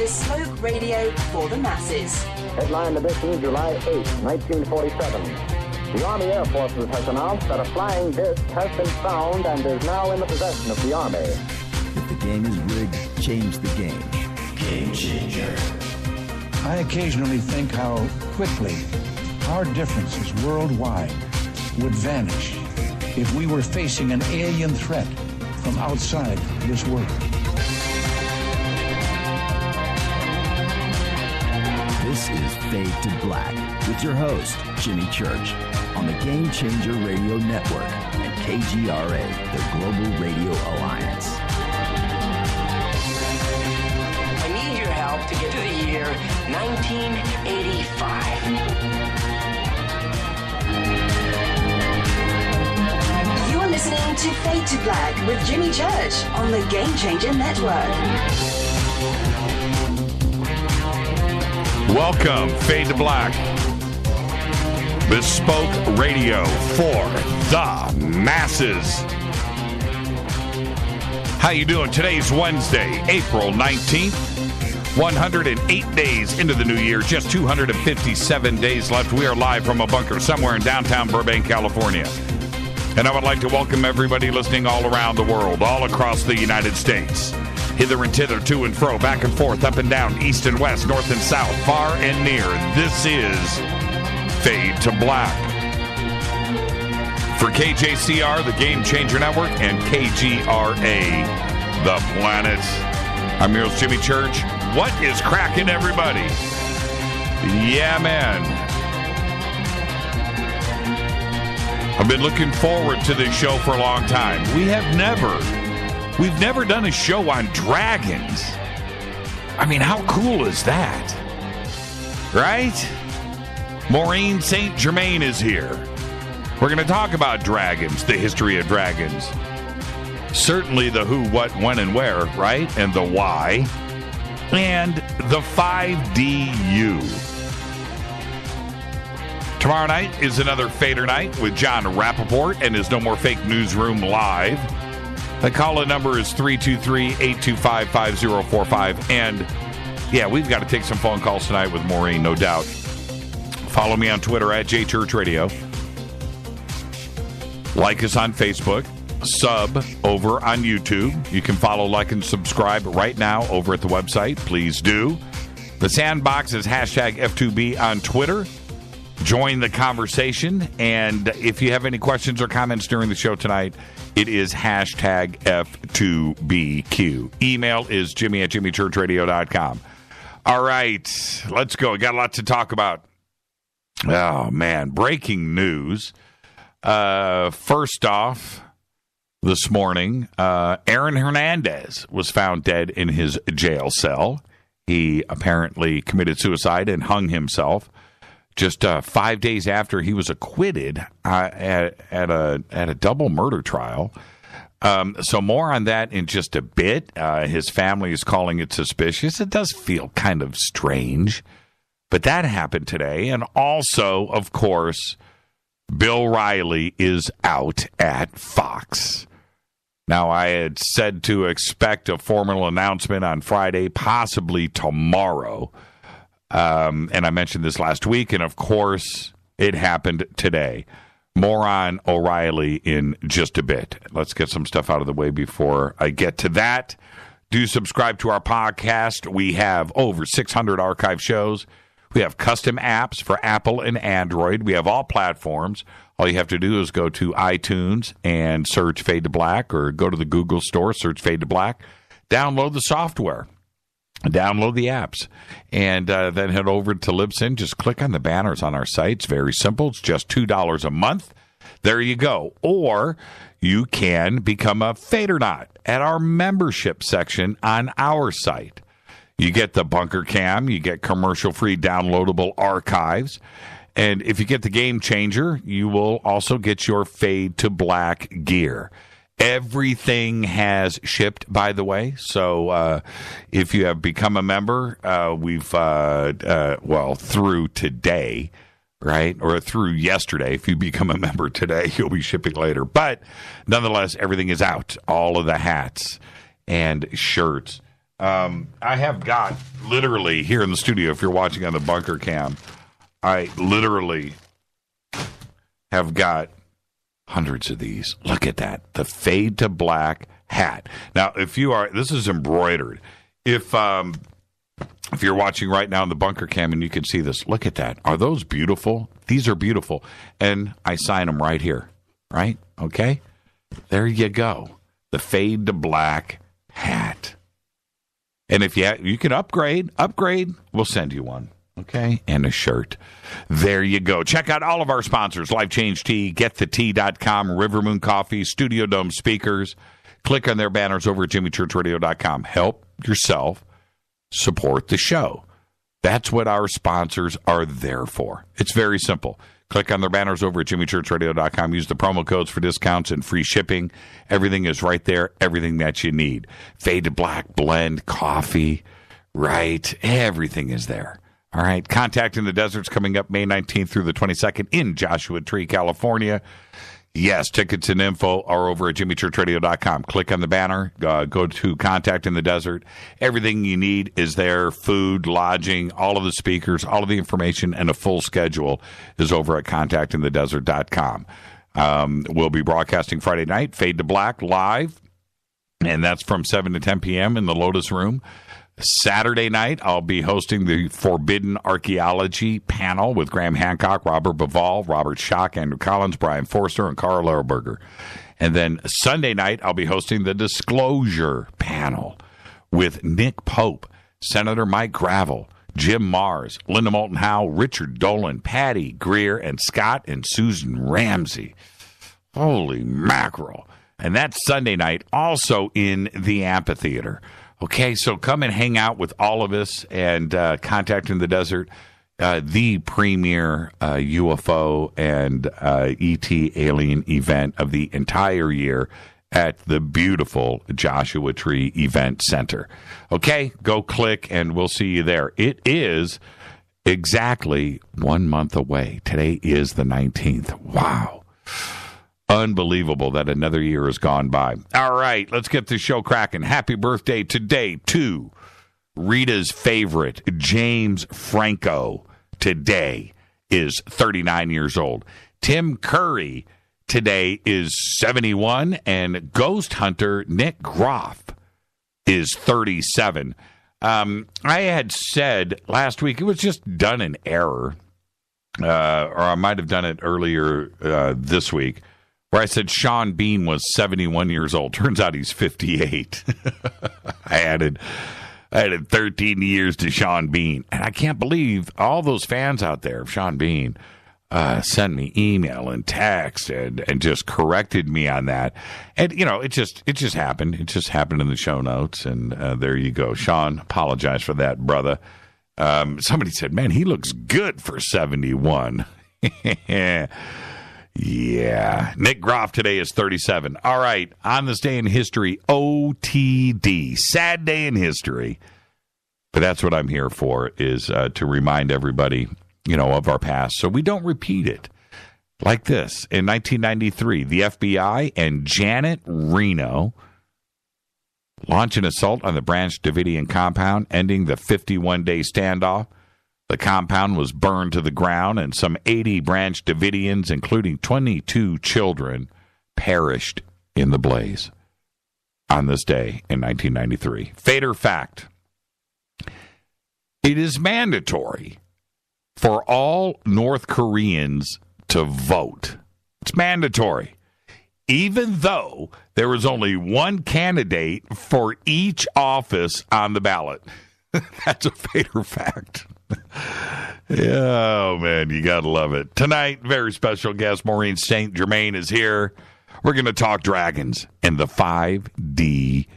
bespoke radio for the masses. Headline edition, July 8, 1947. The Army Air Forces has announced that a flying disc has been found and is now in the possession of the Army. If the game is rigged, change the game. Game changer. I occasionally think how quickly our differences worldwide would vanish if we were facing an alien threat from outside this world. This is Fade to Black with your host, Jimmy Church, on the Game Changer Radio Network and KGRA, the Global Radio Alliance. I need your help to get to the year 1985. You're listening to Fade to Black with Jimmy Church on the Game Changer Network. Welcome, Fade to Black. Bespoke radio for the masses. How you doing? Today's Wednesday, April 19th. 108 days into the new year, just 257 days left. We are live from a bunker somewhere in downtown Burbank, California. And I would like to welcome everybody listening all around the world, all across the United States. Hither and thither, to and fro, back and forth, up and down, east and west, north and south, far and near. This is Fade to Black. For KJCR, the Game Changer Network, and KGRA, the planet. I'm your host, Jimmy Church. What is cracking, everybody? Yeah, man. I've been looking forward to this show for a long time. We've never done a show on dragons. I mean, how cool is that? Right? Maureen St. Germain is here. We're going to talk about dragons, the history of dragons. Certainly the who, what, when, and where, right? And the why. And the 5DU. Tomorrow night is another Fader night with John Rappaport and his No More Fake Newsroom Live. The call-in number is 323-825-5045. And, yeah, we've got to take some phone calls tonight with Maureen, no doubt. Follow me on Twitter at JChurchRadio. Like us on Facebook. Sub over on YouTube. You can follow, like, and subscribe right now over at the website. Please do. The Sandbox is hashtag F2B on Twitter. Join the conversation. And if you have any questions or comments during the show tonight, it is hashtag F2BQ. Email is jimmy@jimmychurchradio.com. All right, let's go. Got a lot to talk about. Oh, man. Breaking news. First off, this morning, Aaron Hernandez was found dead in his jail cell. He apparently committed suicide and hung himself just 5 days after he was acquitted at a double murder trial. So more on that in just a bit. His family is calling it suspicious. It does feel kind of strange. But that happened today. And also, of course, Bill Riley is out at Fox. Now, I had said to expect a formal announcement on Friday, possibly tomorrow. And I mentioned this last week, and of course, it happened today. More on O'Reilly in just a bit. Let's get some stuff out of the way before I get to that. Do subscribe to our podcast. We have over 600 archive shows. We have custom apps for Apple and Android. We have all platforms. All you have to do is go to iTunes and search Fade to Black, or go to the Google store, search Fade to Black. Download the software. Download the apps. And then head over to Libsyn. Just click on the banners on our site. It's very simple. It's just $2 a month. There you go. Or you can become a Fadernaut at our membership section on our site. You get the Bunker Cam. You get commercial-free downloadable archives. And if you get the Game Changer, you will also get your Fade to Black gear. Everything has shipped, by the way. So if you have become a member, we've, through today, right? Or through yesterday. If you become a member today, you'll be shipping later. But nonetheless, everything is out. All of the hats and shirts. I have got, literally, here in the studio, if you're watching on the bunker cam, I literally have got hundreds of these. Look at that. The Fade to Black hat. Now, this is embroidered. If you're watching right now in the bunker cam and you can see this, look at that. Are those beautiful? These are beautiful. And I sign them right here, right? Okay? There you go. The Fade to Black hat. And if you can upgrade, we'll send you one. Okay, and a shirt. There you go. Check out all of our sponsors, Life Change Tea, GetTheTea.com, River Moon Coffee, Studio Dome Speakers. Click on their banners over at JimmyChurchRadio.com. Help yourself support the show. That's what our sponsors are there for. It's very simple. Click on their banners over at JimmyChurchRadio.com. Use the promo codes for discounts and free shipping. Everything is right there, everything that you need. Fade to Black blend, coffee, right? Everything is there. All right, Contact in the Desert's coming up May 19th through the 22nd in Joshua Tree, California. Yes, tickets and info are over at JimmyChurchRadio.com. Click on the banner, go to Contact in the Desert. Everything you need is there, food, lodging, all of the speakers, all of the information, and a full schedule is over at ContactInTheDesert.com. We'll be broadcasting Friday night, Fade to Black, live, and that's from 7 to 10 p.m. in the Lotus Room. Saturday night, I'll be hosting the Forbidden Archaeology panel with Graham Hancock, Robert Bivall, Robert Schock, Andrew Collins, Brian Forster, and Carl Lerberger. And then Sunday night, I'll be hosting the Disclosure panel with Nick Pope, Senator Mike Gravel, Jim Mars, Linda Moulton Howe, Richard Dolan, Patty Greer, and Scott and Susan Ramsey. Holy mackerel. And that's Sunday night, also in the amphitheater. Okay, so come and hang out with all of us and Contact in the Desert, the premier UFO and ET alien event of the entire year at the beautiful Joshua Tree Event Center. Okay, go click and we'll see you there. It is exactly 1 month away. Today is the 19th. Wow. Unbelievable that another year has gone by. All right, let's get this show cracking. Happy birthday today to Rita's favorite, James Franco. Today is 39 years old. Tim Curry today is 71, and ghost hunter Nick Groff is 37. I had said last week it was just done in error, or I might have done it earlier this week, where I said Sean Bean was 71 years old. Turns out he's 58. I added 13 years to Sean Bean. And I can't believe all those fans out there of Sean Bean sent me email and text and just corrected me on that. And, you know, it just happened. It just happened in the show notes. And there you go. Sean, apologize for that, brother. Somebody said, man, he looks good for 71. Yeah. Nick Groff today is 37. All right. On this day in history, OTD. Sad day in history. But that's what I'm here for, is to remind everybody, you know, of our past so we don't repeat it. Like this. In 1993, the FBI and Janet Reno launch an assault on the Branch Davidian compound, ending the 51-day standoff. The compound was burned to the ground, and some 80 Branch Davidians, including 22 children, perished in the blaze on this day in 1993. Fate or fact? It is mandatory for all North Koreans to vote. It's mandatory, even though there is only one candidate for each office on the ballot. That's a fate or fact. Oh, man, you got to love it. Tonight, very special guest, Maureen St. Germain is here. We're going to talk dragons and the 5DU.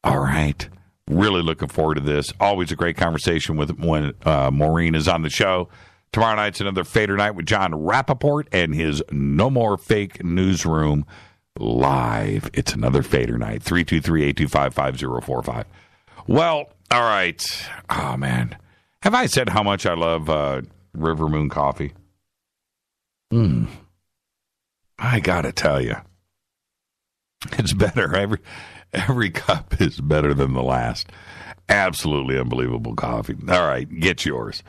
All right. Really looking forward to this. Always a great conversation when Maureen is on the show. Tomorrow night's another Fader Night with John Rappaport and his No More Fake Newsroom live. It's another Fader Night. 323-825-5045. Well, all right. Oh, man. Have I said how much I love River Moon Coffee? I got to tell you. It's better Every cup is better than the last. Absolutely unbelievable coffee. All right, get yours.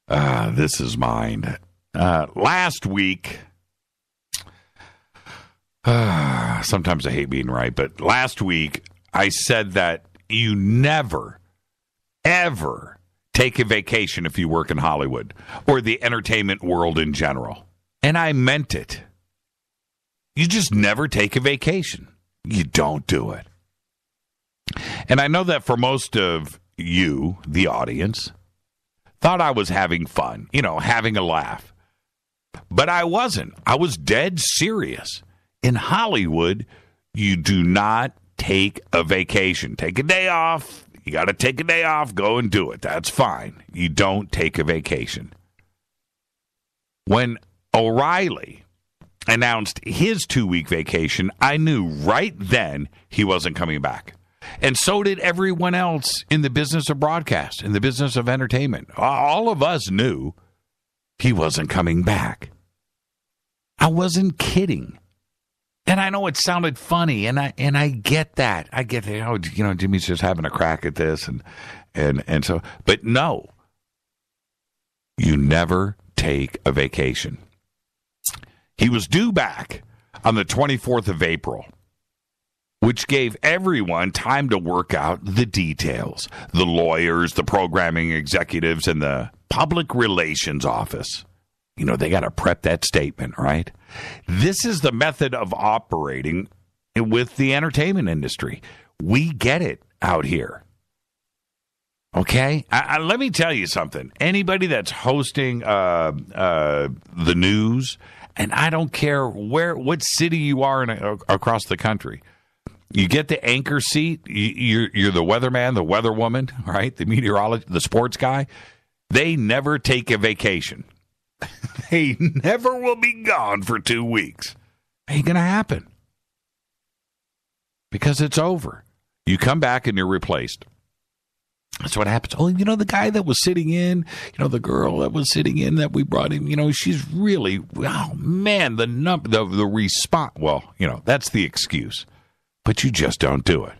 This is mine. Last week, sometimes I hate being right, but last week I said that you never, ever take a vacation if you work in Hollywood or the entertainment world in general. And I meant it. You just never take a vacation. You don't do it. And I know that for most of you, the audience, thought I was having fun, having a laugh. But I wasn't. I was dead serious. In Hollywood, you do not take a vacation. Take a day off. You got to take a day off. Go and do it. That's fine. You don't take a vacation. When O'Reilly announced his 2-week vacation, I knew right then he wasn't coming back. And so did everyone else in the business of broadcast, in the business of entertainment. All of us knew he wasn't coming back. I wasn't kidding. And I know it sounded funny, and I get that. I get that, Jimmy's just having a crack at this, and so, but no. You never take a vacation. He was due back on the 24th of April, which gave everyone time to work out the details. The lawyers, the programming executives, and the public relations office. They got to prep that statement, right? This is the method of operating with the entertainment industry. We get it out here. Okay? Let me tell you something. Anybody that's hosting the news, and I don't care what city you are in across the country, you get the anchor seat, you're the weatherman, the weatherwoman, right? The meteorologist, the sports guy. They never take a vacation. They never will be gone for 2 weeks. Ain't going to happen. Because it's over. You come back and you're replaced. That's what happens. Oh, the guy that was sitting in, the girl that was sitting in that we brought in, she's really, oh, man, the response. Well, that's the excuse. But you just don't do it.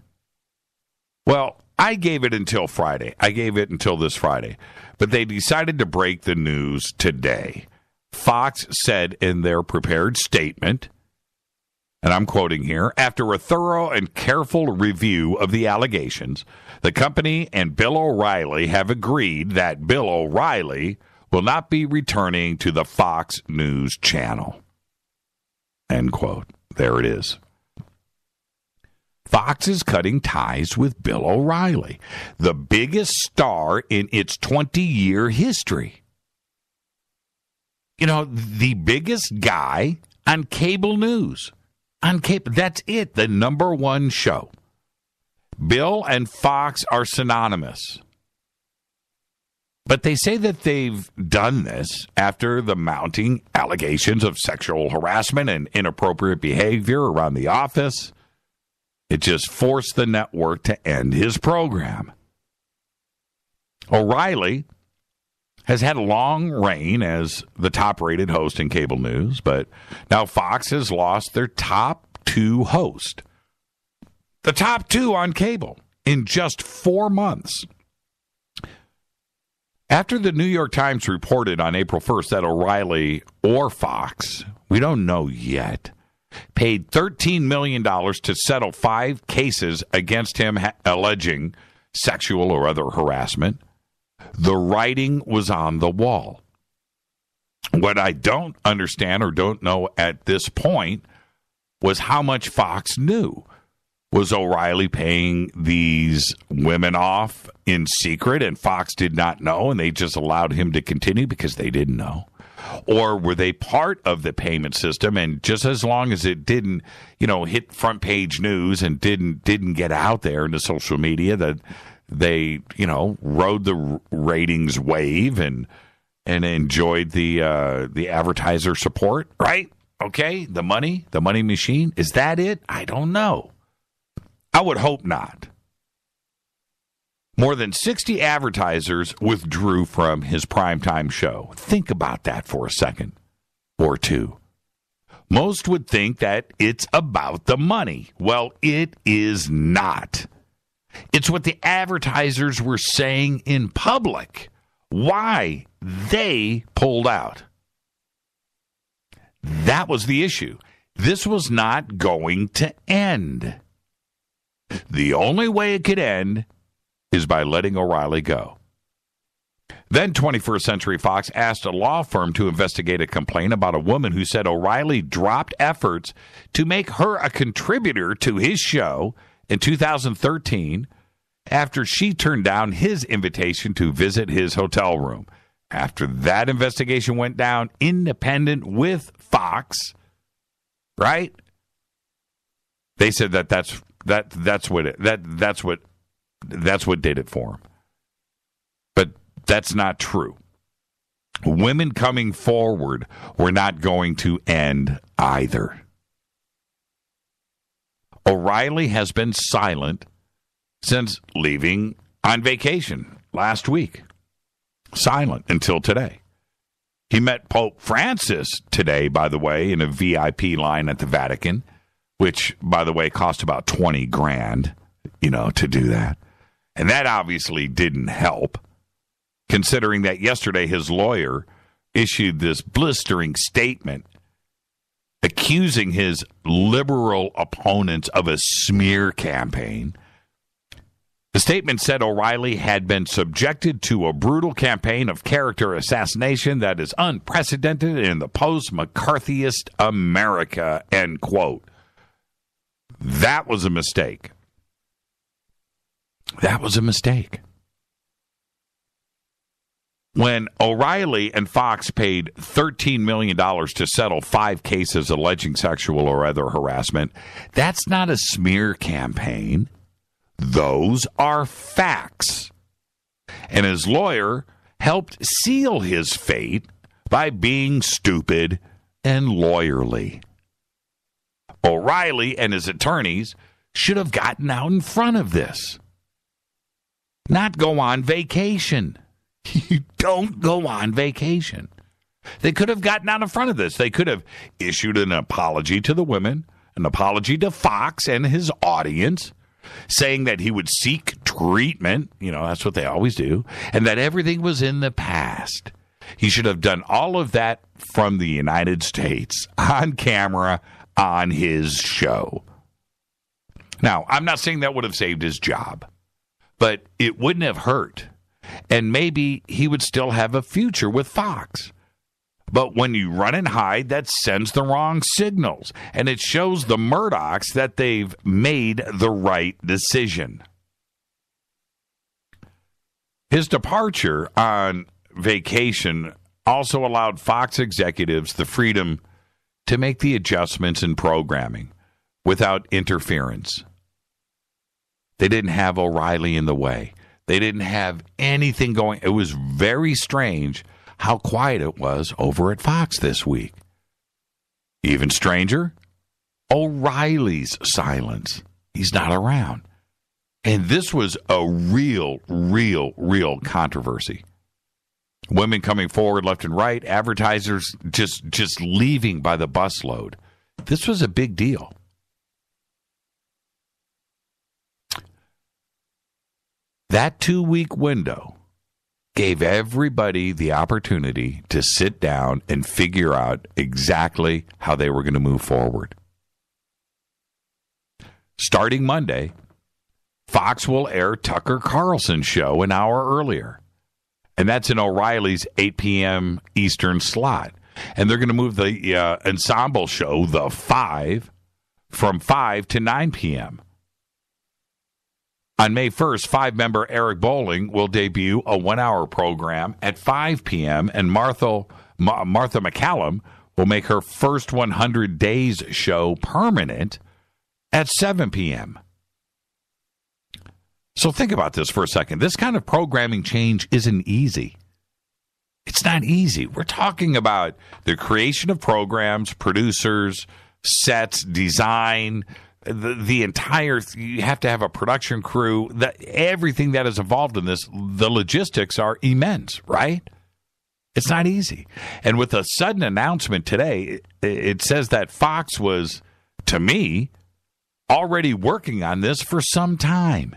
Well, I gave it until Friday. I gave it until this Friday. But they decided to break the news today. Fox said in their prepared statement, and I'm quoting here, after a thorough and careful review of the allegations, the company and Bill O'Reilly have agreed that Bill O'Reilly will not be returning to the Fox News channel. End quote. There it is. Fox is cutting ties with Bill O'Reilly, the biggest star in its 20-year history. The biggest guy on cable news. That's it, the number one show. Bill and Fox are synonymous. But they say that they've done this after the mounting allegations of sexual harassment and inappropriate behavior around the office. It just forced the network to end his program. O'Reilly has had a long reign as the top-rated host in cable news, but now Fox has lost their top 2 host. The top 2 on cable in just 4 months. After the New York Times reported on April 1st that O'Reilly or Fox, we don't know yet, paid $13 million to settle 5 cases against him alleging sexual or other harassment, the writing was on the wall. What I don't understand or don't know at this point was how much Fox knew. Was O'Reilly paying these women off in secret and Fox did not know and they just allowed him to continue because they didn't know? Or were they part of the payment system and just as long as it didn't, hit front page news and didn't get out there into social media that they, rode the ratings wave and enjoyed the advertiser support, right? Okay, the money machine, is that it? I don't know. I would hope not. More than 60 advertisers withdrew from his primetime show. Think about that for a second or two. Most would think that it's about the money. Well, it is not. It's what the advertisers were saying in public. Why they pulled out. That was the issue. This was not going to end. The only way it could end is by letting O'Reilly go. Then 21st Century Fox asked a law firm to investigate a complaint about a woman who said O'Reilly dropped efforts to make her a contributor to his show in 2013 after she turned down his invitation to visit his hotel room. After that investigation went down, independent with Fox, right? They said that's what did it for him. But that's not true. Women coming forward were not going to end either. O'Reilly has been silent since leaving on vacation last week. Silent until today. He met Pope Francis today, by the way, in a VIP line at the Vatican, which, by the way, cost about $20,000, to do that. And that obviously didn't help, considering that yesterday his lawyer issued this blistering statement accusing his liberal opponents of a smear campaign. The statement said O'Reilly had been subjected to a brutal campaign of character assassination that is unprecedented in the post-McCarthyist America, end quote. That was a mistake. That was a mistake. When O'Reilly and Fox paid $13 million to settle 5 cases alleging sexual or other harassment, that's not a smear campaign. Those are facts. And his lawyer helped seal his fate by being stupid and lawyerly. O'Reilly and his attorneys should have gotten out in front of this. Not go on vacation. You don't go on vacation. They could have gotten out in front of this. They could have issued an apology to the women, an apology to Fox and his audience, saying that he would seek treatment, that's what they always do, and that everything was in the past. He should have done all of that from the United States, on camera, on his show. Now, I'm not saying that would have saved his job, but it wouldn't have hurt. And maybe he would still have a future with Fox. But when you run and hide, that sends the wrong signals. And it shows the Murdochs that they've made the right decision. His departure on vacation also allowed Fox executives the freedom to make the adjustments in programming without interference. They didn't have O'Reilly in the way. They didn't have anything going. It was very strange how quiet it was over at Fox this week. Even stranger, O'Reilly's silence. He's not around. And this was a real controversy. Women coming forward left and right, advertisers just leaving by the busload. This was a big deal. That 2-week window gave everybody the opportunity to sit down and figure out exactly how they were going to move forward. Starting Monday, Fox will air Tucker Carlson's show an hour earlier. And that's in O'Reilly's 8 p.m. Eastern slot. And they're going to move the ensemble show, The Five, from 5 to 9 p.m. On May 1st, 5-member Eric Bolling will debut a 1-hour program at 5 p.m., and Martha McCallum will make her first 100 Days show permanent at 7 p.m. So think about this for a second. This kind of programming change isn't easy. It's not easy. We're talking about the creation of programs, producers, sets, design, the entire, you have to have a production crew, everything that is involved in this, the logistics are immense, right? It's not easy. And with a sudden announcement today, it says that Fox was, to me, already working on this for some time.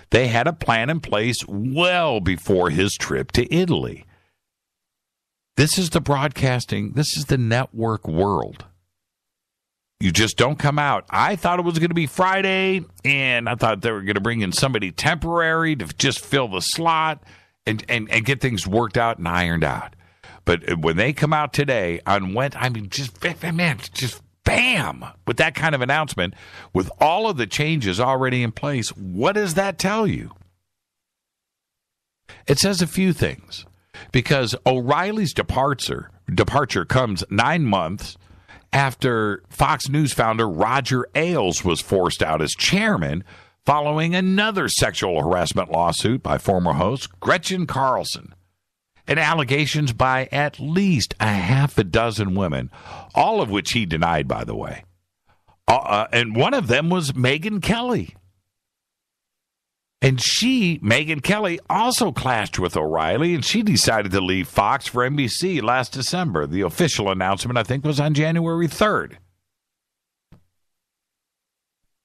They had a plan in place well before his trip to Italy. This is the broadcasting, this is the network world. You just don't come out. I thought it was going to be Friday, and I thought they were going to bring in somebody temporary to just fill the slot and get things worked out and ironed out. But when they come out today on Wednesday, I mean, just bam, with that kind of announcement, with all of the changes already in place, what does that tell you? It says a few things, because O'Reilly's departure comes 9 months after Fox News founder Roger Ailes was forced out as chairman following another sexual harassment lawsuit by former host Gretchen Carlson, and allegations by at least a half a dozen women, all of which he denied, by the way. And one of them was Megyn Kelly. And Megyn Kelly, also clashed with O'Reilly, and she decided to leave Fox for NBC last December. The official announcement, I think, was on January 3rd.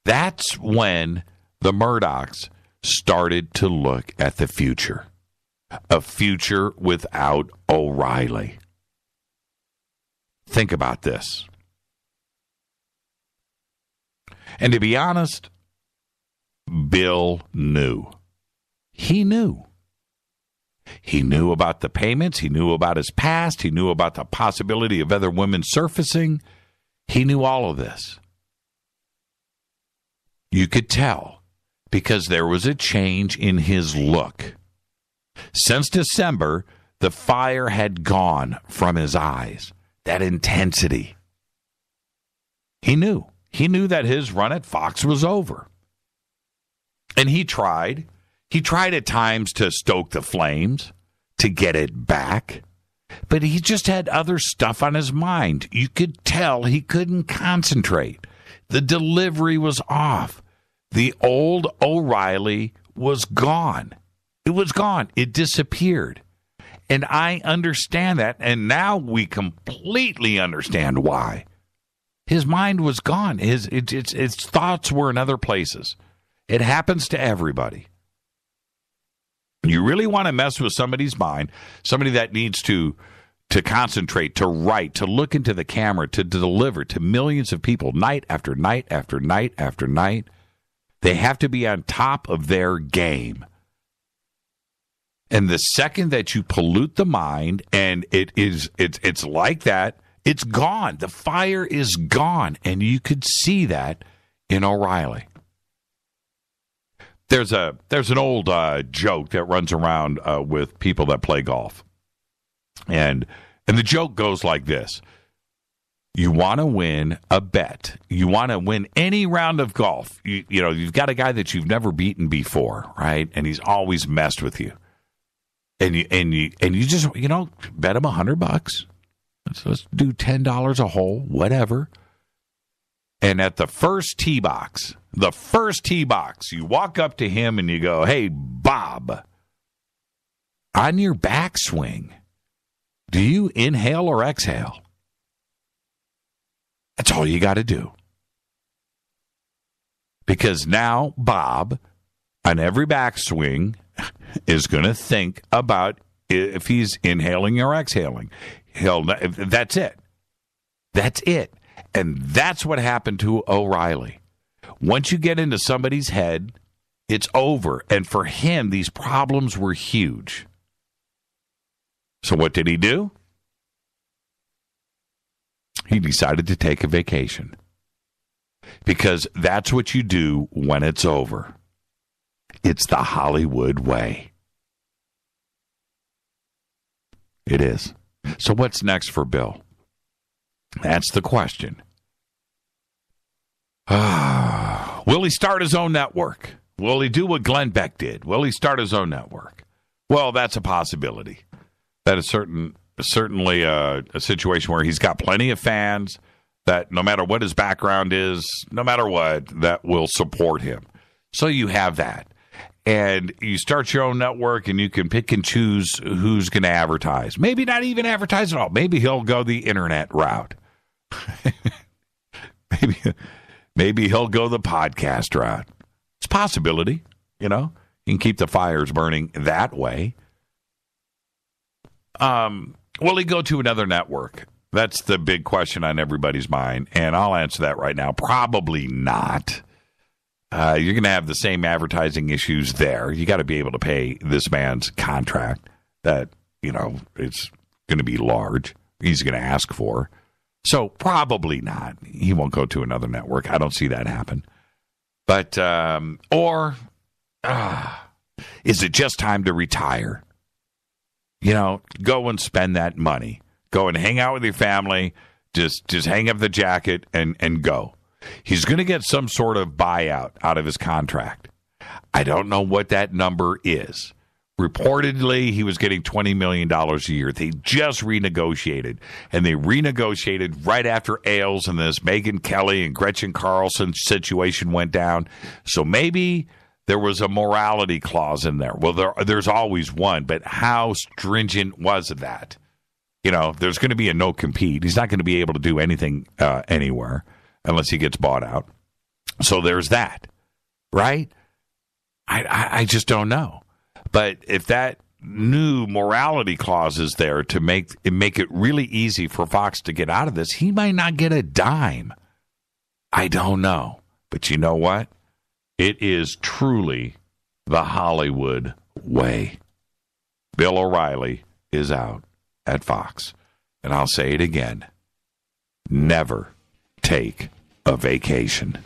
That's when the Murdochs started to look at the future. A future without O'Reilly. Think about this. And to be honest, Bill knew. He knew. He knew about the payments. He knew about his past. He knew about the possibility of other women surfacing. He knew all of this. You could tell because there was a change in his look. Since December, the fire had gone from his eyes. That intensity. He knew. He knew that his run at Fox was over. And he tried. He tried at times to stoke the flames, to get it back. But he just had other stuff on his mind. You could tell he couldn't concentrate. The delivery was off. The old O'Reilly was gone. It was gone. It disappeared. And I understand that. And now we completely understand why. His mind was gone. His thoughts were in other places. It happens to everybody. You really want to mess with somebody's mind, somebody that needs to concentrate, to write, to look into the camera, to deliver to millions of people night after night after night after night. They have to be on top of their game. And the second that you pollute the mind, and it's like that, it's gone. The fire is gone. And you could see that in O'Reilly. There's an old joke that runs around with people that play golf. And the joke goes like this. You want to win a bet. You want to win any round of golf. You know, you've got a guy that you've never beaten before, right? And he's always messed with you. And you just, bet him $100. Let's do $10 a hole, whatever. And at the first tee box, you walk up to him and you go, "Hey, Bob, on your backswing, do you inhale or exhale?" That's all you got to do. Because now Bob, on every backswing, is going to think about if he's inhaling or exhaling. That's it. That's it. And that's what happened to O'Reilly. Once you get into somebody's head, it's over. And for him, these problems were huge. So what did he do? He decided to take a vacation. Because that's what you do when it's over. It's the Hollywood way. It is. So what's next for Bill? That's the question. Will he start his own network? Will he do what Glenn Beck did? Will he start his own network? Well, that's a possibility. That is certainly a situation where he's got plenty of fans that no matter what his background is, no matter what, that will support him. So you have that. and you start your own network, and you can pick and choose who's going to advertise. Maybe not even advertise at all. Maybe he'll go the internet route. Maybe he'll go the podcast route. It's a possibility, you know. You can keep the fires burning that way. Will he go to another network? That's the big question on everybody's mind, and I'll answer that right now. Probably not. You're going to have the same advertising issues there. You got to be able to pay this man's contract that, you know, it's going to be large. He's going to ask for. So probably not. He won't go to another network. I don't see that happen. But, is it just time to retire? You know, go and spend that money. Go and hang out with your family. Just hang up the jacket and go. He's going to get some sort of buyout out of his contract. I don't know what that number is. Reportedly, he was getting $20 million a year. They just renegotiated. And they renegotiated right after Ailes and this Megyn Kelly and Gretchen Carlson situation went down. So maybe there was a morality clause in there. Well, there's always one, but how stringent was that? You know, there's going to be a no-compete. He's not going to be able to do anything anywhere unless he gets bought out. So there's that, right? I just don't know. But if that new morality clause is there to make it really easy for Fox to get out of this, he might not get a dime. I don't know. But you know what? It is truly the Hollywood way. Bill O'Reilly is out at Fox. And I'll say it again. Never take a vacation.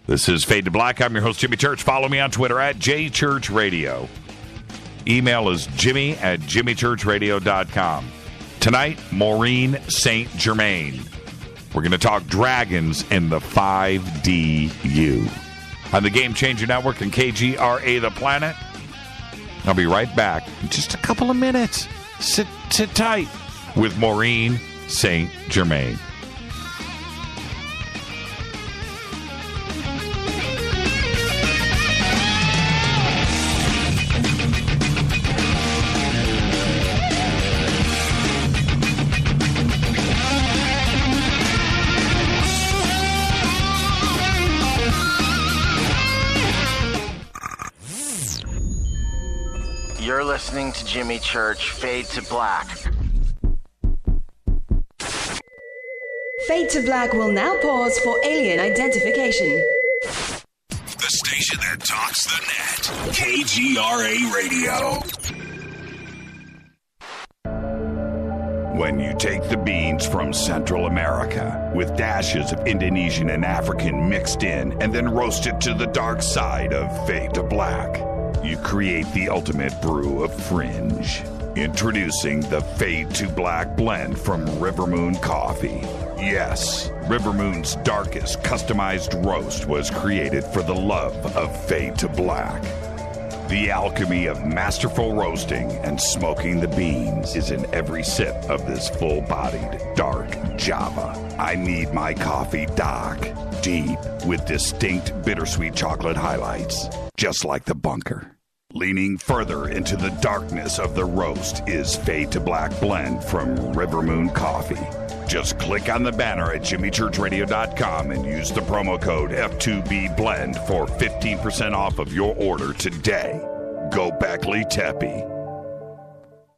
This is Fade to Black. I'm your host, Jimmy Church. Follow me on Twitter at JChurchRadio. Email is jimmy@jimmychurchradio.com. Tonight, Maureen St. Germain. We're going to talk dragons in the 5DU. On the Game Changer Network and KGRA The Planet. I'll be right back in just a couple of minutes. Sit tight with Maureen St. Germain. You're listening to Jimmy Church, Fade to Black. Fade to Black will now pause for alien identification. The station that talks the net. KGRA Radio. When you take the beans from Central America with dashes of Indonesian and African mixed in and then roast it to the dark side of Fade to Black, you create the ultimate brew of fringe. Introducing the Fade to Black blend from River Moon Coffee. Yes, River Moon's darkest customized roast was created for the love of Fade to Black. The alchemy of masterful roasting and smoking the beans is in every sip of this full-bodied dark Java. I need my coffee dark, deep, with distinct bittersweet chocolate highlights, just like the bunker. Leaning further into the darkness of the roast is Fade to Black blend from River Moon Coffee. Just click on the banner at jimmychurchradio.com and use the promo code F2BBLEND for 15% off of your order today. Go Beckley Teppy.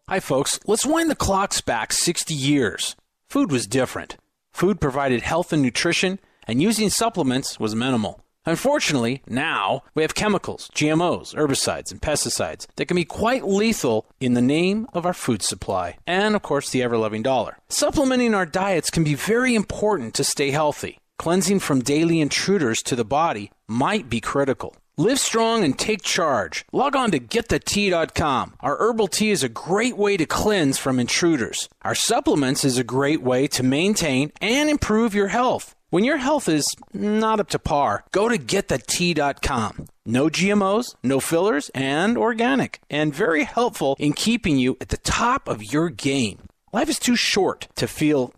Hi, folks. Let's wind the clocks back 60 years. Food was different. Food provided health and nutrition, and using supplements was minimal. Unfortunately, now we have chemicals, GMOs, herbicides, and pesticides that can be quite lethal in the name of our food supply and, of course, the ever-loving dollar. Supplementing our diets can be very important to stay healthy. Cleansing from daily intruders to the body might be critical. Live strong and take charge. Log on to getthetea.com. Our herbal tea is a great way to cleanse from intruders. Our supplements is a great way to maintain and improve your health. When your health is not up to par, go to getthetea.com. No GMOs, no fillers, and organic, and very helpful in keeping you at the top of your game. Life is too short to feel,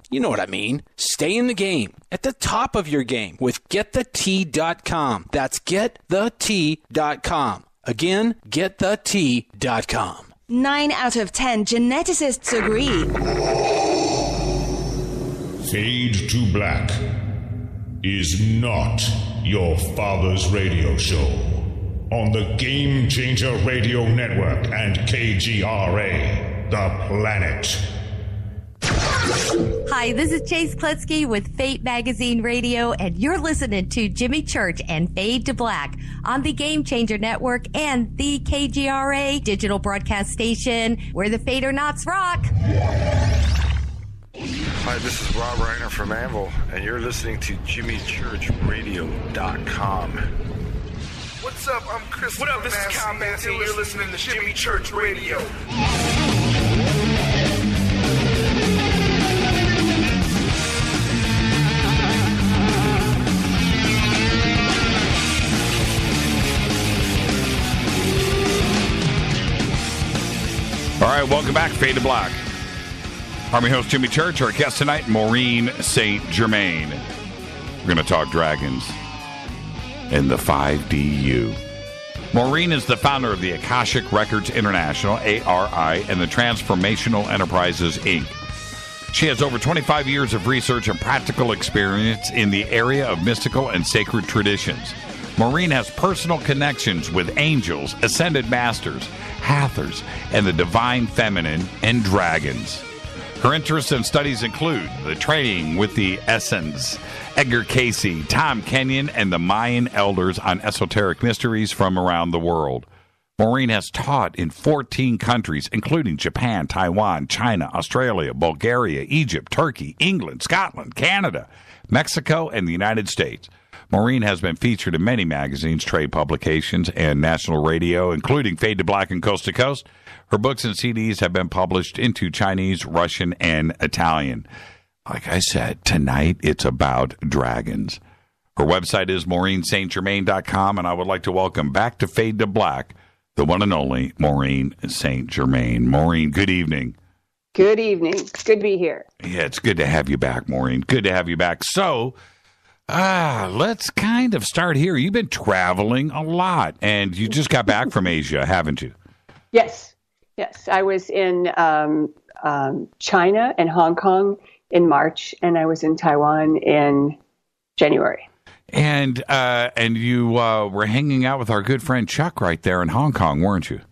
you know what I mean. Stay in the game, at the top of your game with GetTheT.com. That's GetTheT.com. Again, GetTheT.com. 9 out of 10 geneticists agree. Fade to Black is not your father's radio show on the Game Changer Radio Network and KGRA, The Planet. Hi, this is Chase Kletsky with Fate Magazine Radio, and you're listening to Jimmy Church and Fade to Black on the Game Changer Network and the KGRA digital broadcast station where the Fadernauts rock. Hi, this is Rob Reiner from Anvil, and you're listening to JimmyChurchRadio.com. What's up? I'm Chris. What up? This is Kyle Massey, and you're listening to Jimmy Church Radio. All right, welcome back, Fade to Black. Army host Jimmy Church, our guest tonight, Maureen St. Germain. We're going to talk dragons in the 5DU. Maureen is the founder of the Akashic Records International, ARI, and the Transformational Enterprises, Inc. She has over 25 years of research and practical experience in the area of mystical and sacred traditions. Maureen has personal connections with angels, ascended masters, Hathors, and the divine feminine, and dragons. Her interests and studies include the training with the Essenes, Edgar Cayce, Tom Kenyon, and the Mayan Elders on esoteric mysteries from around the world. Maureen has taught in 14 countries, including Japan, Taiwan, China, Australia, Bulgaria, Egypt, Turkey, England, Scotland, Canada, Mexico, and the United States. Maureen has been featured in many magazines, trade publications, and national radio, including Fade to Black and Coast to Coast. Her books and CDs have been published into Chinese, Russian, and Italian. Like I said, tonight it's about dragons. Her website is MaureenSt.Germain.com, and I would like to welcome back to Fade to Black the one and only Maureen St. Germain. Maureen, good evening. Good evening. It's good to be here. Yeah, it's good to have you back, Maureen. Good to have you back. So, let's kind of start here. You've been traveling a lot, and you just got back from Asia, haven't you? Yes. I was in China and Hong Kong in March, and I was in Taiwan in January. And you were hanging out with our good friend Chuck right there in Hong Kong, weren't you?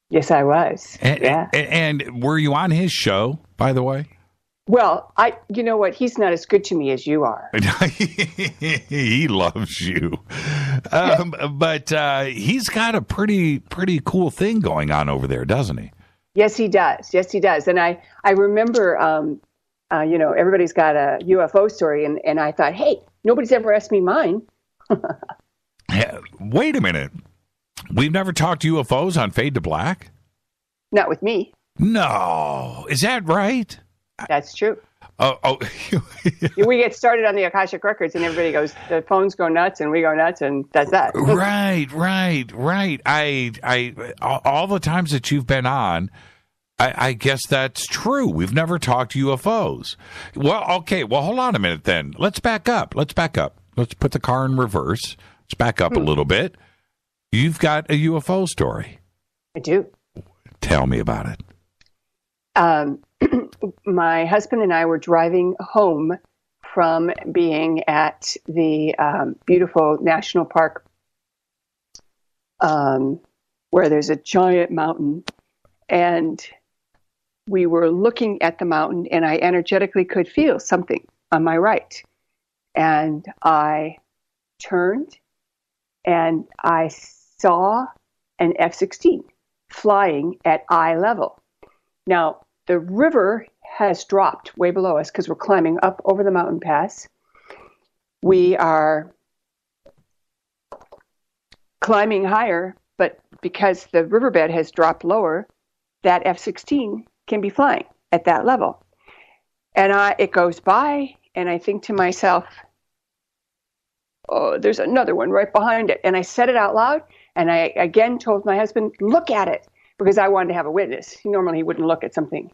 Yes, I was. And were you on his show, by the way? Well, you know what? He's not as good to me as you are. He loves you. But he's got a pretty cool thing going on over there, doesn't he? Yes, he does. And I remember, everybody's got a UFO story, and I thought, hey, nobody's ever asked me mine. Wait a minute. We've never talked UFOs on Fade to Black? Not with me. No. Is that right? That's true. Oh. We get started on the Akashic Records, and everybody goes, the phones go nuts, and we go nuts, and that's that. Right. I all the times that you've been on, I guess that's true. We've never talked UFOs. Well, okay. Well, hold on a minute then. Let's back up. Let's put the car in reverse. Let's back up a little bit. You've got a UFO story. I do. Tell me about it. My husband and I were driving home from being at the beautiful national park where there's a giant mountain, and we were looking at the mountain, and I energetically could feel something on my right. And I turned, and I saw an F-16 flying at eye level. Now, the river has dropped way below us because we're climbing up over the mountain pass. We are climbing higher, but because the riverbed has dropped lower, that F-16 can be flying at that level. And it goes by, and I think to myself, oh, there's another one right behind it. And I said it out loud, and I again told my husband, look at it, because I wanted to have a witness. Normally he wouldn't look at something.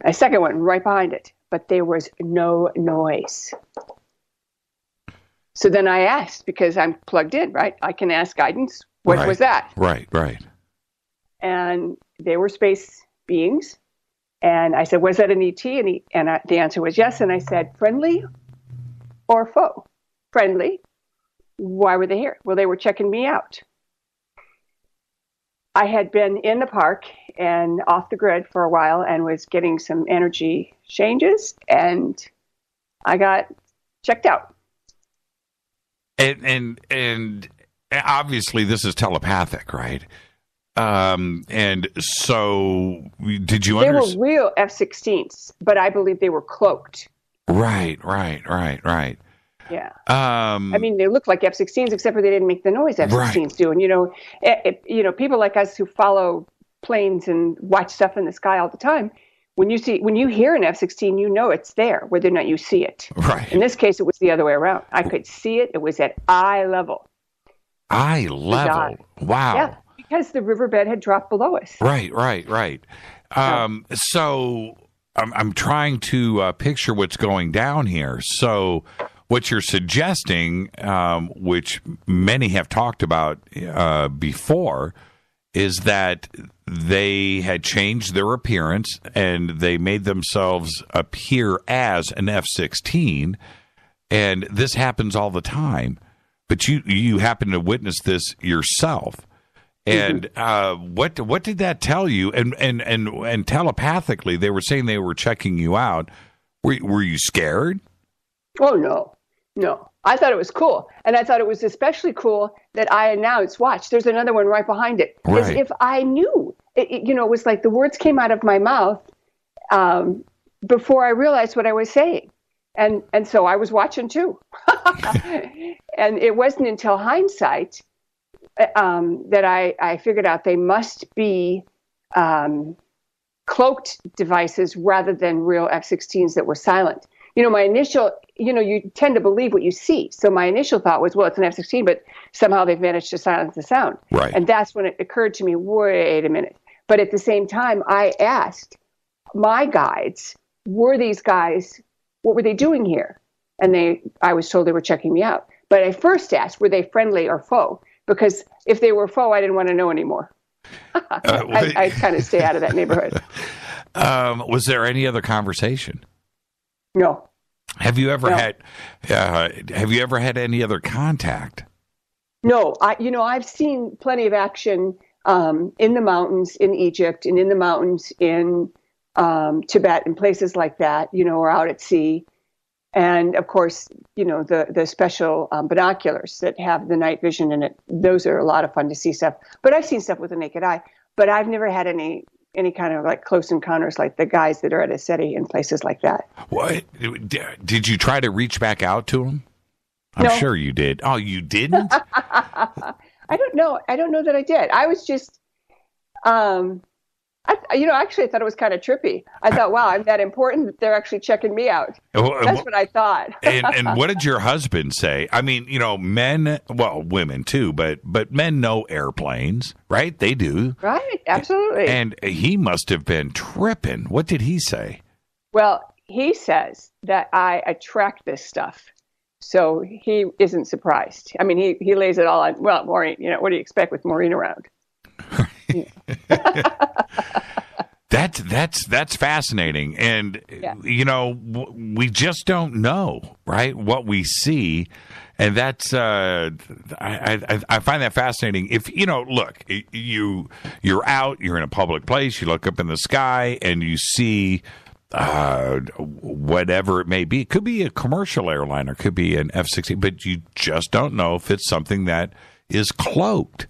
A second one right behind it, but there was no noise. So then I asked, because I'm plugged in, right? I can ask guidance. What was that? Right. And they were space beings. And I said, was that an ET? And the answer was yes. And I said, friendly or foe? Friendly. Why were they here? Well, they were checking me out. I had been in the park and off the grid for a while and was getting some energy changes, and I got checked out. And obviously this is telepathic, right? And so did you understand? They were real F-16s, but I believe they were cloaked. Right. Yeah. I mean, they looked like F-16s, except for they didn't make the noise F-16s do. And people like us who follow planes and watch stuff in the sky all the time, when you hear an F-16, you know it's there, whether or not you see it. Right. In this case, it was the other way around. I could see it. It was at eye level. Eye level. Wow. Yeah, because the riverbed had dropped below us. Right. So I'm trying to picture what's going down here. So what you're suggesting, which many have talked about before, is that they had changed their appearance and they made themselves appear as an F-16, and this happens all the time. But you happen to witness this yourself. And what did that tell you? And telepathically, they were saying they were checking you out. Were you scared? Oh, no. I thought it was cool. And I thought it was especially cool that I announced, watch, there's another one right behind it. Right. As if I knew. It was like the words came out of my mouth before I realized what I was saying. And so I was watching too. And it wasn't until hindsight that I figured out they must be cloaked devices rather than real F-16s that were silent. My initial, you tend to believe what you see. So my initial thought was, well, it's an F-16, but somehow they've managed to silence the sound. Right. And that's when it occurred to me, wait a minute. But at the same time, I asked my guides, were these guys, what were they doing here? And I was told they were checking me out. But I first asked, were they friendly or foe? Because if they were foe, I didn't want to know anymore. I kind of stay out of that neighborhood. Was there any other conversation? No. Have you ever had any other contact? No. I've seen plenty of action in the mountains in Egypt and in the mountains in Tibet and places like that, or out at sea. And of course, the special binoculars that have the night vision in it. Those are a lot of fun to see stuff. But I've seen stuff with the naked eye. But I've never had any kind of like close encounters like the guys that are at Essenes and places like that. What? Did you try to reach back out to them? I'm sure you did. Oh, you didn't? I don't know. I don't know that I did. I was just, actually I thought it was kind of trippy. I thought, wow, I'm that important that they're actually checking me out. That's what I thought. and what did your husband say? I mean, men, well, women too, but men know airplanes, right? They do. Right, absolutely. And he must have been tripping. What did he say? Well, he says that I attract this stuff. So he isn't surprised. I mean, he lays it all on, well, Maureen, what do you expect with Maureen around? That's fascinating. And, we just don't know, right, what we see. And that's, I find that fascinating. If, look, you're out, you're in a public place, you look up in the sky and you see whatever it may be. It could be a commercial airliner, could be an F-16, but you just don't know if it's something that is cloaked.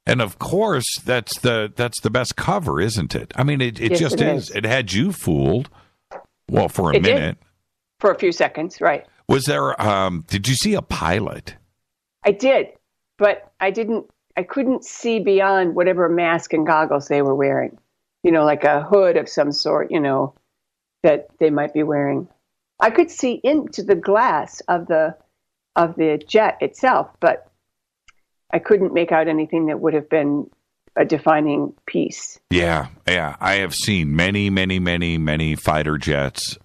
And of course, that's the best cover, isn't it? I mean, it yes, just is. It had you fooled. Well, for a minute. For a few seconds, right. Was there, did you see a pilot? I did, but I couldn't see beyond whatever mask and goggles they were wearing. Like a hood of some sort, that they might be wearing. I could see into the glass of the jet itself, but I couldn't make out anything that would have been a defining piece. Yeah. I have seen many fighter jets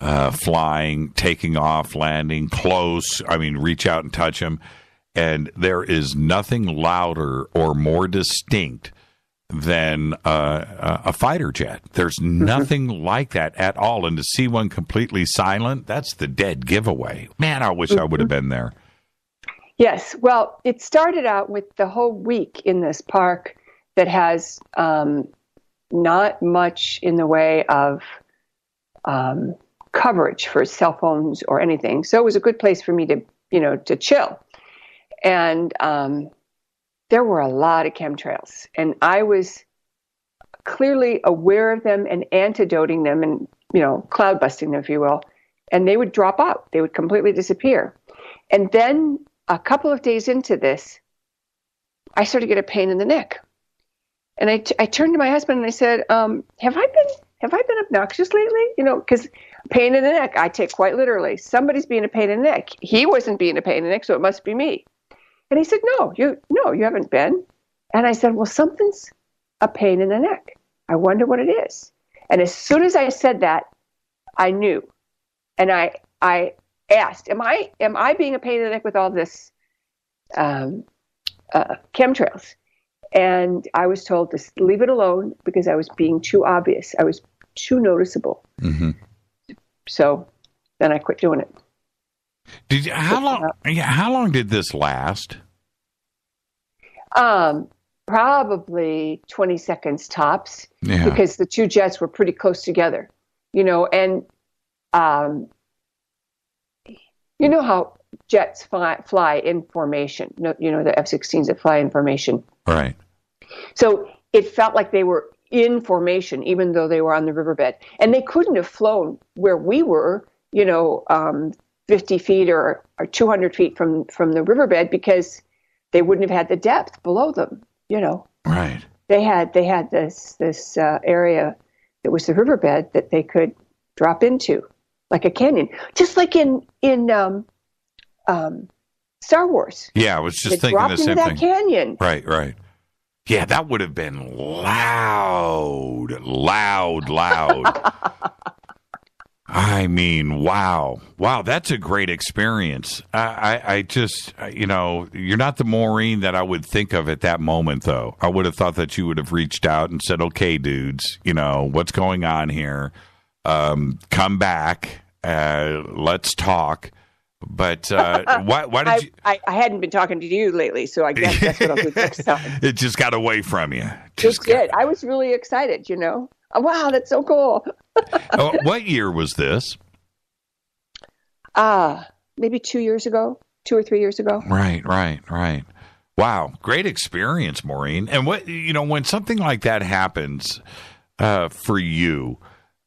flying, taking off, landing close. I mean, reach out and touch them. And there is nothing louder or more distinct than a fighter jet. There's nothing like that at all. And to see one completely silent, that's the dead giveaway. Man, I wish I would have been there. Yes. Well, it started out with the whole week in this park that has not much in the way of coverage for cell phones or anything. So it was a good place for me to chill. And there were a lot of chemtrails, and I was clearly aware of them and antidoting them and, cloud busting them, if you will. And they would drop out. They would completely disappear. And then a couple of days into this, I started to get a pain in the neck. And I turned to my husband and I said, have I been obnoxious lately? Because pain in the neck, I take quite literally. Somebody's being a pain in the neck. He wasn't being a pain in the neck, so it must be me. And he said, no, you haven't been. And I said, well, something's a pain in the neck. I wonder what it is. And as soon as I said that, I knew. And I asked, am I being a pain in the neck with all this chemtrails? And I was told to leave it alone because I was being too obvious. I was too noticeable. Mm-hmm. So then I quit doing it. How long did this last? Probably 20 seconds tops, because the two jets were pretty close together, and you know how jets fly in formation, the F-16s that fly in formation. Right. So it felt like they were in formation, even though they were on the riverbed, and they couldn't have flown where we were, 50 feet or 200 feet from the riverbed, because they wouldn't have had the depth below them, Right. They had this area that was the riverbed that they could drop into, like a canyon, just like in Star Wars. Yeah, I was just thinking the same thing. That canyon. Right. Yeah, that would have been loud. I mean, wow, that's a great experience. I just, you're not the Maureen that I would think of at that moment, though. I would have thought that you would have reached out and said, okay, dudes, what's going on here? Come back. Let's talk. But why did you? I hadn't been talking to you lately, so I guess that's what I'll do next time. It just got away from you. It did. I was really excited, Wow, that's so cool. What year was this? Maybe 2 years ago, 2 or 3 years ago. Right. Wow, great experience, Maureen. And when something like that happens for you,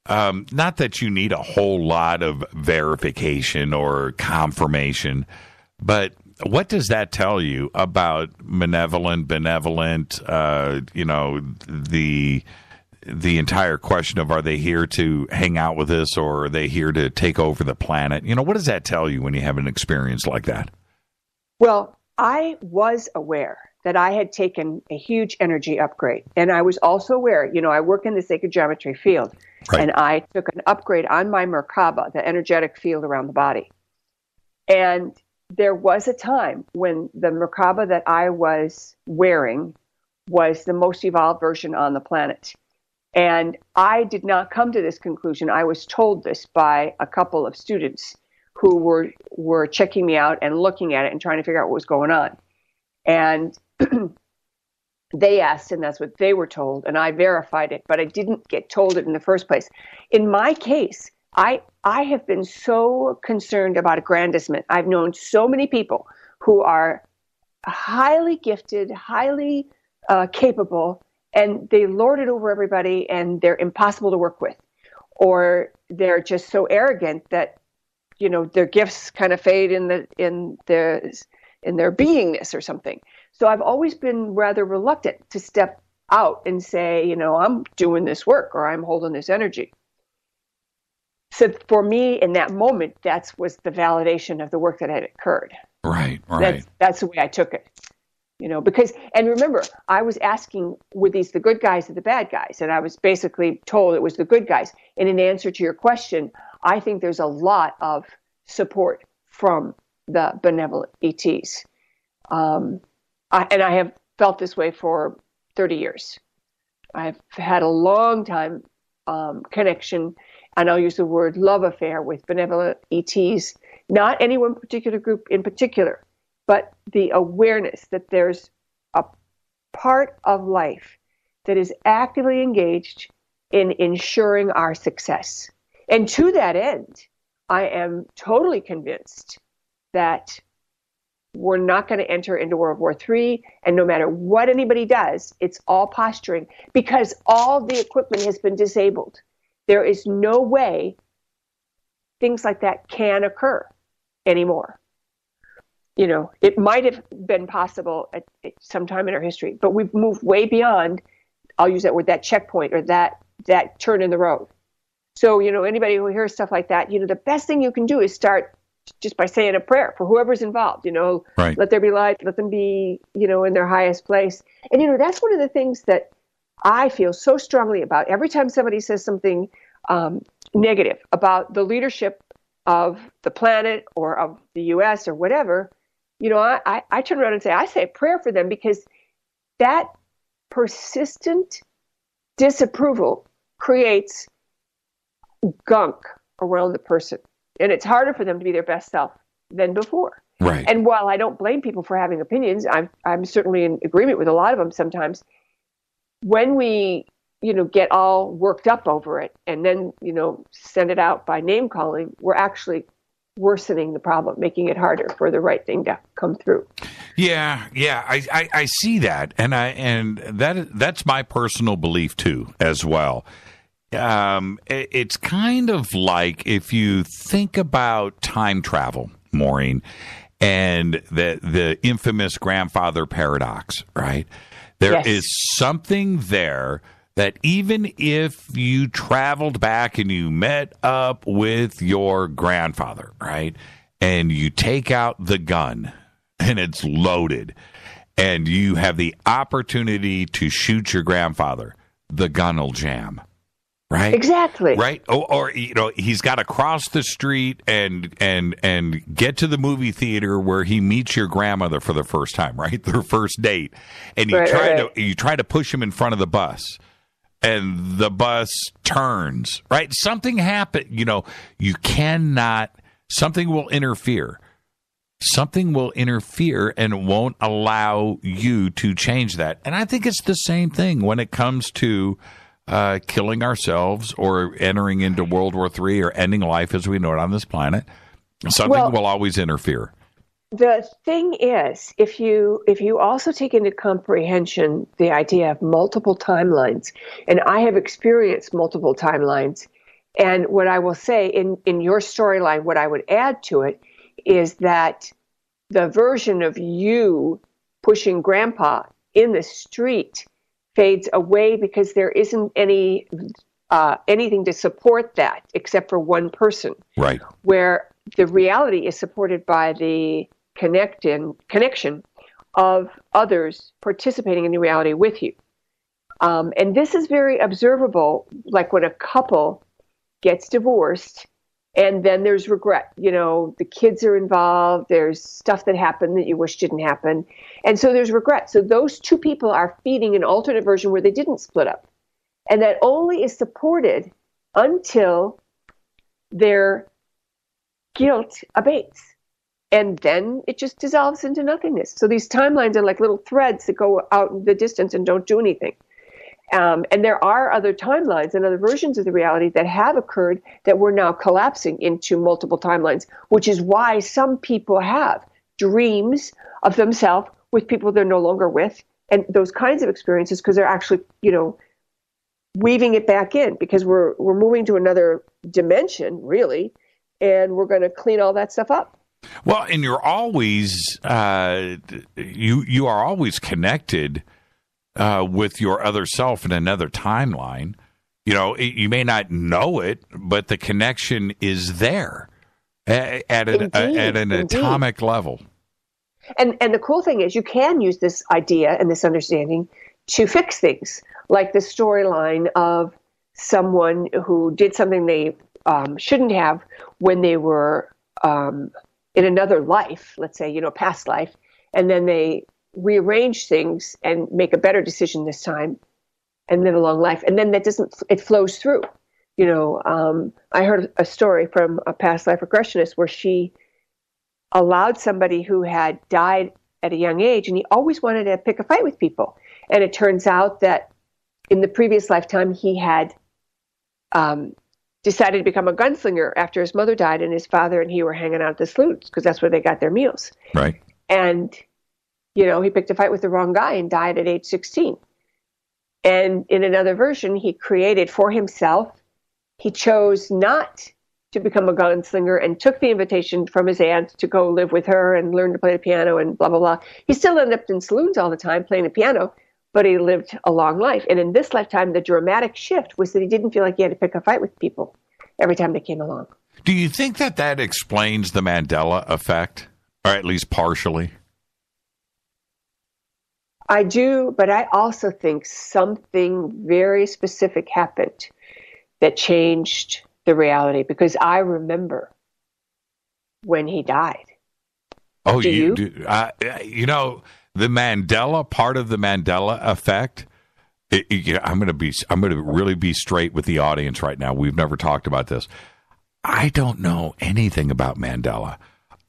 not that you need a whole lot of verification or confirmation, but what does that tell you about benevolent, the entire question of, are they here to hang out with us, or are they here to take over the planet? What does that tell you when you have an experience like that? Well, I was aware that I had taken a huge energy upgrade. And I was also aware, I work in the sacred geometry field, right, and I took an upgrade on my Merkaba, the energetic field around the body. And there was a time when the Merkaba that I was wearing was the most evolved version on the planet. And I did not come to this conclusion. I was told this by a couple of students who were checking me out and looking at it and trying to figure out what was going on. And they asked, and that's what they were told, and I verified it, but I didn't get told it in the first place. In my case, I have been so concerned about aggrandizement. I've known so many people who are highly gifted, highly capable, and they lord it over everybody, and they're impossible to work with. Or they're just so arrogant that, their gifts kind of fade in their beingness or something. So I've always been rather reluctant to step out and say, I'm doing this work, or I'm holding this energy. So for me, in that moment, that was the validation of the work that had occurred. Right. That's the way I took it. Because, and remember, I was asking, were these the good guys or the bad guys? And I was basically told it was the good guys. And in answer to your question, I think there's a lot of support from the benevolent ETs. And I have felt this way for 30 years. I've had a long time connection, and I'll use the word love affair with benevolent ETs, not any one particular group in particular, but the awareness that there's a part of life that is actively engaged in ensuring our success. And to that end, I am totally convinced that we're not going to enter into World War III, and no matter what anybody does, it's all posturing because all the equipment has been disabled. There is no way things like that can occur anymore. It might have been possible at some time in our history, but we've moved way beyond, I'll use that word, that checkpoint or that turn in the road. So, anybody who hears stuff like that, the best thing you can do is start just by saying a prayer for whoever's involved, Right. Let there be light, let them be, in their highest place. And, that's one of the things that I feel so strongly about. Every time somebody says something negative about the leadership of the planet or of the U.S. or whatever, I turn around and I say a prayer for them, because that persistent disapproval creates gunk around the person. And it's harder for them to be their best self than before. Right. And while I don't blame people for having opinions, I'm certainly in agreement with a lot of them sometimes. When we, get all worked up over it and then, send it out by name calling, we're actually worsening the problem, making it harder for the right thing to come through. Yeah, I see that, and that's my personal belief too, as well. It's kind of like if you think about time travel, Maureen, and the infamous grandfather paradox, right? There is something there that even if you traveled back and you met up with your grandfather, right, and you take out the gun and it's loaded and you have the opportunity to shoot your grandfather, the gun will jam. Right. Exactly. Right. Or he's got to cross the street and get to the movie theater where he meets your grandmother for the first time. Right. Their first date. And you try to push him in front of the bus, and the bus turns. Right. Something happened. You cannot. Something will interfere. Something will interfere and won't allow you to change that. And I think it's the same thing when it comes to killing ourselves or entering into World War III or ending life as we know it on this planet. Something will always interfere. The thing is, if you also take into comprehension the idea of multiple timelines, and I have experienced multiple timelines, and what I will say in your storyline, what I would add to it is that the version of you pushing Grandpa in the street fades away because there isn't anything to support that except for one person. Right. Where the reality is supported by the connection of others participating in the reality with you. And this is very observable, like when a couple gets divorced and then there's regret. The kids are involved. There's stuff that happened that you wish didn't happen. And so there's regret. So those two people are feeding an alternate version where they didn't split up. And that only is supported until their guilt abates. And then it just dissolves into nothingness. So these timelines are like little threads that go out in the distance and don't do anything. And there are other timelines and other versions of the reality that have occurred that we're now collapsing into multiple timelines, which is why some people have dreams of themselves with people they're no longer with, and those kinds of experiences, because they're actually, weaving it back in, because we're moving to another dimension, really, and we're going to clean all that stuff up. Well, and you're always you are always connected with your other self in another timeline. You may not know it, but the connection is there at an atomic level. And the cool thing is you can use this idea and this understanding to fix things, like the storyline of someone who did something they shouldn't have when they were in another life, let's say, past life, and then they rearrange things and make a better decision this time and live a long life. And then it flows through. I heard a story from a past life regressionist where she allowed somebody who had died at a young age, and he always wanted to pick a fight with people. And it turns out that in the previous lifetime, he had decided to become a gunslinger after his mother died, and his father and he were hanging out at the saloons because that's where they got their meals. Right. And, he picked a fight with the wrong guy and died at age 16. And in another version, he created for himself, he chose not to become a gunslinger and took the invitation from his aunt to go live with her and learn to play the piano and blah, blah, blah. He still ended up in saloons all the time playing the piano, but he lived a long life. And in this lifetime, the dramatic shift was that he didn't feel like he had to pick a fight with people every time they came along. Do you think that explains the Mandela effect, or at least partially? I do, but I also think something very specific happened that changed the reality, because I remember when he died. Oh, do you? The Mandela, part of the Mandela effect, I'm going to really be straight with the audience right now. We've never talked about this. I don't know anything about Mandela.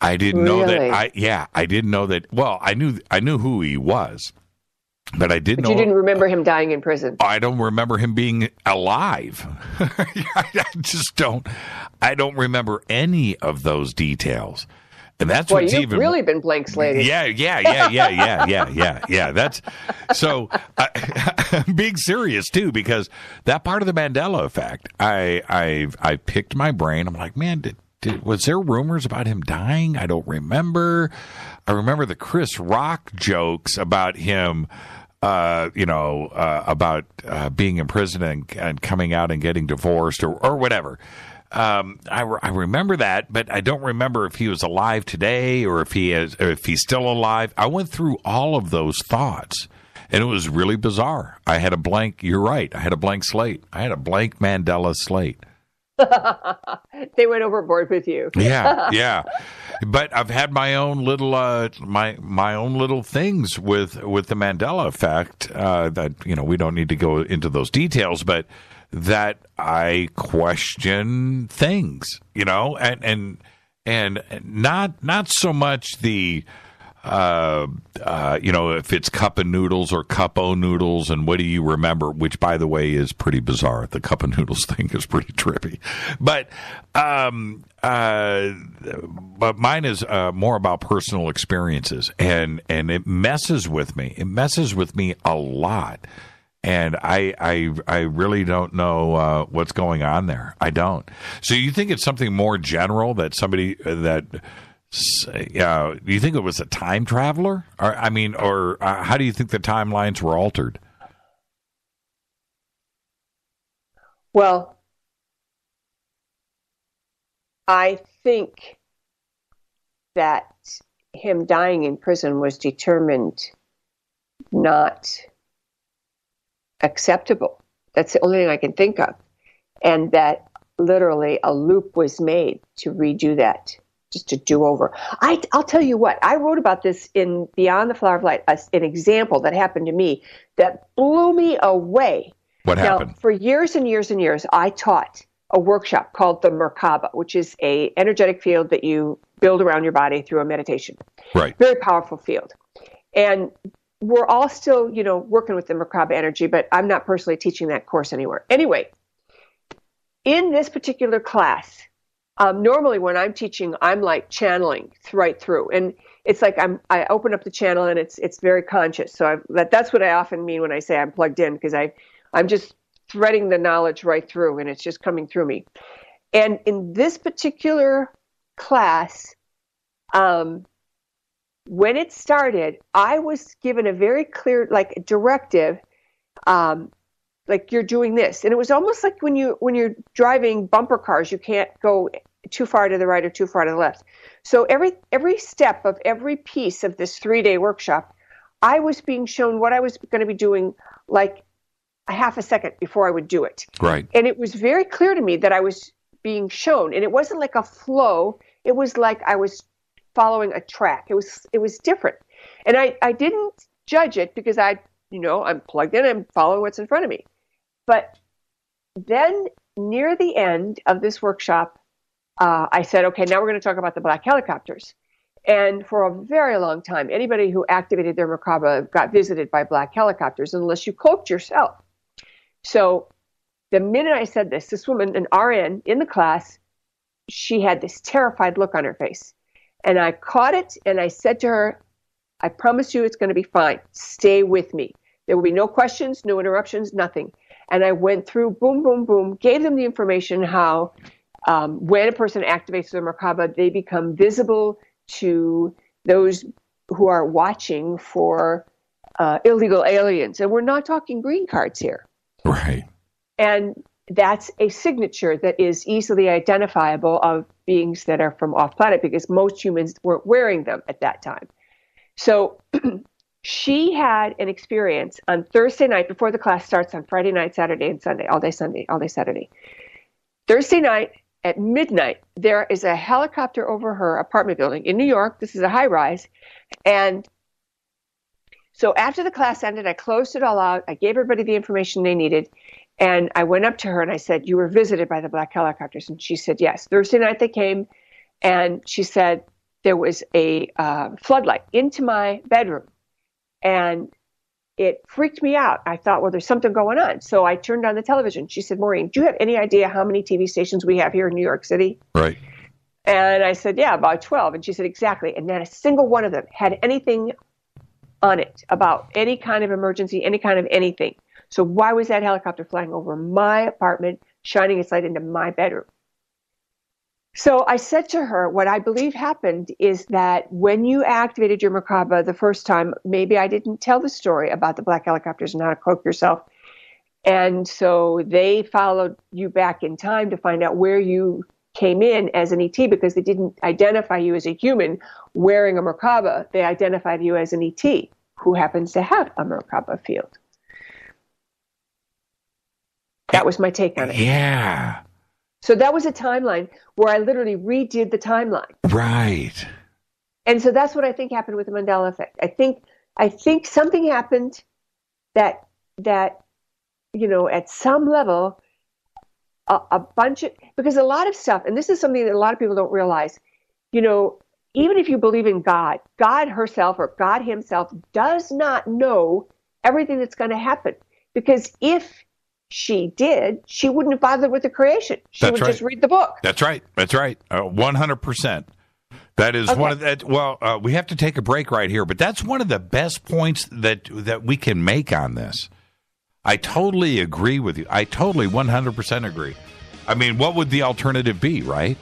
I didn't know that. I didn't know that. Well, I knew who he was, but I didn't know. You didn't remember him dying in prison. I don't remember him being alive. I just don't. I don't remember any of those details. And that's what's you've even really been blank slated. Yeah. That's so. I'm being serious too, because that part of the Mandela effect, I picked my brain. I'm like, man, was there rumors about him dying? I don't remember. I remember the Chris Rock jokes about him, about being in prison and coming out and getting divorced or whatever. I remember that, but I don't remember if he was alive today or if he's still alive. I went through all of those thoughts, and it was really bizarre. I had a blank. You're right. I had a blank slate. I had a blank Mandela slate. They went overboard with you. Yeah. But I've had my own little my own little things with the Mandela effect that we don't need to go into those details, but that I question things, and not so much the if it's cup of noodles or cup-o noodles and what do you remember, which by the way is pretty bizarre. The cup of noodles thing is pretty trippy, but mine is more about personal experiences, and it messes with me. It messes with me a lot. And I really don't know what's going on there. I don't. So you think it's something more general that somebody that do you think it was a time traveler? Or how do you think the timelines were altered? Well, I think that him dying in prison was determined not acceptable. That's the only thing I can think of. And that literally a loop was made to redo that, just to do over. I'll tell you what, I wrote about this in Beyond the Flower of Light, an example that happened to me that blew me away. What happened? Now, for years and years and years, I taught a workshop called the Merkaba, which is a energetic field that you build around your body through a meditation. Right. Very powerful field. And we're all still, working with the Merkaba energy, but I'm not personally teaching that course anywhere. Anyway, in this particular class, normally when I'm teaching, I'm like channeling right through. And it's like I open up the channel and it's very conscious. So that's what I often mean when I say I'm plugged in, because I'm just threading the knowledge right through and it's just coming through me. And in this particular class, when it started, I was given a very clear, directive, you're doing this. And it was almost like when you're driving bumper cars, you can't go too far to the right or too far to the left. So every step of every piece of this 3-day workshop, I was being shown what I was going to be doing like a half a second before I would do it. Right. And it was very clear to me that I was being shown, and it wasn't like a flow. It was like I was following a track. It was different. And I didn't judge it because I'm plugged in, I'm following what's in front of me. But then near the end of this workshop, I said, okay, now we're going to talk about the black helicopters. And for a very long time, anybody who activated their Merkaba got visited by black helicopters unless you cloaked yourself. So the minute I said this woman, an RN in the class, she had this terrified look on her face. And I caught it and I said to her, I promise you it's going to be fine. Stay with me. There will be no questions, no interruptions, nothing. And I went through, boom, boom, boom, gave them the information how when a person activates their Merkaba, they become visible to those who are watching for illegal aliens. And we're not talking green cards here. Right. And that's a signature that is easily identifiable of beings that are from off-planet because most humans weren't wearing them at that time. So she had an experience on Thursday night before the class starts on Friday night, Saturday, and Sunday, all day Saturday. Thursday night at midnight, there is a helicopter over her apartment building in New York. This is a high-rise. And so after the class ended, I closed it all out. I gave everybody the information they needed. And I went up to her and I said, you were visited by the black helicopters? And she said, yes. Thursday night they came, and she said there was a floodlight into my bedroom. And it freaked me out. I thought, well, there's something going on. So I turned on the television. She said, Maureen, do you have any idea how many TV stations we have here in New York City? Right. And I said, yeah, about 12. And she said, exactly. And not a single one of them had anything on it about any kind of emergency, any kind of anything. So why was that helicopter flying over my apartment, shining its light into my bedroom? So I said to her, what I believe happened is that when you activated your Merkaba the first time, maybe I didn't tell the story about the black helicopters and how to cloak yourself. And so they followed you back in time to find out where you came in as an ET, because they didn't identify you as a human wearing a Merkaba. They identified you as an ET who happens to have a Merkaba field. That was my take on it. Yeah. So that was a timeline where I literally redid the timeline. Right. And so that's what I think happened with the Mandela effect. I think something happened that at some level, a bunch of, because a lot of stuff, and this is something that a lot of people don't realize, even if you believe in God, God herself or God himself does not know everything that's going to happen. Because if she did, she wouldn't have bothered with the creation. She would just read the book. That's right. 100%. That is one of that. Well, we have to take a break right here, but that's one of the best points that we can make on this. I totally agree with you. I totally 100% agree. I mean, what would the alternative be, right?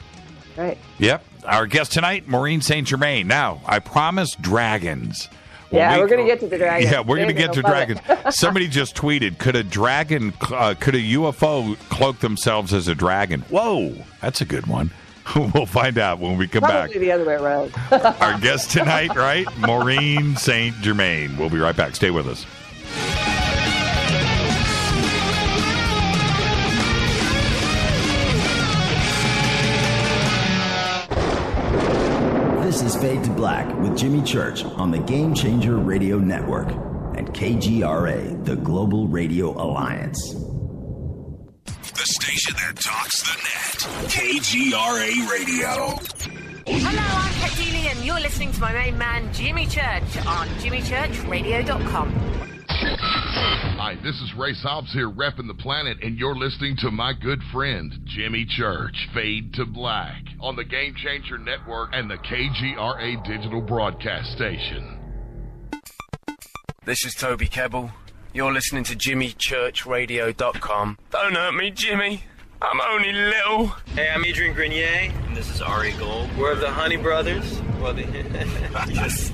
Right. Yep. Our guest tonight, Maureen St. Germain. Now, I promise dragons. We're going to get to the dragons. Yeah, we're going to get to dragons. Somebody just tweeted, could a UFO cloak themselves as a dragon? Whoa, that's a good one. We'll find out when we come back. Probably the other way around. Our guest tonight, right? Maureen St. Germain. We'll be right back. Stay with us. This is Fade to Black with Jimmy Church on the Game Changer Radio Network and KGRA, the Global Radio Alliance. The station that talks the net. KGRA Radio. Hello, I'm Katie, and you're listening to my main man, Jimmy Church, on jimmychurchradio.com. Hi, this is Ray Hobbs here, repping the planet, and you're listening to my good friend, Jimmy Church, Fade to Black, on the Game Changer Network and the KGRA Digital Broadcast Station. This is Toby Kebbell. You're listening to jimmychurchradio.com. Don't hurt me, Jimmy. I'm only little. Hey, I'm Adrian Grenier, and this is Ari Gold. We're the Honey Brothers. Yes.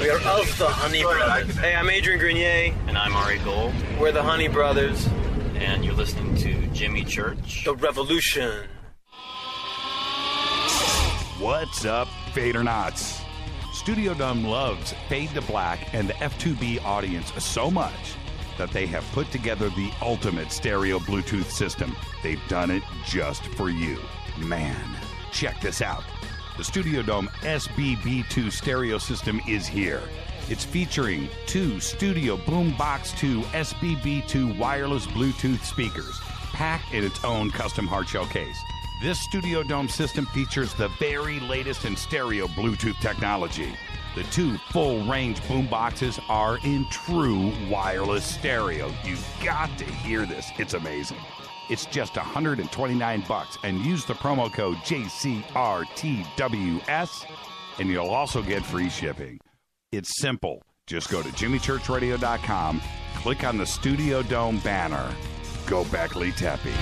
We are of the Honey Brothers. Hey, I'm Adrian Grenier. And I'm Ari Gold. We're the Honey Brothers. And you're listening to Jimmy Church. The Revolution. What's up, Fadernauts? Studio Dome loves Fade to Black and the F2B audience so much that they have put together the ultimate stereo Bluetooth system. They've done it just for you. Man, check this out. The Studio Dome SBB2 stereo system is here. It's featuring 2 Studio Boombox 2 SBB2 wireless Bluetooth speakers, packed in its own custom hard shell case. This Studio Dome system features the very latest in stereo Bluetooth technology. The 2 full-range boomboxes are in true wireless stereo. You've got to hear this. It's amazing. It's just $129, and use the promo code JCRTWS, and you'll also get free shipping. It's simple. Just go to jimmychurchradio.com, click on the Studio Dome banner. Go Beckley Tepe.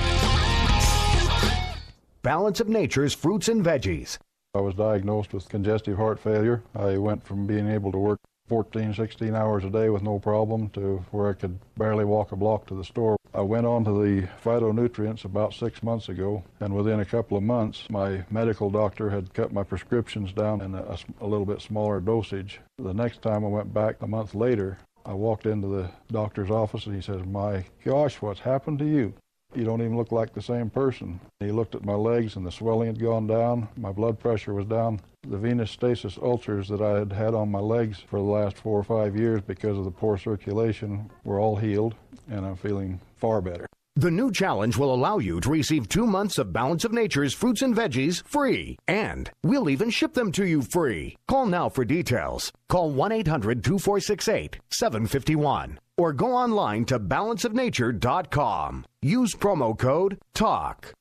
Balance of Nature's fruits and veggies. I was diagnosed with congestive heart failure. I went from being able to work 14, 16 hours a day with no problem to where I could barely walk a block to the store. I went on to the phytonutrients about 6 months ago, and within a couple of months, my medical doctor had cut my prescriptions down in a little bit smaller dosage. The next time I went back a month later, I walked into the doctor's office and he says, "My gosh, what's happened to you? You don't even look like the same person." He looked at my legs and the swelling had gone down. My blood pressure was down. The venous stasis ulcers that I had had on my legs for the last 4 or 5 years because of the poor circulation were all healed, and I'm feeling far better. The new challenge will allow you to receive 2 months of Balance of Nature's fruits and veggies free. And we'll even ship them to you free. Call now for details. Call 1-800-246-8751. Or go online to balanceofnature.com. Use promo code TALK.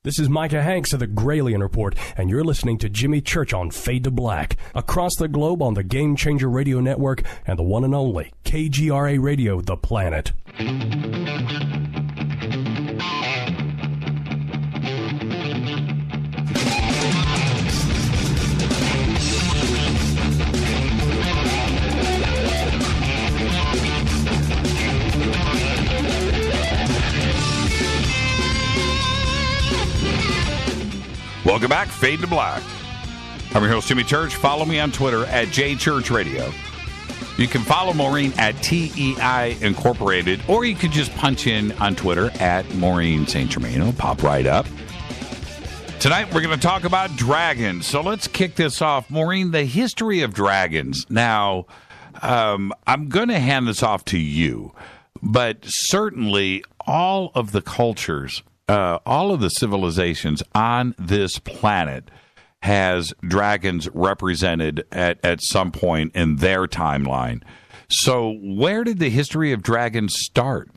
This is Micah Hanks of the Gralien Report, and you're listening to Jimmy Church on Fade to Black, across the globe on the Game Changer Radio Network and the one and only KGRA Radio, The Planet. Welcome back, Fade to Black. I'm your host, Jimmy Church. Follow me on Twitter at JChurchRadio. You can follow Maureen at TEI Incorporated, or you could just punch in on Twitter at Maureen St. Germain. It'll pop right up. Tonight, we're going to talk about dragons. So let's kick this off. Maureen, the history of dragons. Now, I'm going to hand this off to you, but certainly all of the cultures, all of the civilizations on this planet has dragons represented at some point in their timeline. So where did the history of dragons start?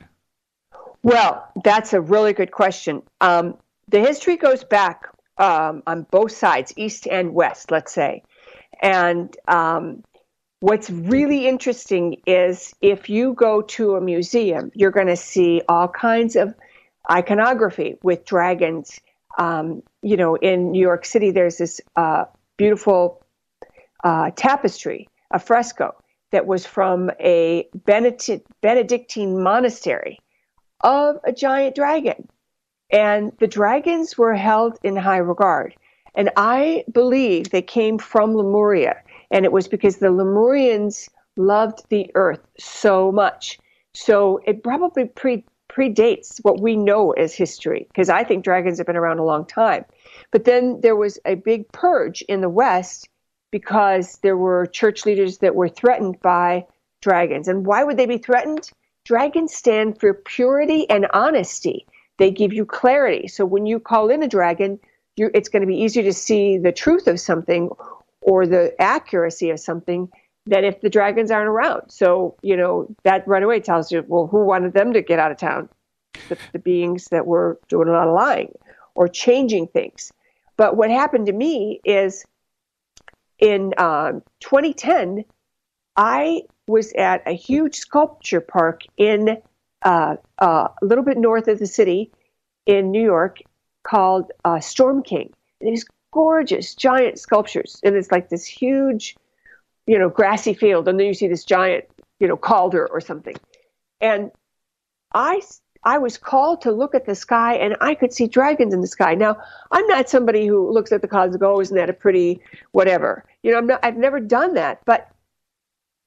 Well, that's a really good question. The history goes back on both sides, east and west, let's say. And what's really interesting is if you go to a museum, you're going to see all kinds of iconography with dragons. You know, in New York City, there's this beautiful tapestry, a fresco, that was from a Benedictine monastery of a giant dragon. And the dragons were held in high regard. And I believe they came from Lemuria. And it was because the Lemurians loved the earth so much. So it probably predates what we know as history, because I think dragons have been around a long time. But then there was a big purge in the West because there were church leaders that were threatened by dragons. And why would they be threatened? Dragons stand for purity and honesty. They give you clarity. So when you call in a dragon, it's going to be easier to see the truth of something or the accuracy of something than if the dragons aren't around. So, you know, that right away tells you, well, who wanted them to get out of town? The beings that were doing a lot of lying or changing things. But what happened to me is in 2010, I was at a huge sculpture park in a little bit north of the city in New York called Storm King. And these gorgeous, giant sculptures. And it's like this huge, you know, grassy field. And then you see this giant, you know, calder or something. And I I was called to look at the sky, and I could see dragons in the sky. Now, I'm not somebody who looks at the clouds and goes, "Oh, isn't that a pretty whatever?" I've never done that, but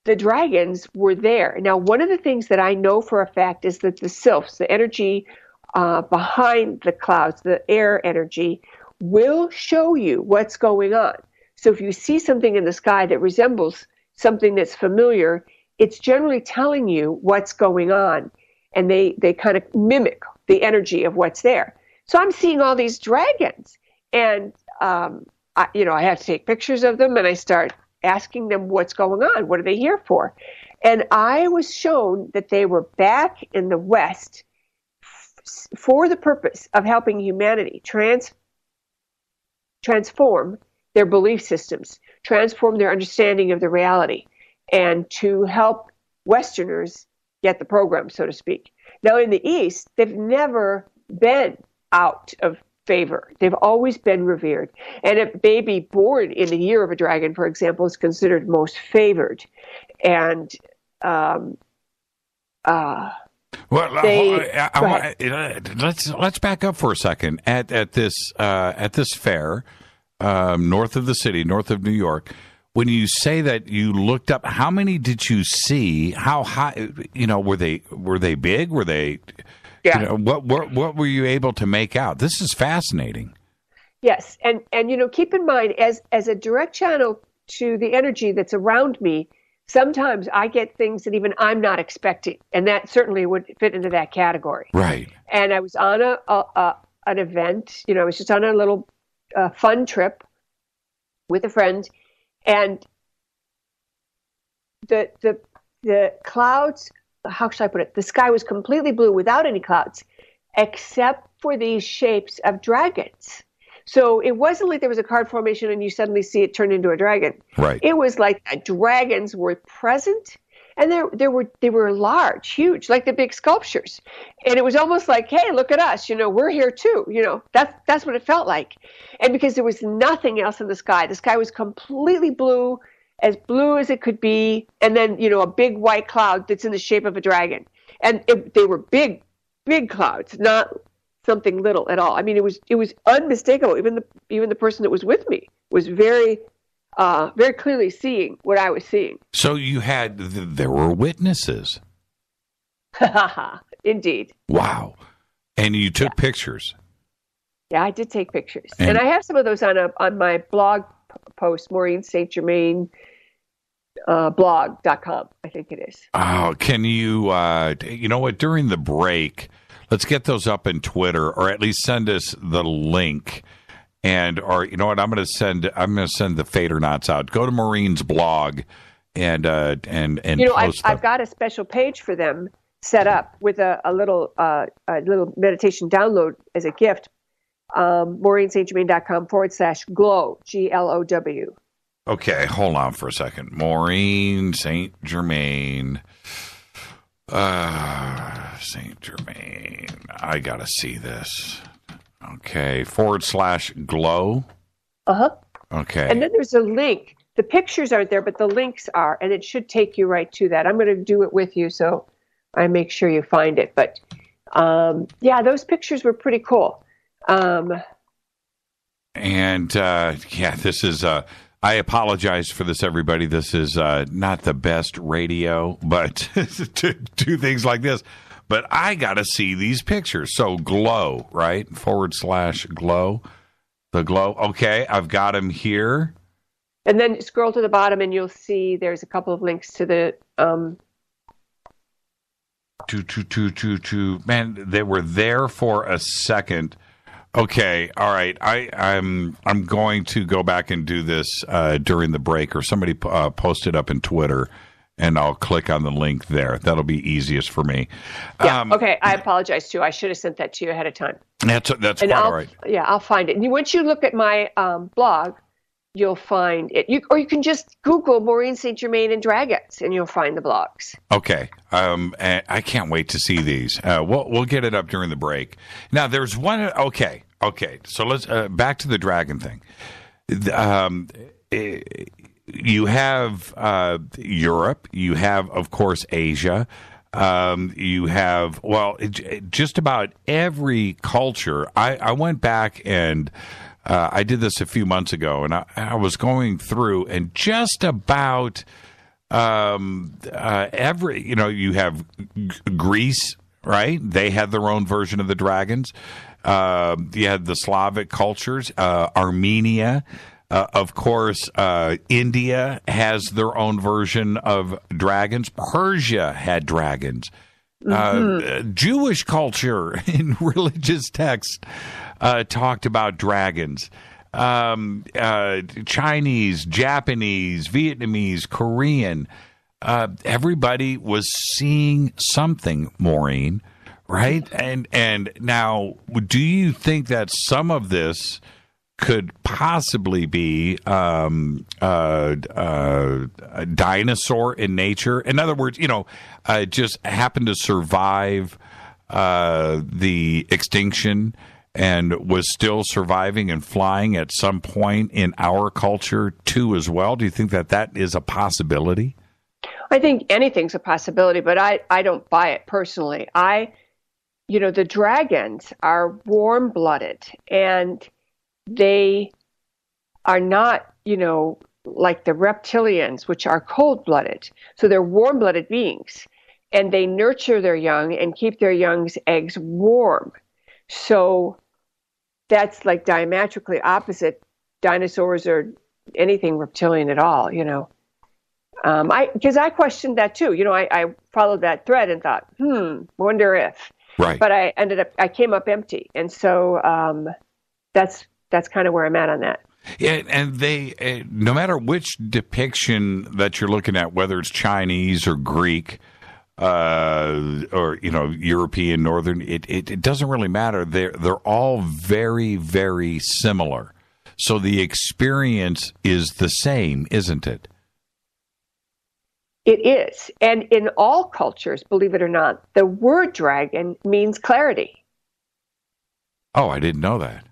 the dragons were there. Now, one of the things that I know for a fact is that the sylphs, the energy behind the clouds, the air energy, will show you what's going on. So if you see something in the sky that resembles something that's familiar, it's generally telling you what's going on. And they kind of mimic the energy of what's there. So I'm seeing all these dragons, and I have to take pictures of them, and I start asking them what's going on. What are they here for? And I was shown that they were back in the West for the purpose of helping humanity transform their belief systems, transform their understanding of the reality, and to help Westerners get the program, so to speak. Now, in the East, they've never been out of favor. They've always been revered. And a baby born in the year of a dragon, for example, is considered most favored. And let's back up for a second. At this fair, north of the city, north of New York. When you say that you looked up, how many did you see? How high? Were they big? Were they? Yeah. What were you able to make out? This is fascinating. Yes, and keep in mind, as a direct channel to the energy that's around me, sometimes I get things that even I'm not expecting, and that certainly would fit into that category. Right. And I was on an event. I was just on a little fun trip with a friend. And the clouds, how should I put it? The sky was completely blue without any clouds, except for these shapes of dragons. So it wasn't like there was a cloud formation and you suddenly see it turn into a dragon. Right. It was like the dragons were present, and they were large, huge, like the big sculptures. And it was almost like, hey, look at us, we're here too. That's what it felt like. And because there was nothing else in the sky was completely blue as it could be. And then, a big white cloud that's in the shape of a dragon. And they were big, big clouds, not something little at all. I mean, it was unmistakable. Even the person that was with me was very clearly seeing what I was seeing. So there were witnesses. Indeed. Wow. And you took pictures. Yeah, I did take pictures. And I have some of those on my blog post, Maureen St. Germain blog.com, I think it is. Oh, can you, during the break, let's get those up in Twitter, or at least send us the link. Or you know what? I'm going to send the Fadernauts out. Go to Maureen's blog and post I've got a special page for them set up with a little meditation download as a gift. MaureenSt.Germain.com/glow, GLOW. Okay, hold on for a second. Maureen St. Germain. St. Germain. I got to see this. Okay, /glow. Uh-huh. Okay. And then there's a link. The pictures aren't there, but the links are, and it should take you right to that. I'm going to do it with you, so I make sure you find it. But, those pictures were pretty cool. This is, I apologize for this, everybody. This is not the best radio, but to do things like this. But I got to see these pictures. So glow, right? /glow. The glow. Okay, I've got them here. And then scroll to the bottom and you'll see there's a couple of links to the... Man, they were there for a second. Okay, all right. I'm going to go back and do this during the break, or somebody post it up in Twitter, and I'll click on the link there. That'll be easiest for me. Yeah. Okay. I apologize too. I should have sent that to you ahead of time. That's quite all right. Yeah, I'll find it. And once you look at my blog, you'll find it. You can just Google Maureen St. Germain and Dragons, and you'll find the blogs. Okay. I can't wait to see these. We'll get it up during the break. Now, there's one. Okay. So let's back to the dragon thing. You have Europe. You have, of course, Asia. You have, just about every culture. I went back and I did this a few months ago, and I was going through, and just about every, you have Greece, right? They had their own version of the dragons. You had the Slavic cultures, Armenia. Of course, India has their own version of dragons. Persia had dragons. Jewish culture in religious texts talked about dragons. Chinese, Japanese, Vietnamese, Korean. Everybody was seeing something, Maureen, right? And now, do you think that some of this could possibly be a dinosaur in nature? In other words, just happened to survive the extinction and was still surviving and flying at some point in our culture too as well? Do you think that is a possibility? I think anything's a possibility, but I don't buy it personally. The dragons are warm-blooded, and they are not, like the reptilians, which are cold-blooded. So they're warm-blooded beings, and they nurture their young and keep their young's eggs warm. So that's like diametrically opposite dinosaurs or anything reptilian at all, because I questioned that too. I followed that thread and thought, wonder if. Right. But I came up empty. And so that's kind of where I'm at on that. Yeah, and they, no matter which depiction that you're looking at, whether it's Chinese or Greek, or European, Northern, it doesn't really matter. They're all very, very similar. So the experience is the same, isn't it? It is. And in all cultures, believe it or not, the word dragon means clarity. Oh, I didn't know that.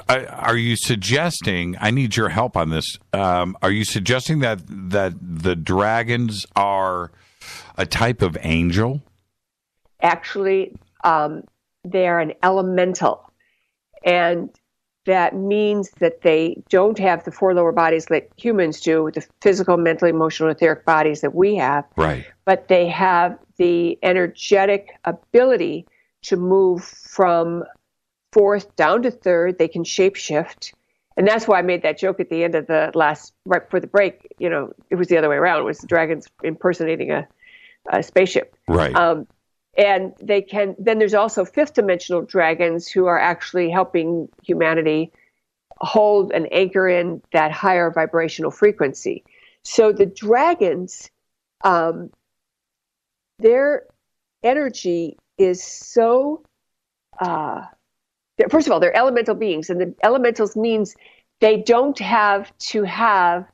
Are you suggesting, I need your help on this, are you suggesting that the dragons are a type of angel? Actually, they are an elemental. And that means that they don't have the four lower bodies that humans do, the physical, mental, emotional, etheric bodies that we have. Right. But they have the energetic ability to move from fourth down to third. They can shapeshift. And that's why I made that joke at the end of the right before the break. It was the other way around. It was the dragons impersonating a spaceship. Right. And then there's also fifth dimensional dragons who are actually helping humanity hold and anchor in that higher vibrational frequency. So the dragons, their energy is so, first of all, they're elemental beings, and the elementals means they don't have to have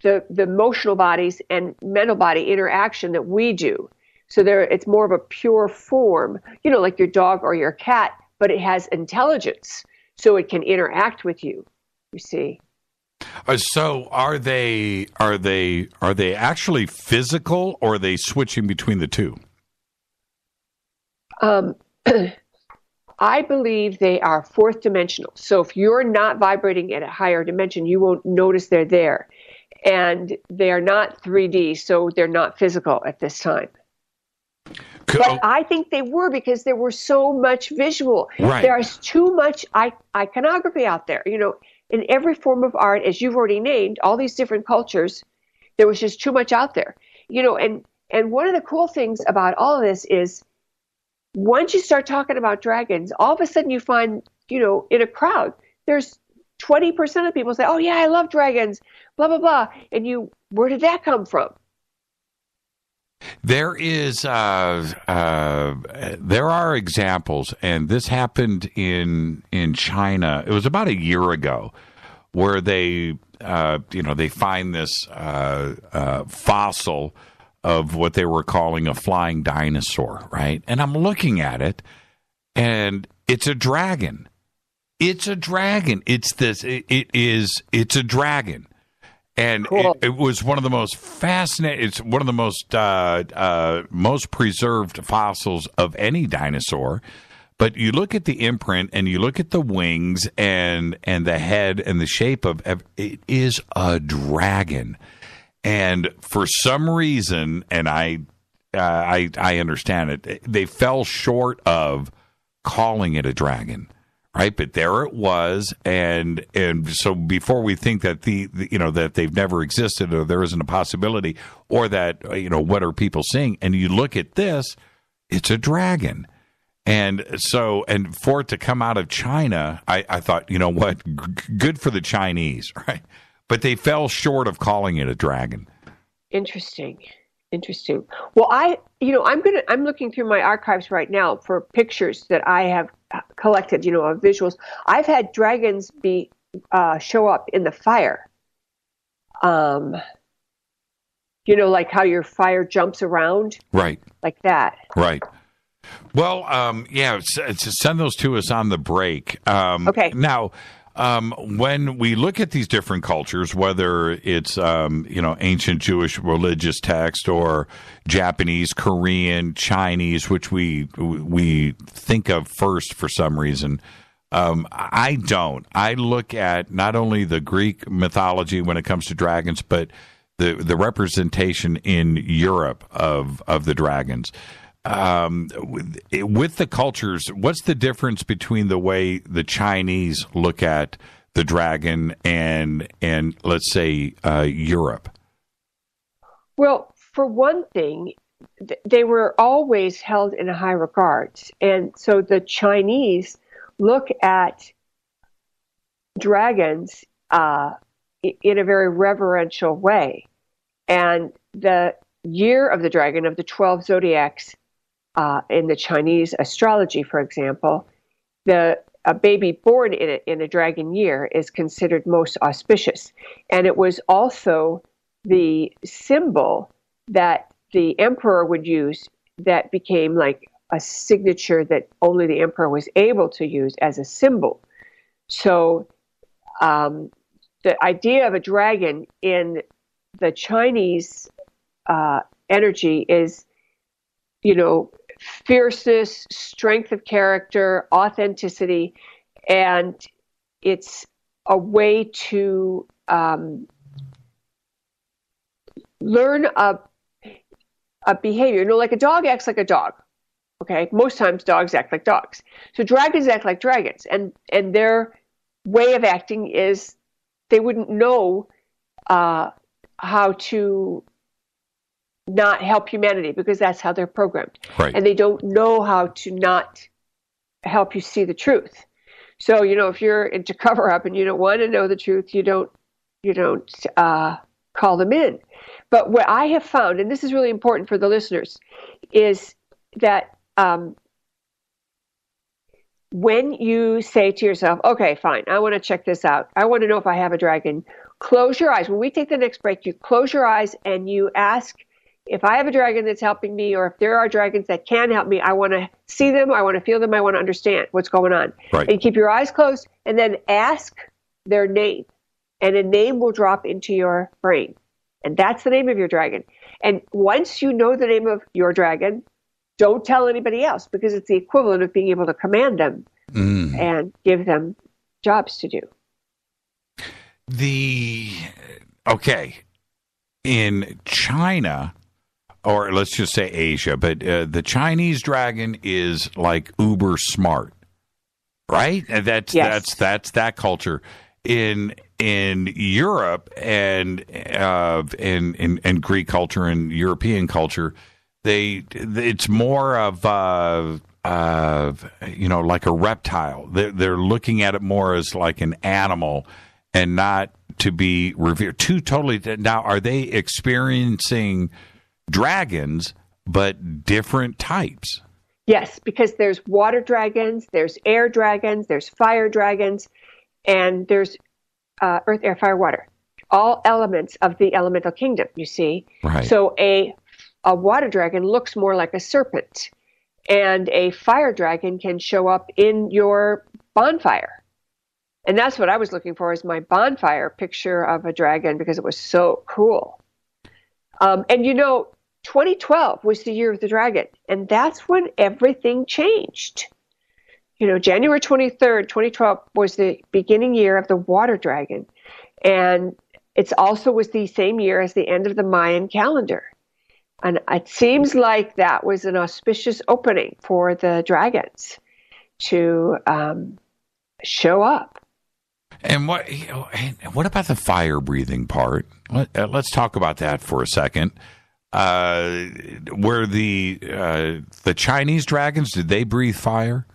the emotional bodies and mental body interaction that we do. So it's more of a pure form, like your dog or your cat, but it has intelligence, so it can interact with you. You see. So are they actually physical, or are they switching between the two? I believe they are fourth dimensional. So if you're not vibrating at a higher dimension, you won't notice they're there. And they're not 3D, so they're not physical at this time. But I think they were, because there was so much visual. Right. There's too much iconography out there. In every form of art, as you've already named, all these different cultures, there was just too much out there. And one of the cool things about all of this is, once you start talking about dragons, all of a sudden you find, in a crowd, there's 20% of people say, "Oh yeah, I love dragons," blah blah blah, and where did that come from? There are examples, and this happened in China. It was about a year ago, where they find this fossil of what they were calling a flying dinosaur, right? And I'm looking at it, and it's a dragon. It's a dragon. It's a dragon. And Cool. it was one of the most fascinating. It's one of the most preserved fossils of any dinosaur. But you look at the imprint and you look at the wings and the head and the shape of it is a dragon. And for some reason, and I understand it, they fell short of calling it a dragon. Right, but there it was, and so before we think that that they've never existed or there isn't a possibility, or that what are people seeing, and you look at this, it's a dragon, and for it to come out of China, I thought, good for the Chinese, right? But they fell short of calling it a dragon. Interesting. Well, I'm looking through my archives right now for pictures that I have collected, of visuals. I've had dragons show up in the fire. Like how your fire jumps around, right? Like that, right? Well, send those to us on the break. Okay. Now, when we look at these different cultures, whether it's ancient Jewish religious text or Japanese, Korean, Chinese, which we think of first for some reason, I don't. I look at not only the Greek mythology when it comes to dragons, but the representation in Europe of the dragons. With the cultures, what's the difference between the way the Chinese look at the dragon and let's say Europe? Well, for one thing, they were always held in high regard, and so the Chinese look at dragons in a very reverential way, and the year of the dragon of the 12 zodiacs. In the Chinese astrology, for example, a baby born in a dragon year is considered most auspicious. And it was also the symbol that the emperor would use that became like a signature that only the emperor was able to use as a symbol. So the idea of a dragon in the Chinese energy is, fierceness, strength of character, authenticity, and it's a way to learn a behavior. Like a dog acts like a dog. Okay, most times dogs act like dogs. So dragons act like dragons, and their way of acting is they wouldn't know how to not help humanity because that's how they're programmed. Right. And they don't know how to not help you see the truth. So, if you're into cover up and you don't want to know the truth, you don't call them in. But what I have found, and this is really important for the listeners, is that when you say to yourself, okay, fine, I want to check this out. I want to know if I have a dragon. Close your eyes. When we take the next break, you close your eyes and you ask, if I have a dragon that's helping me, or if there are dragons that can help me, I want to see them, I want to feel them, I want to understand what's going on. Right. And keep your eyes closed and then ask their name. And a name will drop into your brain. And that's the name of your dragon. And once you know the name of your dragon, don't tell anybody else, because it's the equivalent of being able to command them and give them jobs to do. In China, or let's just say Asia, but the Chinese dragon is like uber smart, right? And that's that culture. In Europe and in Greek culture and European culture, it's more of like a reptile. They're looking at it more as like an animal and not to be revered. Now, are they experiencing dragons, but different types? Yes, because there's water dragons, there's air dragons, there's fire dragons, and there's earth, air, fire, water. All elements of the elemental kingdom, you see. Right. So a water dragon looks more like a serpent, and a fire dragon can show up in your bonfire. And that's what I was looking for, is my bonfire picture of a dragon, because it was so cool. And 2012 was the year of the dragon, and that's when everything changed. January 23rd, 2012 was the beginning year of the water dragon. And it also was the same year as the end of the Mayan calendar. And it seems like that was an auspicious opening for the dragons to show up. And what about the fire breathing part? Let's talk about that for a second. Were the Chinese dragons, did they breathe fire?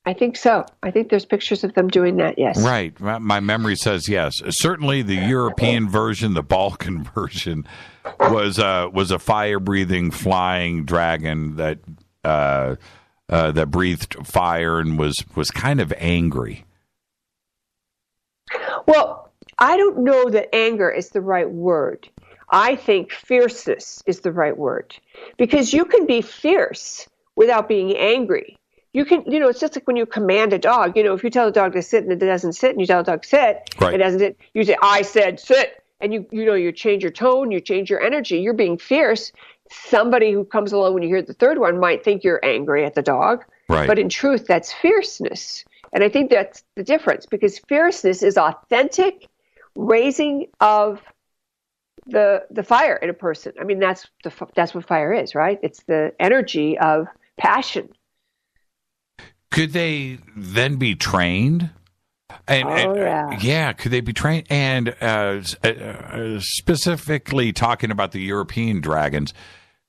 I think so. I think there's pictures of them doing that, yes. Right. My memory says yes. Certainly the European version, the Balkan version, was a fire-breathing, flying dragon that breathed fire and was kind of angry. Well, I don't know that anger is the right word. I think fierceness is the right word. Because you can be fierce without being angry. You can, it's just like when you command a dog. If you tell a dog to sit and it doesn't sit, and you tell a dog sit, right. It doesn't sit, you say, I said sit. And you change your tone, you change your energy. You're being fierce. Somebody who comes along when you hear the third one might think you're angry at the dog. Right. But in truth, that's fierceness. And I think that's the difference, because fierceness is authentic raising of the fire in a person. I mean, that's what fire is, right? It's the energy of passion. Could they then be trained? Could they be trained? And specifically talking about the European dragons,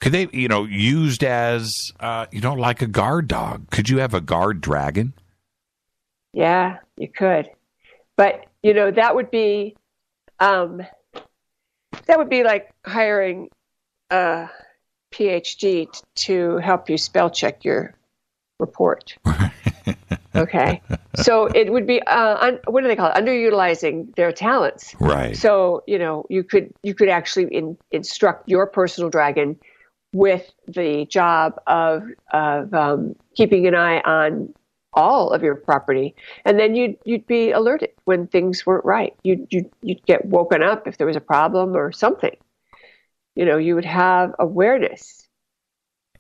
could they, used as, like a guard dog? Could you have a guard dragon? Yeah, you could. But, that would be like hiring a PhD to help you spell check your report. Okay. So it would be, what do they call it? Underutilizing their talents. Right. So, you could actually instruct your personal dragon with the job of keeping an eye on all of your property. And then you'd be alerted when things weren't right. You'd get woken up if there was a problem or something. You would have awareness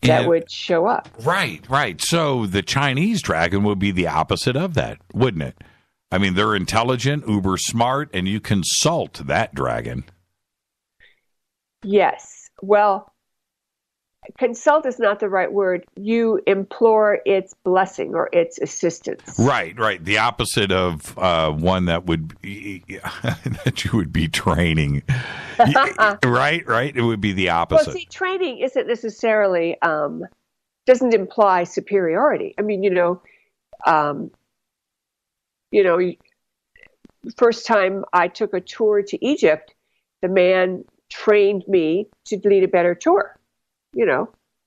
that would show up. Right. So the Chinese dragon would be the opposite of that, wouldn't it? I mean, they're intelligent, uber smart, and you consult that dragon. Yes. Well, consult is not the right word. You implore its blessing or its assistance. Right. The opposite of one that would that you would be training. Right. It would be the opposite. Well, see, training isn't necessarily doesn't imply superiority. I mean, first time I took a tour to Egypt, the man trained me to lead a better tour.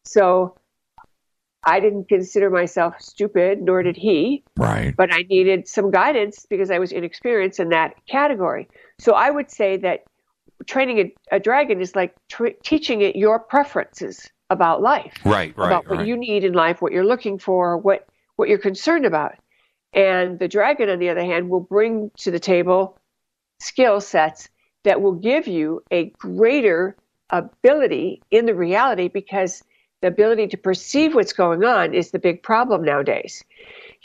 So I didn't consider myself stupid, nor did he. Right. But I needed some guidance because I was inexperienced in that category. So I would say that training a dragon is like teaching it your preferences about life. Right. About what you need in life, what you're looking for, what you're concerned about. And the dragon, on the other hand, will bring to the table skill sets that will give you a greater ability in the reality, because the ability to perceive what's going on is the big problem nowadays.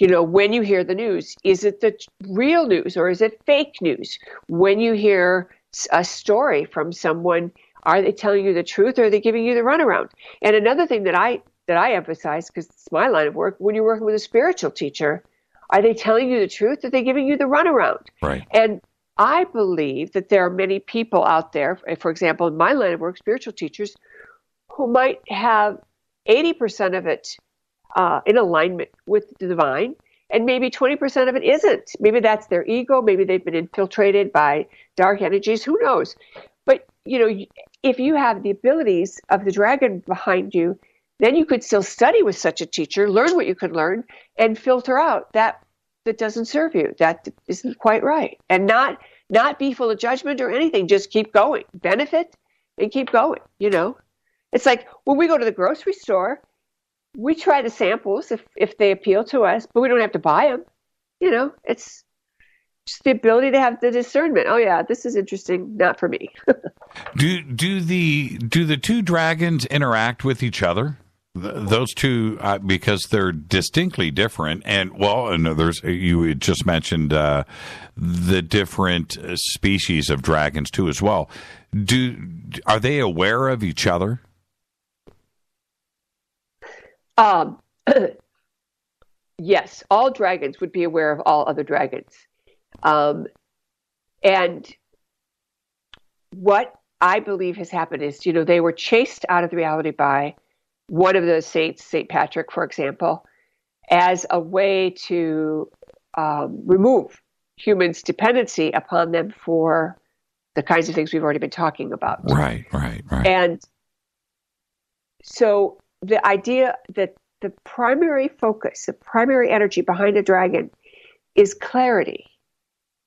When you hear the news, is it the real news or is it fake news? When you hear a story from someone, are they telling you the truth or are they giving you the runaround? And another thing that I emphasize, because it's my line of work, when you're working with a spiritual teacher, are they telling you the truth or are they giving you the runaround? Right. And I believe that there are many people out there, for example, in my line of work, spiritual teachers, who might have 80% of it in alignment with the divine, and maybe 20% of it isn't. Maybe that's their ego. Maybe they've been infiltrated by dark energies. Who knows? But, if you have the abilities of the dragon behind you, then you could still study with such a teacher, learn what you could learn, and filter out that doesn't serve you, that isn't quite right, and not be full of judgment or anything. Just keep going, benefit, and keep going. It's like when we go to the grocery store, we try the samples if they appeal to us, but we don't have to buy them. just the ability to have the discernment. Oh yeah, this is interesting, not for me. Do the two dragons interact with each other? Those two, because they're distinctly different, and there's, you just mentioned the different species of dragons too as well. Are they aware of each other? Yes, all dragons would be aware of all other dragons. And what I believe has happened is, they were chased out of the reality by one of those saints, St. Patrick, for example, as a way to remove humans' dependency upon them for the kinds of things we've already been talking about. Right. And so the idea that the primary focus, the primary energy behind a dragon is clarity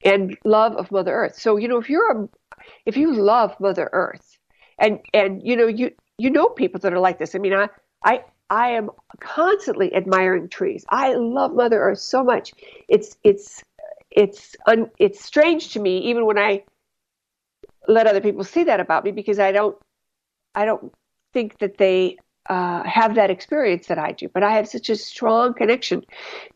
and love of Mother Earth. So, if you love Mother Earth and you know people that are like this. I mean, I am constantly admiring trees. I love Mother Earth so much. It's strange to me, even when I let other people see that about me, because I don't think that they have that experience that I do. But I have such a strong connection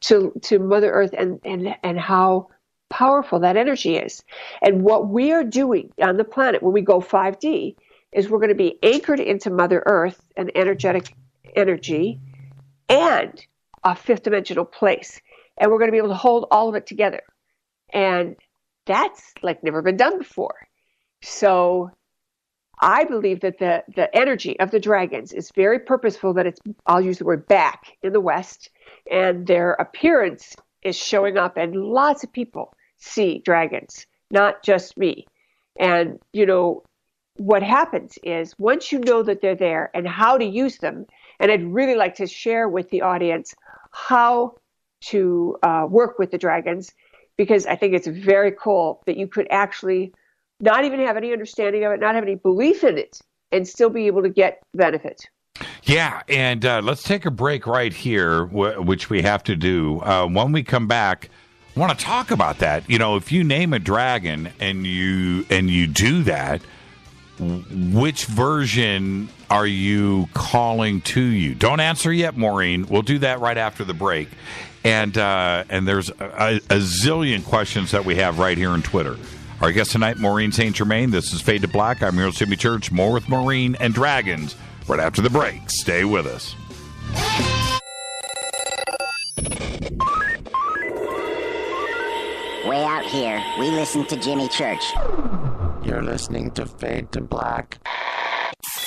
to Mother Earth and how powerful that energy is. And what we are doing on the planet when we go 5D is we're going to be anchored into Mother Earth and energetic energy and a fifth dimensional place. And we're going to be able to hold all of it together. And that's like never been done before. So I believe that the energy of the dragons is very purposeful, that it's, I'll use the word back in the West, and their appearance is showing up, and lots of people see dragons, not just me. And, what happens is once you know that they're there and how to use them, and I'd really like to share with the audience how to work with the dragons, because I think it's very cool that you could actually not even have any understanding of it, not have any belief in it, and still be able to get benefit. Yeah, and let's take a break right here, which we have to do. When we come back, I want to talk about that. If you name a dragon and you do that, which version are you calling to you? Don't answer yet, Maureen. We'll do that right after the break. And there's a zillion questions that we have right here on Twitter. Our guest tonight, Maureen St. Germain. This is Fade to Black. I'm your host, Jimmy Church. More with Maureen and dragons right after the break. Stay with us. Way out here, we listen to Jimmy Church. You're listening to Fade to Black.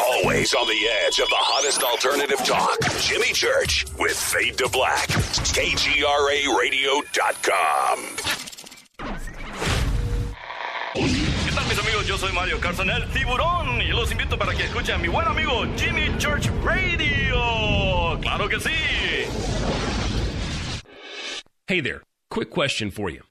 Always on the edge of the hottest alternative talk. Jimmy Church with Fade to Black. KGRARadio.com. ¿Qué tal, mis amigos? Yo soy Mario Carson, el tiburón, y los invito para que escuchen a mi buen amigo Jimmy Church Radio. ¡Claro que sí! Hey there, quick question for you.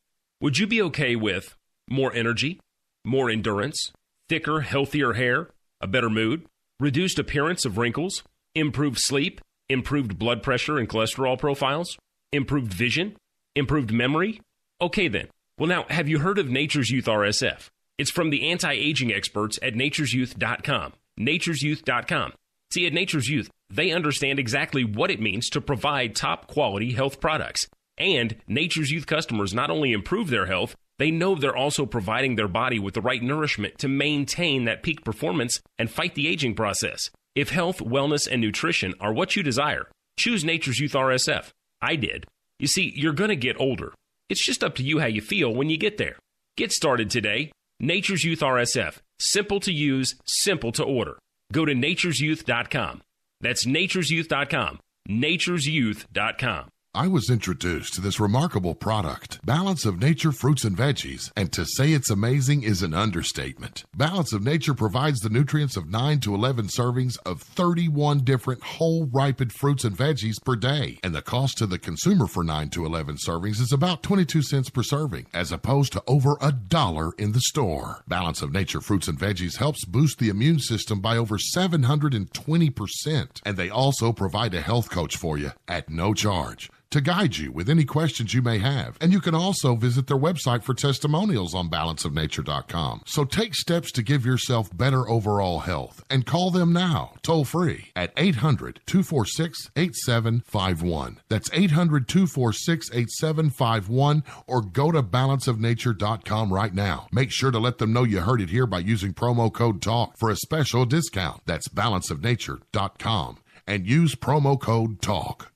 Would you be okay with more energy, more endurance, thicker, healthier hair, a better mood, reduced appearance of wrinkles, improved sleep, improved blood pressure and cholesterol profiles, improved vision, improved memory? Okay then. Well, now, have you heard of Nature's Youth RSF? It's from the anti-aging experts at nature'syouth.com. Nature'syouth.com. See, at Nature's Youth, they understand exactly what it means to provide top-quality health products. And Nature's Youth customers not only improve their health, they know they're also providing their body with the right nourishment to maintain that peak performance and fight the aging process. If health, wellness, and nutrition are what you desire, choose Nature's Youth RSF. I did. You see, you're going to get older. It's just up to you how you feel when you get there. Get started today. Nature's Youth RSF. Simple to use, simple to order. Go to nature'syouth.com. That's nature'syouth.com. nature'syouth.com. I was introduced to this remarkable product, Balance of Nature Fruits and Veggies, and to say it's amazing is an understatement. Balance of Nature provides the nutrients of 9 to 11 servings of 31 different whole ripened fruits and veggies per day, and the cost to the consumer for 9 to 11 servings is about 22 cents per serving, as opposed to over $1 in the store. Balance of Nature Fruits and Veggies helps boost the immune system by over 720%, and they also provide a health coach for you at no charge. to guide you with any questions you may have. And you can also visit their website for testimonials on balanceofnature.com. So take steps to give yourself better overall health and call them now, toll free, at 800-246-8751. That's 800-246-8751, or go to balanceofnature.com right now. Make sure to let them know you heard it here by using promo code TALK for a special discount. That's balanceofnature.com and use promo code TALK.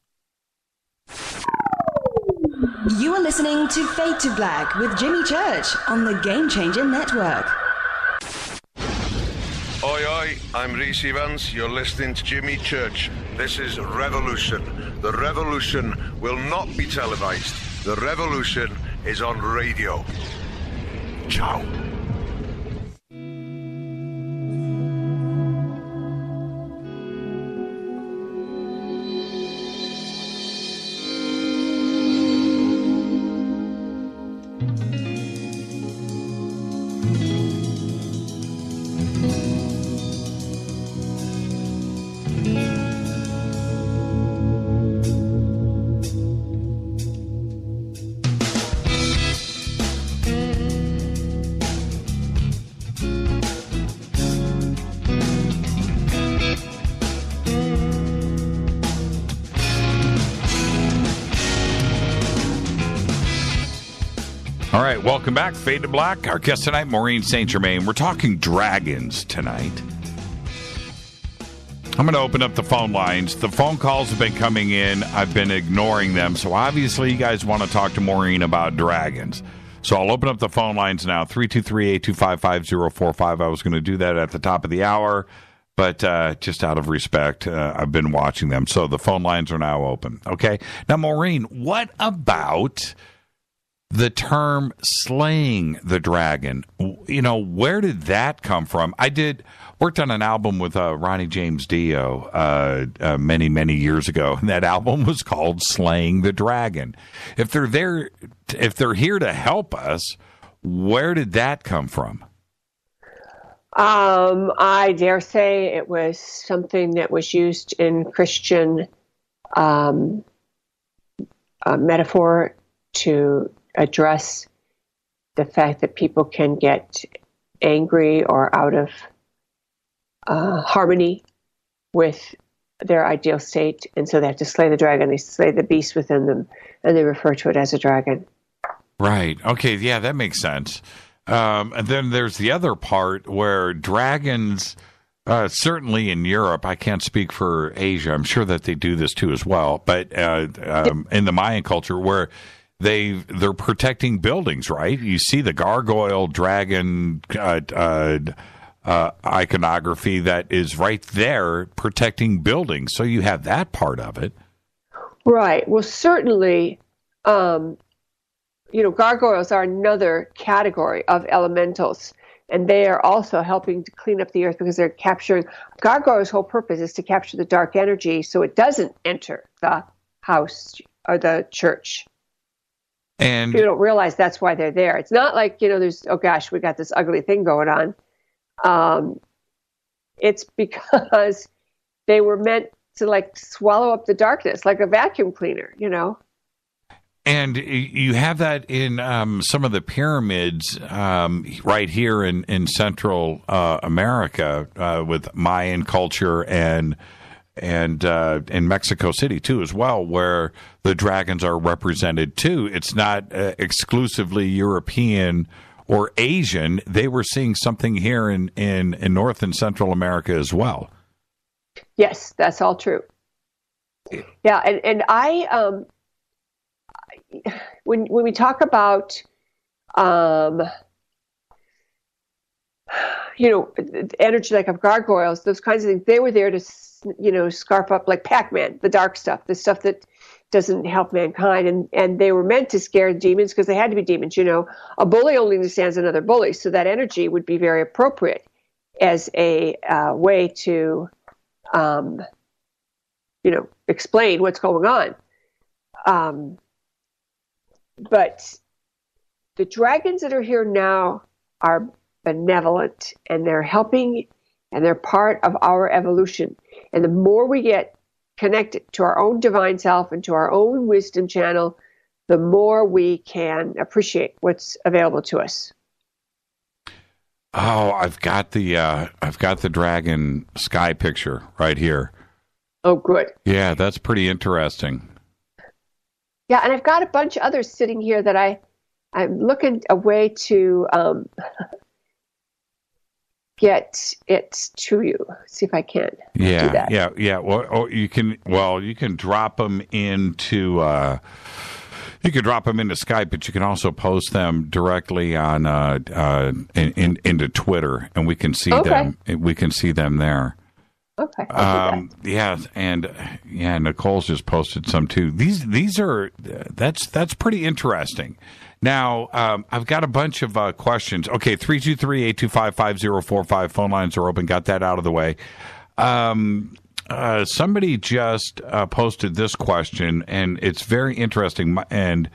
You are listening to Fade to Black with Jimmy Church on the Game Changer Network. Oi, oi, I'm Reese Evans. You're listening to Jimmy Church. This is Revolution. The revolution will not be televised. The revolution is on radio. Ciao. All right, welcome back. Fade to Black. Our guest tonight, Maureen St. Germain. We're talking dragons tonight. I'm going to open up the phone lines. The phone calls have been coming in. I've been ignoring them. So obviously you guys want to talk to Maureen about dragons. So I'll open up the phone lines now. 323-825-5045. I was going to do that at the top of the hour, but just out of respect, I've been watching them. So the phone lines are now open. Okay. Now, Maureen, what about the term slaying the dragon? You know, where did that come from? I worked on an album with Ronnie James Dio many years ago, and that album was called Slaying the Dragon. If they're here to help us, where did that come from? I dare say it was something that was used in Christian metaphor to address the fact that people can get angry or out of harmony with their ideal state, and so they have to slay the dragon. They slay the beast within them, and they refer to it as a dragon. Right. Okay. Yeah, that makes sense. And then there's the other part where dragons, certainly in Europe, I can't speak for Asia. I'm sure that they do this too as well. But in the Mayan culture, where they're protecting buildings, right? You see the gargoyle dragon iconography that is right there protecting buildings. So you have that part of it. Right. Well, certainly, gargoyles are another category of elementals, and they are also helping to clean up the earth because they're capturing. Gargoyles' whole purpose is to capture the dark energy so it doesn't enter the house or the church. And you don't realize that's why they're there. It's not like, there's, oh gosh, we got this ugly thing going on. It's because they were meant to swallow up the darkness like a vacuum cleaner, And you have that in some of the pyramids right here in Central America with Mayan culture and in Mexico City too as well, where the dragons are represented too. It's not exclusively European or Asian. They were seeing something here in North and Central America as well. Yes, that's all true. Yeah, and I when we talk about energy like of gargoyles, those kinds of things, they were there to scarf up like Pac-Man, the dark stuff, the stuff that doesn't help mankind, and they were meant to scare demons because they had to be demons. A bully only understands another bully, so that energy would be very appropriate as a way to explain what's going on. But the dragons that are here now are benevolent, and they're helping, and they're part of our evolution. And the more we get connected to our own divine self and to our own wisdom channel, the more we can appreciate what's available to us. Oh, I've got the dragon sky picture right here. Oh, good. Yeah, that's pretty interesting. Yeah, and I've got a bunch of others sitting here that I'm looking a way to get it to you. See if I can. Yeah, do that. yeah. Well, you can drop them into Skype, but you can also post them directly on into Twitter, and we can see them. We can see them there. Okay. Yeah, and Nicole's just posted some too. These are that's pretty interesting. Now, I've got a bunch of questions. Okay, 323-825-5045 phone lines are open. Got that out of the way. Somebody just posted this question, and it's very interesting, and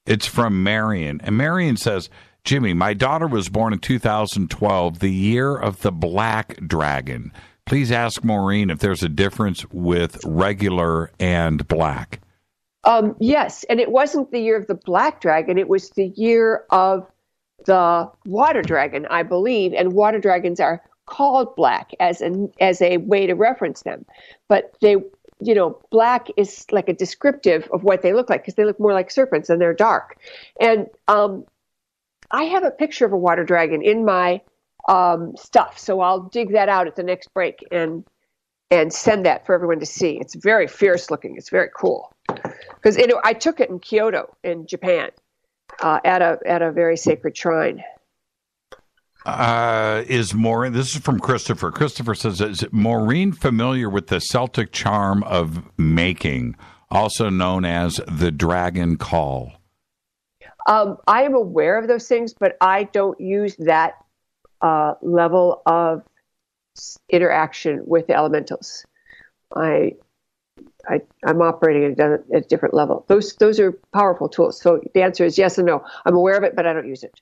it's from Marion. And Marion says, Jimmy, my daughter was born in 2012, the year of the black dragon. Please ask Maureen if there's a difference with regular and black. Yes, and it wasn't the year of the black dragon. It was the year of the water dragon, I believe. And water dragons are called black as a way to reference them. But black is like a descriptive of what they look like, because they look more like serpents and they're dark. And I have a picture of a water dragon in my stuff, so I'll dig that out at the next break and send that for everyone to see. It's very fierce looking. It's very cool, because I took it in Kyoto in Japan at a very sacred shrine. Is Maureen? This is from Christopher. Christopher says, "Is Maureen familiar with the Celtic charm of making, also known as the dragon call?" I am aware of those things, but I don't use that level of interaction with the elementals. I'm operating at a different level. Those are powerful tools. So the answer is yes and no. I'm aware of it, but I don't use it.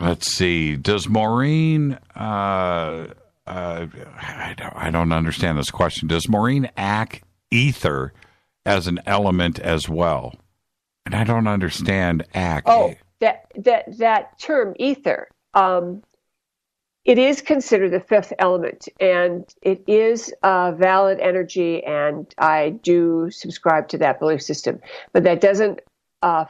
Let's see. Does Maureen? I don't understand this question. Does Maureen act ether as an element as well? And I don't understand act. Oh, that term ether. It is considered the fifth element, and it is a valid energy, and I do subscribe to that belief system. But that doesn't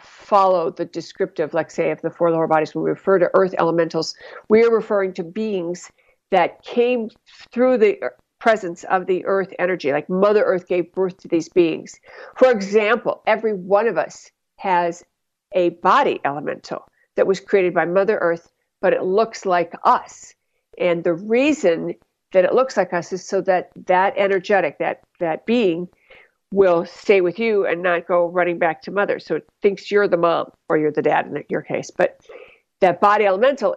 follow the descriptive, like say, of the four lower bodies. When we refer to earth elementals, we are referring to beings that came through the presence of the earth energy, like Mother Earth gave birth to these beings. For example, every one of us has a body elemental that was created by Mother Earth, but it looks like us. And the reason that it looks like us is so that energetic, that being, will stay with you and not go running back to Mother. So it thinks you're the mom, or you're the dad in your case. But that body elemental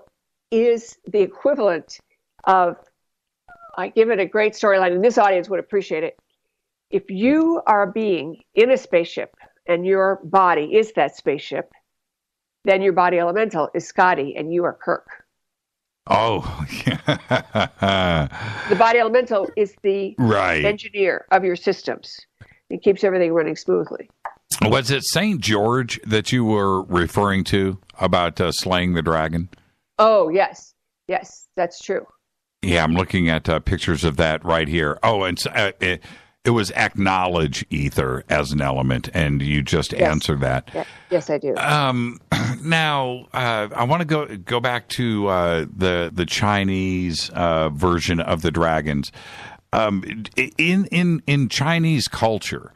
is the equivalent of, I give it a great storyline, and this audience would appreciate it. If you are a being in a spaceship and your body is that spaceship, then your body elemental is Scotty and you are Kirk. Oh, yeah. The body elemental is the engineer of your systems. It keeps everything running smoothly. Was it St. George that you were referring to about slaying the dragon? Oh, yes. Yes, that's true. Yeah, I'm looking at pictures of that right here. Oh, and it was acknowledge ether as an element, and you just answered that. Yeah. Yes, I do. Now, I want to go back to the Chinese version of the dragons. In Chinese culture,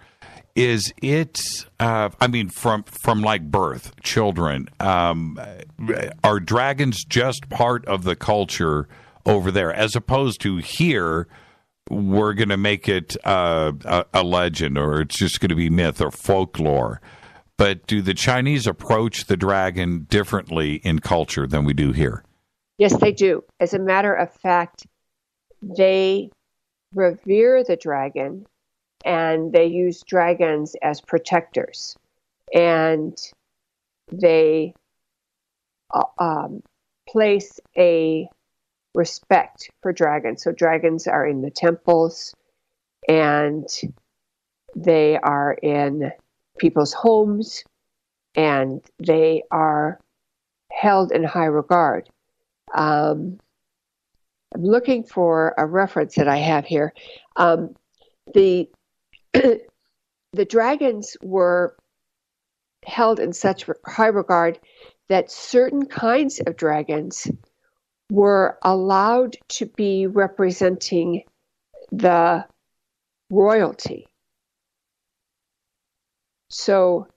is it? I mean, from like birth, children, are dragons just part of the culture over there, as opposed to here? We're going to make it a legend, or it's just going to be myth or folklore. But do the Chinese approach the dragon differently in culture than we do here? Yes, they do. As a matter of fact, they revere the dragon, and they use dragons as protectors. And they place a respect for dragons. So dragons are in the temples, and they are in people's homes, and they are held in high regard. I'm looking for a reference that I have here. The dragons were held in such high regard that certain kinds of dragons were allowed to be representing the royalty. So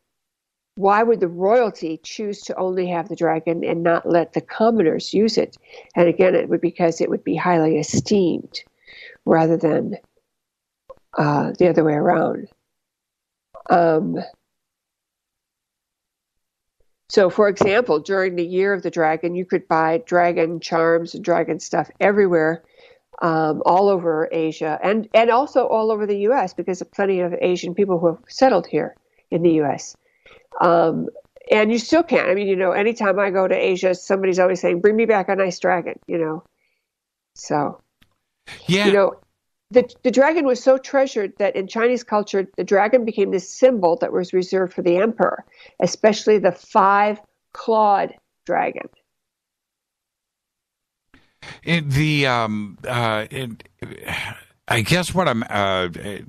why would the royalty choose to only have the dragon and not let the commoners use it? And again, it would because it would be highly esteemed rather than the other way around. So, for example, during the year of the dragon, you could buy dragon charms and dragon stuff everywhere, all over Asia, and also all over the U.S., because of plenty of Asian people who have settled here in the U.S. And you still can. I mean, anytime I go to Asia, somebody's always saying, bring me back a nice dragon, So, yeah. The dragon was so treasured that in Chinese culture, the dragon became this symbol that was reserved for the emperor, especially the 5-clawed dragon. I guess what I'm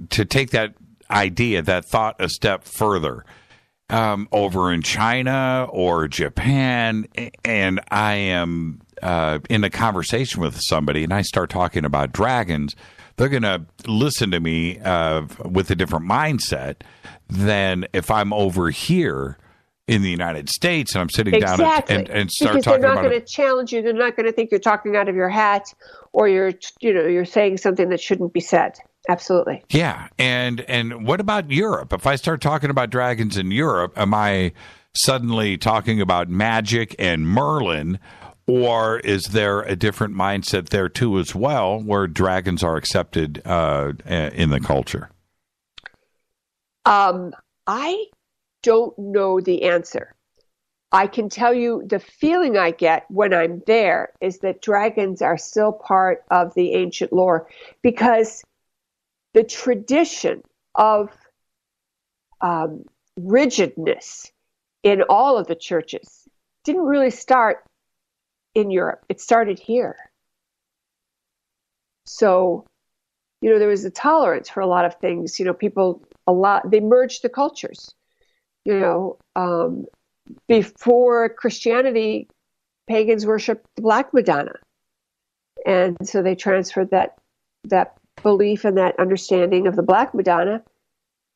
to take that idea, that thought a step further, over in China or Japan, and I am in a conversation with somebody, and I start talking about dragons, they're going to listen to me with a different mindset than if I'm over here in the United States and I'm sitting down and start because talking about it. They're not going to challenge you. They're not going to think you're talking out of your hat or you're saying something that shouldn't be said. Absolutely. Yeah. And what about Europe? If I start talking about dragons in Europe, am I suddenly talking about magic and Merlin? Or is there a different mindset there, too, as well, where dragons are accepted in the culture? I don't know the answer. I can tell you the feeling I get when I'm there is that dragons are still part of the ancient lore, because the tradition of rigidness in all of the churches didn't really start in Europe. It started here. So, there was a tolerance for a lot of things. They merged the cultures. Before Christianity, pagans worshipped the Black Madonna. And so they transferred that belief and that understanding of the Black Madonna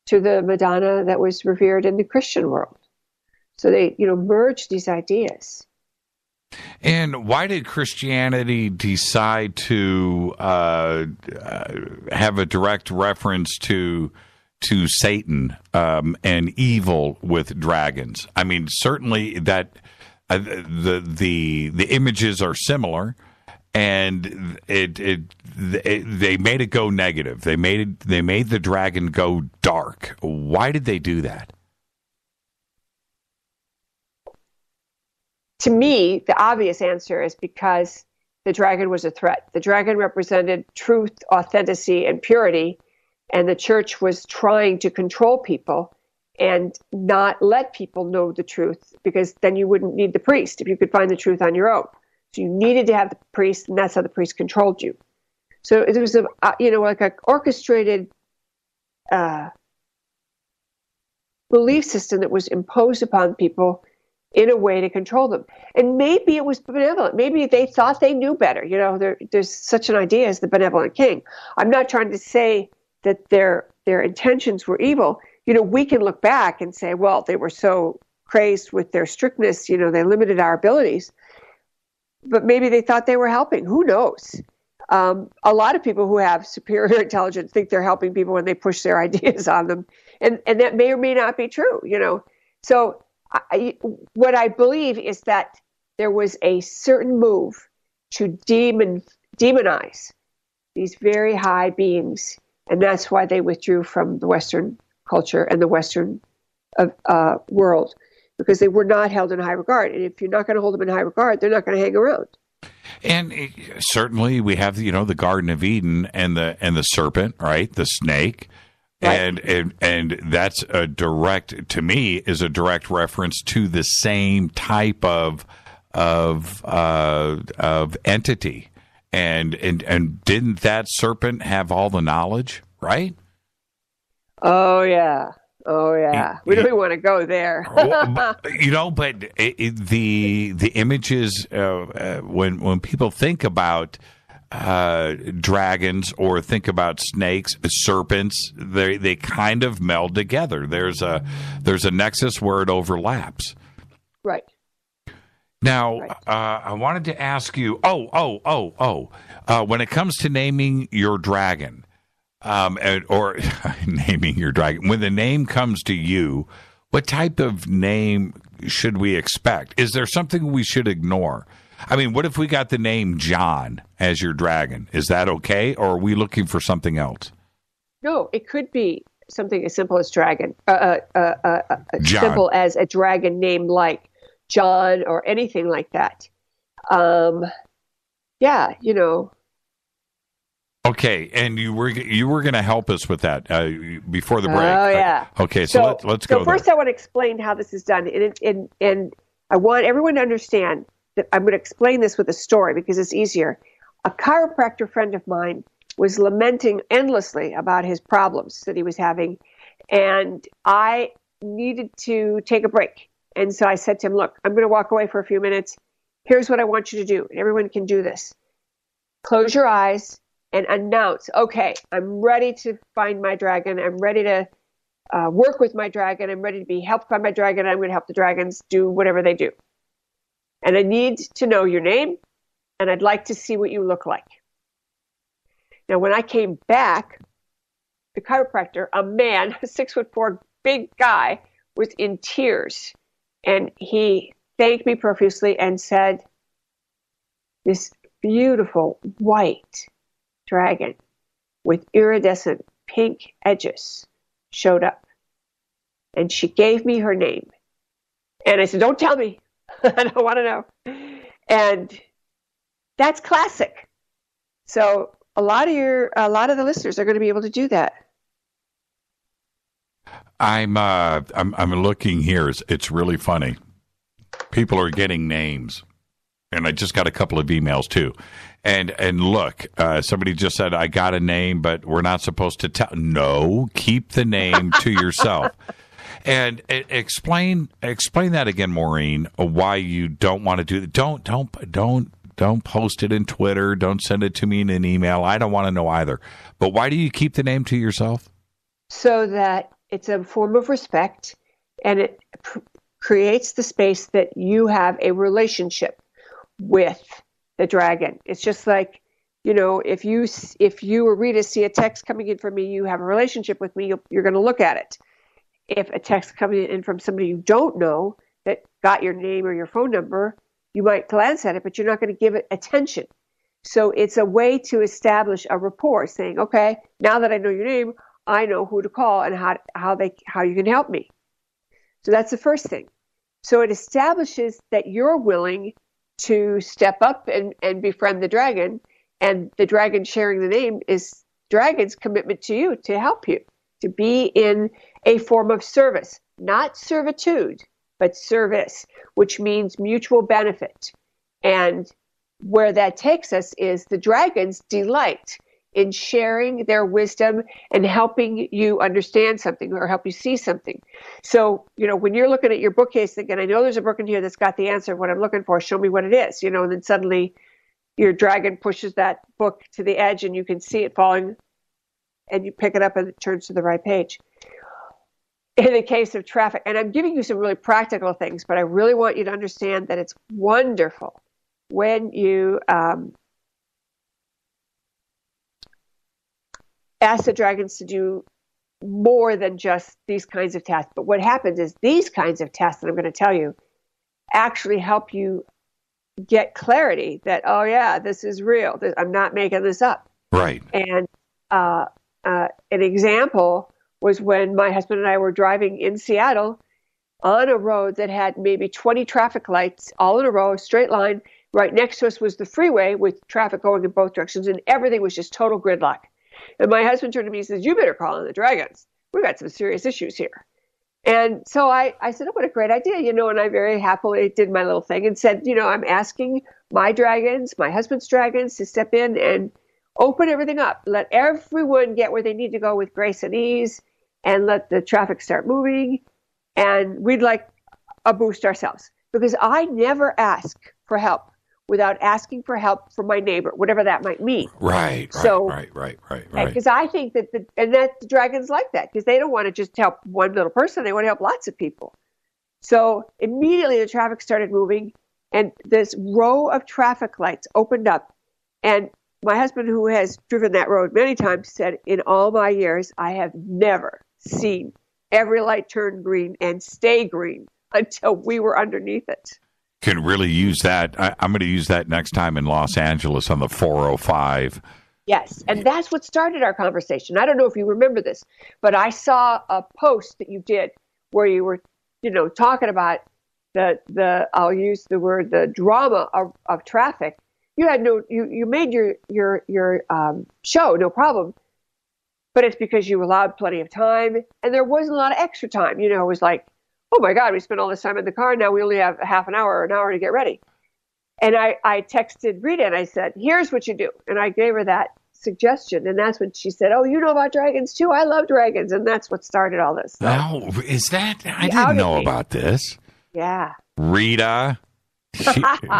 to the Madonna that was revered in the Christian world. So they, merged these ideas. And why did Christianity decide to have a direct reference to Satan and evil with dragons? I mean, certainly that the images are similar, and they made it go negative. They made the dragon go dark. Why did they do that? To me, the obvious answer is because the dragon was a threat. The dragon represented truth, authenticity, and purity, and the church was trying to control people and not let people know the truth, because then you wouldn't need the priest if you could find the truth on your own. So you needed to have the priest, and that's how the priest controlled you. So it was like an orchestrated belief system that was imposed upon people in a way to control them. And maybe it was benevolent. Maybe they thought they knew better. There's such an idea as the benevolent king. I'm not trying to say that their intentions were evil. We can look back and say, well, they were so crazed with their strictness, they limited our abilities. But maybe they thought they were helping. Who knows? A lot of people who have superior intelligence think they're helping people when they push their ideas on them. And that may or may not be true, So what I believe is that there was a certain move to demonize these very high beings, and that's why they withdrew from the Western culture and the Western world, because they were not held in high regard. And if you're not going to hold them in high regard, they're not going to hang around. And certainly we have, the Garden of Eden and the serpent, right? The snake. Right. And that's a direct reference to the same type of entity. And didn't that serpent have all the knowledge, right? Oh yeah. We don't even want to go there. But the images when people think about dragons or think about snakes, serpents, they kind of meld together. There's a nexus where it overlaps. Right. Now, I wanted to ask you. When it comes to naming your dragon, or naming your dragon, when the name comes to you, what type of name should we expect? Is there something we should ignore? I mean, what if we got the name John as your dragon? Is that okay, or are we looking for something else? No, it could be something as simple as dragon, simple as a dragon name like John or anything like that. Okay, and you were going to help us with that before the break. Oh yeah. Okay, so let's go. So first, I want to explain how this is done, and I want everyone to understand that I'm going to explain this with a story because it's easier. A chiropractor friend of mine was lamenting endlessly about his problems that he was having, and I needed to take a break. And so I said to him, look, I'm going to walk away for a few minutes. Here's what I want you to do. And everyone can do this. Close your eyes and announce, okay, I'm ready to find my dragon. I'm ready to work with my dragon. I'm ready to be helped by my dragon. I'm going to help the dragons do whatever they do. And I need to know your name, and I'd like to see what you look like. Now, when I came back, the chiropractor, a man, a 6'4", big guy, was in tears. And he thanked me profusely and said, this beautiful white dragon with iridescent pink edges showed up. And she gave me her name. And I said, don't tell me. I don't want to know. And that's classic. So a lot of the listeners are going to be able to do that. I'm looking here. It's really funny. People are getting names, and I just got a couple of emails too. And look, somebody just said I got a name, but we're not supposed to tell. No, keep the name to yourself. And explain that again, Maureen. Why you don't want to do that? Don't post it in Twitter. Don't send it to me in an email. I don't want to know either. But why do you keep the name to yourself? So that it's a form of respect, and it creates the space that you have a relationship with the dragon. It's just like, if you or Rita see a text coming in from me, you have a relationship with me, you're going to look at it. If a text coming in from somebody you don't know that got your name or your phone number, you might glance at it, but you're not going to give it attention. So it's a way to establish a rapport, saying, okay, now that I know your name, I know who to call and how you can help me. So that's the first thing. So it establishes that you're willing to step up and befriend the dragon, and the dragon sharing the name is dragon's commitment to you, to help you, to be in a form of service, not servitude, but service, which means mutual benefit. And where that takes us is the dragon's delight in sharing their wisdom and helping you understand something or help you see something. So, when you're looking at your bookcase thinking, I know there's a book in here that's got the answer of what I'm looking for, show me what it is, and then suddenly your dragon pushes that book to the edge and you can see it falling, and you pick it up and it turns to the right page. In the case of traffic, and I'm giving you some really practical things, but I really want you to understand that it's wonderful when you ask the dragons to do more than just these kinds of tasks. But what happens is these kinds of tasks that I'm going to tell you actually help you get clarity that, oh yeah, this is real. I'm not making this up. Right. And an example was when my husband and I were driving in Seattle on a road that had maybe 20 traffic lights all in a row, straight line. right next to us was the freeway with traffic going in both directions, and everything was just total gridlock. And my husband turned to me and says, "You better call in the dragons. We've got some serious issues here." And so I said, "Oh, what a great idea," and I very happily did my little thing and said, "I'm asking my dragons, my husband's dragons, to step in and open everything up. Let everyone get where they need to go with grace and ease, and let the traffic start moving. And we'd like a boost ourselves." Because I never ask for help without asking for help from my neighbor, whatever that might mean. Right. Because I think that the dragons like that, because they don't want to just help one little person. They want to help lots of people. So immediately the traffic started moving, and this row of traffic lights opened up. And my husband, who has driven that road many times, said, in all my years, I have never seen every light turn green and stay green until we were underneath it. Can really use that. I'm going to use that next time in Los Angeles on the 405. Yes, and that's what started our conversation. I don't know if you remember this, but I saw a post that you did where you were, talking about the I'll use the word, the drama of traffic. You had you made your show, no problem, but it's because you allowed plenty of time, and there wasn't a lot of extra time. It was like, oh my God, we spent all this time in the car. Now we only have a half an hour or an hour to get ready. And I texted Rita and I said, here's what you do. And I gave her that suggestion. And that's when she said, oh, you know about dragons too? I love dragons. And that's what started all this. So. Wow, is that? I didn't know about this. Yeah. Rita,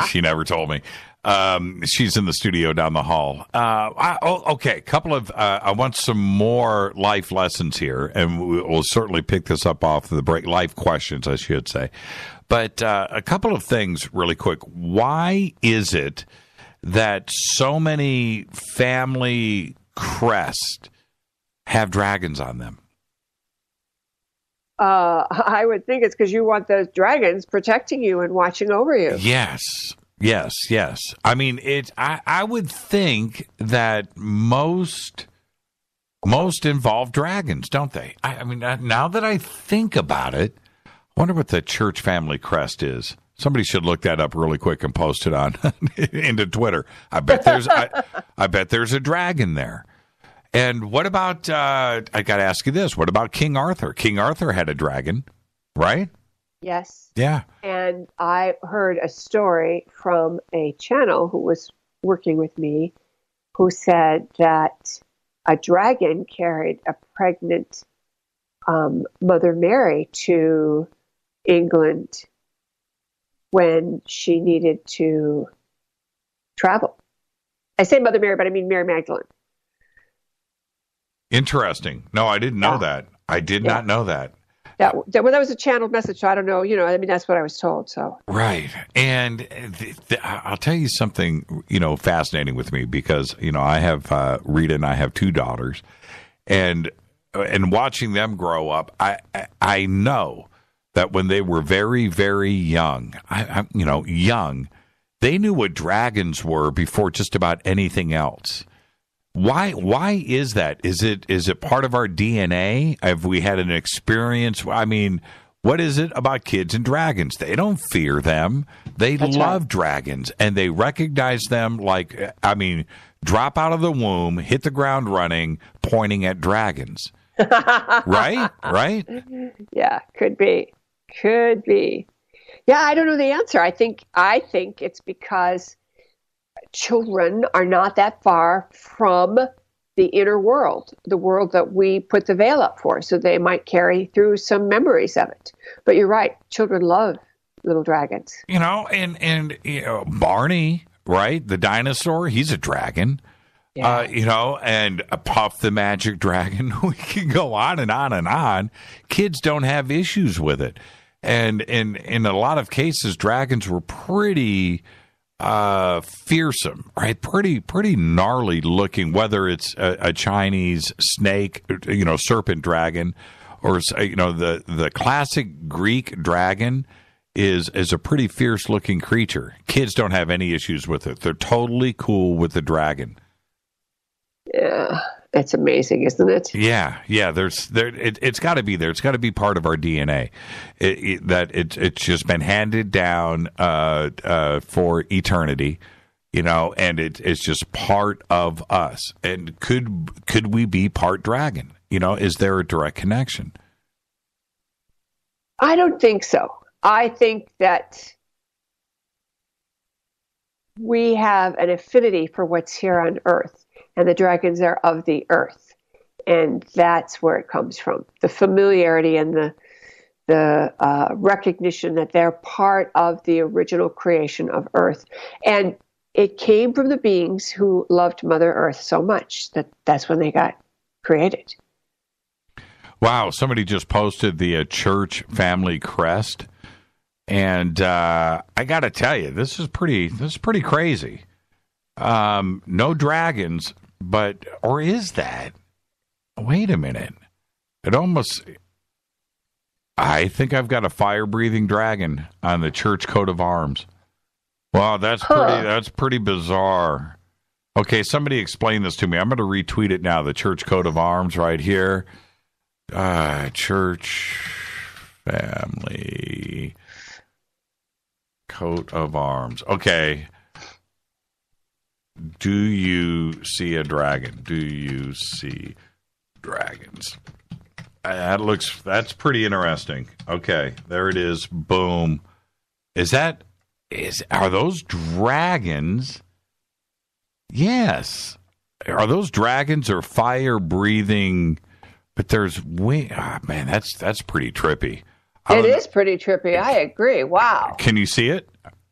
she never told me. She's in the studio down the hall. Okay. A couple of, I want some more life lessons here, and we'll certainly pick this up off the break. Life questions, I should say. But a couple of things really quick. Why is it that so many family crests have dragons on them? I would think it's because you want those dragons protecting you and watching over you. Yes. I mean, I would think that most involve dragons, don't they? I mean, now that I think about it, I wonder what the church family crest is. Somebody should look that up really quick and post it on into Twitter. I bet there's a dragon there. And what about? I got to ask you this: what about King Arthur? King Arthur had a dragon, right? Yes. Yeah. And I heard a story from a channel who was working with me, who said that a dragon carried a pregnant Mother Mary to England when she needed to travel. I say Mother Mary, but I mean Mary Magdalene. Interesting. No, I didn't know that. I did not know that. That was a channeled message, so I don't know. I mean, that's what I was told. So right, and I'll tell you something, fascinating with me, because I have Rita and I have two daughters, and watching them grow up, I know that when they were very, very young, young, they knew what dragons were before just about anything else. Why is that? Is it part of our DNA? Have we had an experience? I mean, what is it about kids and dragons? They don't fear them. They love dragons, and they recognize them drop out of the womb, hit the ground running, pointing at dragons. Right? Yeah, could be. Yeah, I don't know the answer. I think it's because children are not that far from the inner world, the world that we put the veil up for, so they might carry through some memories of it. But you're right, children love little dragons. And Barney, right, the dinosaur, he's a dragon. Yeah. And Puff the Magic Dragon. We can go on and on and on. Kids don't have issues with it, and in a lot of cases, dragons were pretty fearsome, right? Pretty gnarly looking, whether it's a Chinese snake, serpent dragon, or the classic Greek dragon is a pretty fierce looking creature. Kids don't have any issues with it. They're totally cool with the dragon. Yeah. It's amazing, isn't it? Yeah. It's got to be there. It's got to be part of our DNA. It's just been handed down for eternity, and it's just part of us. And could we be part dragon? Is there a direct connection? I don't think so. I think that we have an affinity for what's here on Earth. And the dragons are of the earth. And that's where it comes from. The familiarity and the recognition that they're part of the original creation of Earth. And it came from the beings who loved Mother Earth so much that's when they got created. Wow, somebody just posted the church family crest. And I got to tell you, this is pretty crazy. No dragons. Or is that? Wait a minute. I think I've got a fire-breathing dragon on the church coat of arms. Wow, that's pretty bizarre. Okay, somebody explain this to me. I'm going to retweet it now, the church coat of arms right here. Church family coat of arms. Okay. Do you see a dragon? Do you see dragons? That's pretty interesting. Okay, there it is. Boom. Are those dragons? Yes. Are those dragons or fire breathing? But there's man, that's pretty trippy. It is pretty trippy. I agree. Wow. Can you see it?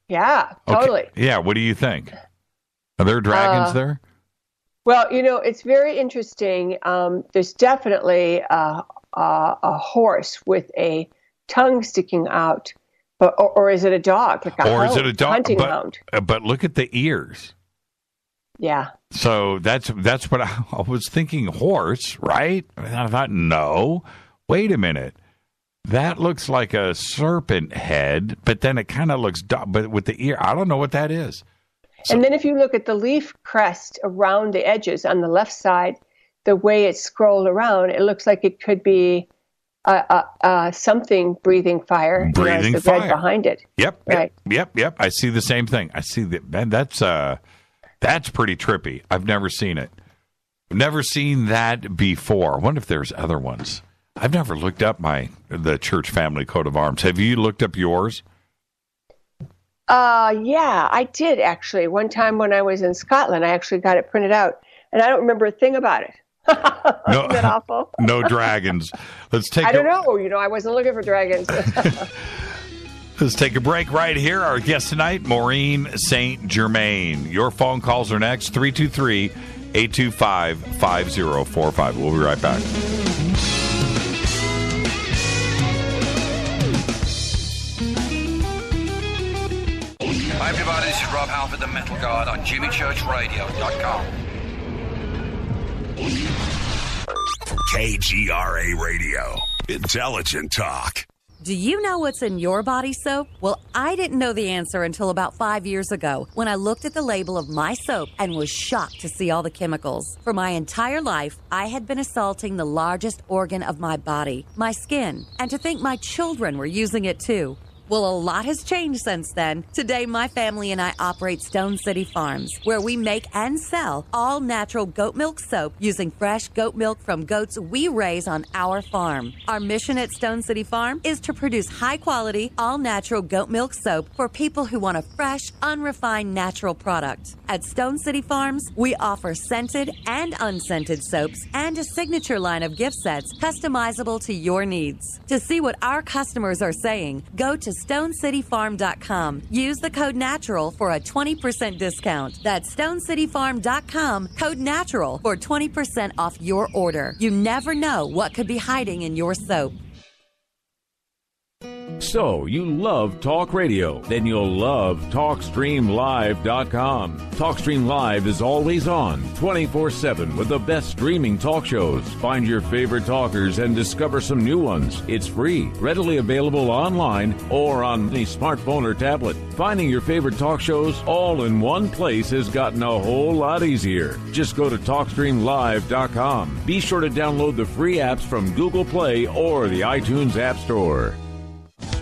Yeah, totally. Okay. Yeah, what do you think? Are there dragons there? Well, it's very interesting. There's definitely a horse with a tongue sticking out, or is it a dog? Like is it a dog? Hunting hound. But look at the ears. Yeah. So that's what I was thinking. Horse, right? And I thought, no. Wait a minute. That looks like a serpent head, but then it kind of looks, but with the ear, I don't know what that is. So, and then if you look at the leaf crest around the edges on the left side, the way it's scrolled around, it looks like it could be something breathing fire. Breathing the fire. red behind it. Yep. Right. Yep. I see the same thing. I see that. Man, that's pretty trippy. I've never seen it. I've never seen that before. I wonder if there's other ones. I've never looked up the church family coat of arms. Have you looked up yours? Yeah, I did actually. One time when I was in Scotland, I actually got it printed out, and I don't remember a thing about it. No, isn't that awful? No dragons. Let's take. I don't know. I wasn't looking for dragons. Let's take a break right here. Our guest tonight, Maureen St. Germain. Your phone calls are next. 323-825-5045. We'll be right back. Hi everybody, this is Rob Halford, the Metal Guard on JimmyChurchRadio.com. KGRA Radio. Intelligent talk. Do you know what's in your body soap? Well, I didn't know the answer until about 5 years ago when I looked at the label of my soap and was shocked to see all the chemicals. For my entire life, I had been assaulting the largest organ of my body, my skin, and to think my children were using it too. Well, a lot has changed since then. Today, my family and I operate Stone City Farms, where we make and sell all-natural goat milk soap using fresh goat milk from goats we raise on our farm. Our mission at Stone City Farm is to produce high-quality, all-natural goat milk soap for people who want a fresh, unrefined, natural product. At Stone City Farms, we offer scented and unscented soaps and a signature line of gift sets customizable to your needs. To see what our customers are saying, go to StoneCityFarm.com. Use the code NATURAL for a 20% discount. That's StoneCityFarm.com, code NATURAL for 20% off your order. You never know what could be hiding in your soap. So, you love talk radio? Then you'll love TalkStreamLive.com. TalkStream Live is always on, 24/7 with the best streaming talk shows. Find your favorite talkers and discover some new ones. It's free, readily available online or on any smartphone or tablet. Finding your favorite talk shows all in one place has gotten a whole lot easier. Just go to TalkStreamLive.com. Be sure to download the free apps from Google Play or the iTunes App Store.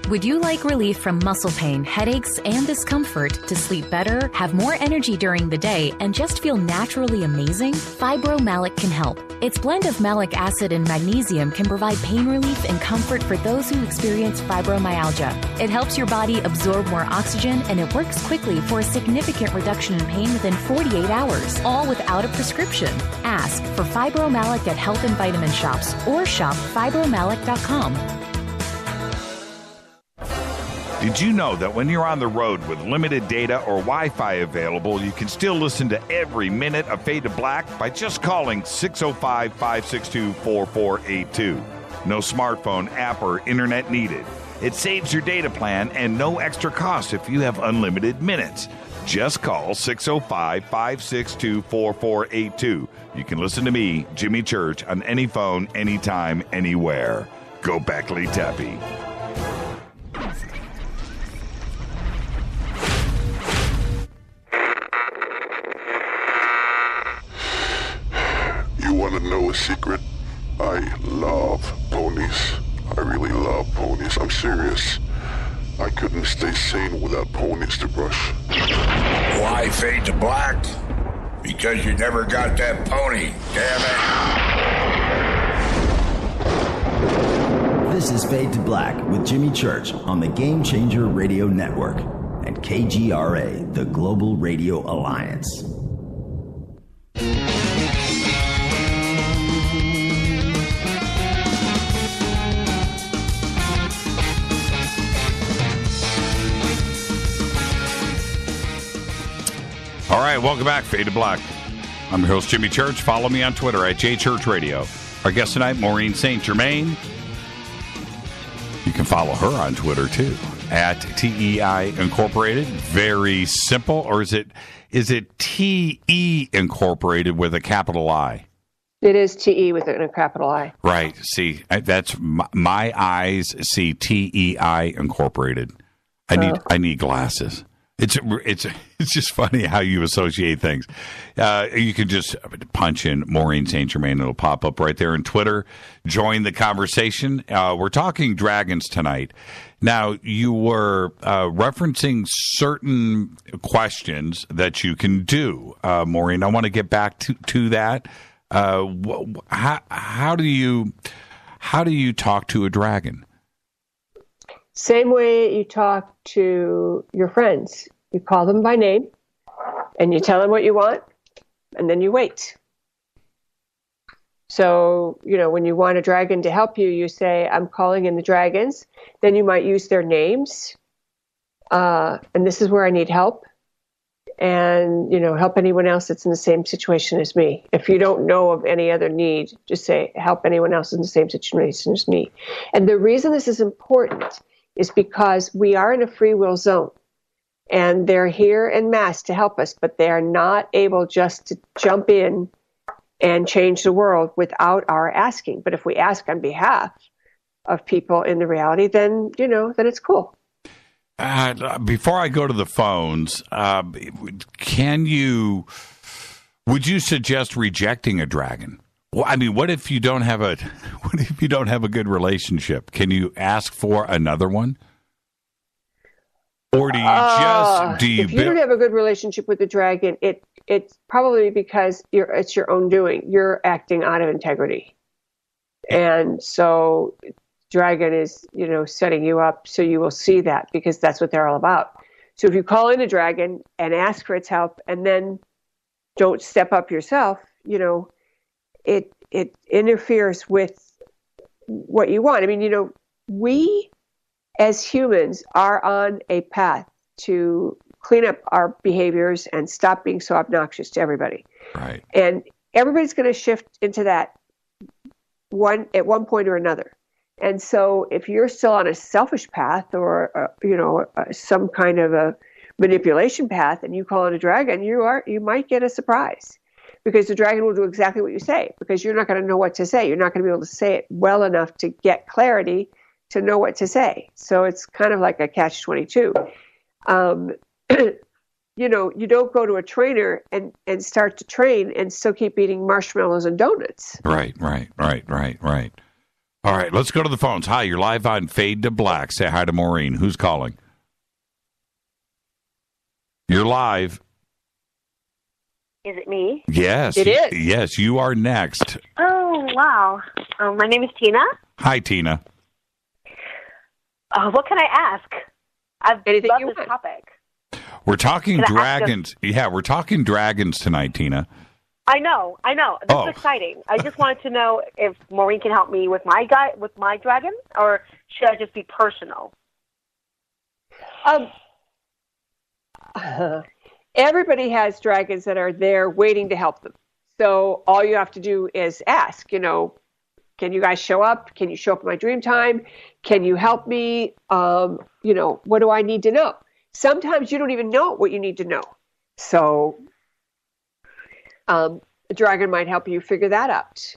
Would you like relief from muscle pain, headaches, and discomfort to sleep better, have more energy during the day, and just feel naturally amazing? Fibromalic can help. Its blend of malic acid and magnesium can provide pain relief and comfort for those who experience fibromyalgia. It helps your body absorb more oxygen, and it works quickly for a significant reduction in pain within 48 hours, all without a prescription. Ask for Fibromalic at health and vitamin shops or shop fibromalic.com. Did you know that when you're on the road with limited data or Wi-Fi available, you can still listen to every minute of Fade to Black by just calling 605-562-4482. No smartphone, app, or internet needed. It saves your data plan and no extra cost if you have unlimited minutes. Just call 605-562-4482. You can listen to me, Jimmy Church, on any phone, anytime, anywhere. Go Beckley Tappy. You want to know a secret? I love ponies. I really love ponies. I'm serious. I couldn't stay sane without ponies to brush. Why Fade to Black? Because you never got that pony, damn it. This is Fade to Black with Jimmy Church on the Game Changer Radio Network and KGRA, the Global Radio Alliance. All right, welcome back, Fade to Black. I'm your host, Jimmy Church. Follow me on Twitter at JChurchRadio. Our guest tonight, Maureen St. Germain. You can follow her on Twitter, too, at TEI Incorporated. Very simple. Or is it TE Incorporated with a capital I? It is TE with a capital I. Right. See, that's my eyes see TEI Incorporated. I need glasses. It's just funny how you associate things. You can just punch in Maureen St. Germain. It'll pop up right there on Twitter. Join the conversation. We're talking dragons tonight. Now, you were referencing certain questions that you can do, Maureen. I want to get back to that. How do you talk to a dragon? Same way you talk to your friends. You call them by name, and you tell them what you want, and then you wait. So, when you want a dragon to help you, you say, I'm calling in the dragons. Then you might use their names, and this is where I need help. And, help anyone else that's in the same situation as me. If you don't know of any other need, just say, help anyone else in the same situation as me. And the reason this is important is because we are in a free will zone, and they're here en masse to help us, but they are not able just to jump in and change the world without our asking. But if we ask on behalf of people in the reality, then, then it's cool. Before I go to the phones, would you suggest rejecting a dragon? Well, I mean, what if you don't have a good relationship? Can you ask for another one? Or do you if you don't have a good relationship with the dragon, it's probably because it's your own doing. You're acting out of integrity. And so dragon is, setting you up so you will see that, because that's what they're all about. So if you call in a dragon and ask for its help and then don't step up yourself, it interferes with what you want. I mean, we as humans are on a path to clean up our behaviors and stop being so obnoxious to everybody. Right. And everybody's going to shift into that at one point or another. And so if you're still on a selfish path or, some kind of a manipulation path and you call it a dragon, you might get a surprise, because the dragon will do exactly what you say, because you're not going to know what to say. You're not going to be able to say it well enough to get clarity to know what to say. So it's kind of like a catch-22. You don't go to a trainer and start to train and still keep eating marshmallows and donuts. Right. All right, let's go to the phones. Hi, you're live on Fade to Black. Say hi to Maureen. Who's calling? You're live. Is it me? Yes. It is. Yes, you are next. Oh, wow. My name is Tina. Hi, Tina. What can I ask? I've Anything loved you this want. topic. We're talking Can I ask dragons. Yeah, we're talking dragons tonight, Tina. I know. This is exciting. I just wanted to know if Maureen can help me with my dragon, or should I just be personal? Everybody has dragons that are there waiting to help them. So all you have to do is ask, can you guys show up? Can you show up in my dream time? Can you help me? What do I need to know? Sometimes you don't even know what you need to know. So a dragon might help you figure that out.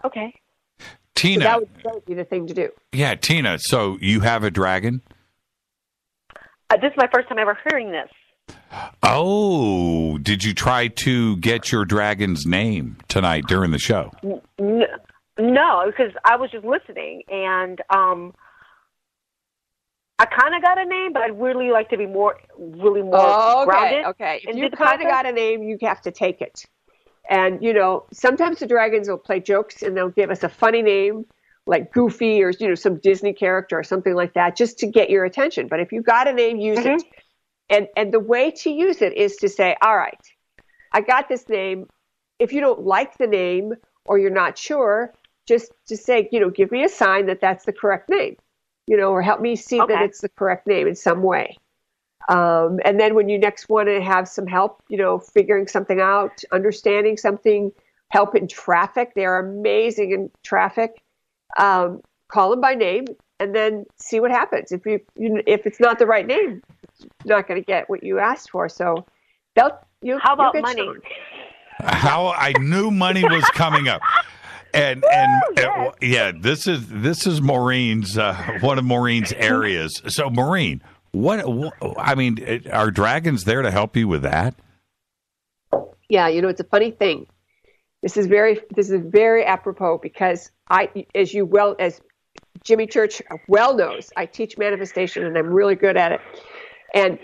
Okay. Tina. So that would be the thing to do. Yeah, Tina, so you have a dragon? This is my first time ever hearing this. Oh, did you try to get your dragon's name tonight during the show? No, because I was just listening, and I kind of got a name, but I'd really like to be more grounded. Okay. If you kind of got a name, you have to take it. And, sometimes the dragons will play jokes and they'll give us a funny name, like Goofy or, some Disney character or something like that, just to get your attention. But if you got a name, use it. And the way to use it is to say, all right, I got this name. If you don't like the name or you're not sure, just say, give me a sign that that's the correct name, or help me see that it's the correct name in some way. And then when you next want to have some help, figuring something out, understanding something, help in traffic, they're amazing in traffic. Call them by name and then see what happens. If it's not the right name, you're not going to get what you asked for. So how about money? How I knew money was coming up. And this is Maureen's one of Maureen's areas. So Maureen, are dragons there to help you with that? Yeah, it's a funny thing. This is very apropos, because as Jimmy Church well knows, I teach manifestation and I'm really good at it. And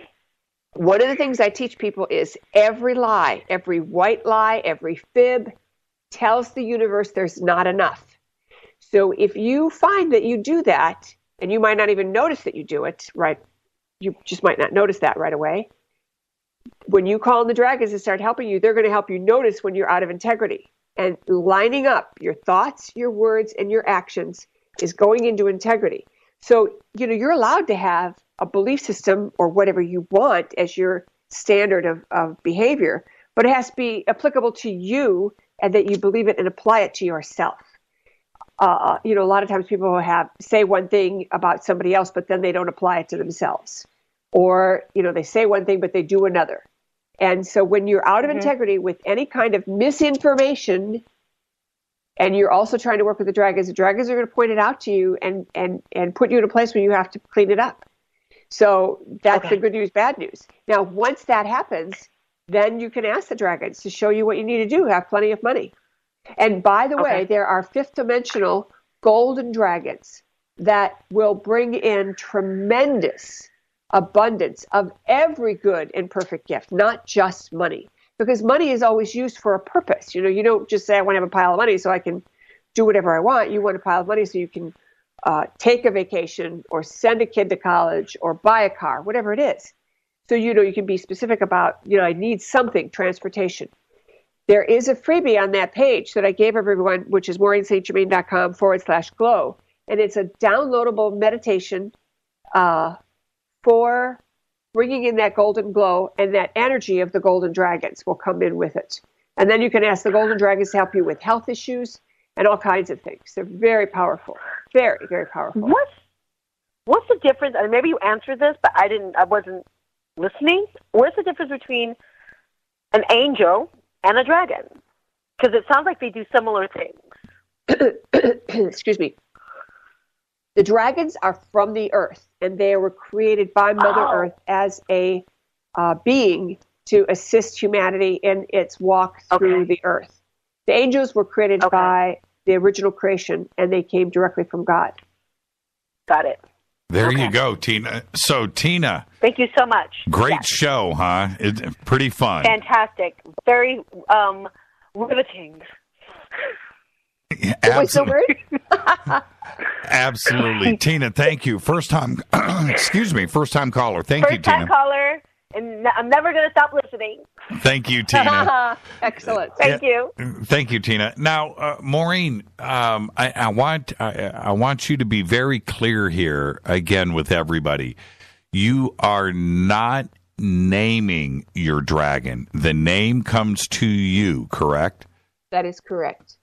one of the things I teach people is every lie, every white lie, every fib tells the universe there's not enough. So if you find that you do that, and you might not even notice that you do it, right? You just might not notice that right away. When you call in the dragons and start helping you, they're going to help you notice when you're out of integrity. And lining up your thoughts, your words, and your actions is going into integrity. So, you're allowed to have a belief system or whatever you want as your standard of behavior, but it has to be applicable to you and that you believe it and apply it to yourself. A lot of times people will say one thing about somebody else, but then they don't apply it to themselves. Or, they say one thing, but they do another. And so when you're out of integrity with any kind of misinformation, and you're also trying to work with the dragons are going to point it out to you and put you in a place where you have to clean it up. So that's the good news, bad news. Now, once that happens, then you can ask the dragons to show you what you need to do, have plenty of money. And by the way, there are fifth dimensional golden dragons that will bring in tremendous abundance of every good and perfect gift, not just money. Because money is always used for a purpose. You don't just say, I want to have a pile of money so I can do whatever I want. You want a pile of money so you can take a vacation or send a kid to college or buy a car, whatever it is. So, you can be specific about, I need something, transportation. There is a freebie on that page that I gave everyone, which is MaureenSt.Germain.com/glow. And it's a downloadable meditation for bringing in that golden glow, and that energy of the golden dragons will come in with it. And then you can ask the golden dragons to help you with health issues, and all kinds of things. They're very powerful, very, very powerful. What's the difference? And maybe you answered this, but I wasn't listening. What's the difference between an angel and a dragon? Because it sounds like they do similar things. Excuse me. The dragons are from the earth, and they were created by Mother Earth as a being to assist humanity in its walk through the earth. The angels were created by the original creation, and they came directly from God. Got it. There you go, Tina. So, Tina. Thank you so much. Great show, huh? It's pretty fun. Fantastic. Very riveting. Absolutely. Absolutely. Tina, thank you. First time caller. Thank you, Tina. First time caller, and I'm never going to stop listening. Thank you, Tina. Excellent. Thank you. Thank you, Tina. Now, Maureen, I want you to be very clear here again with everybody. You are not naming your dragon. The name comes to you, correct? That is correct.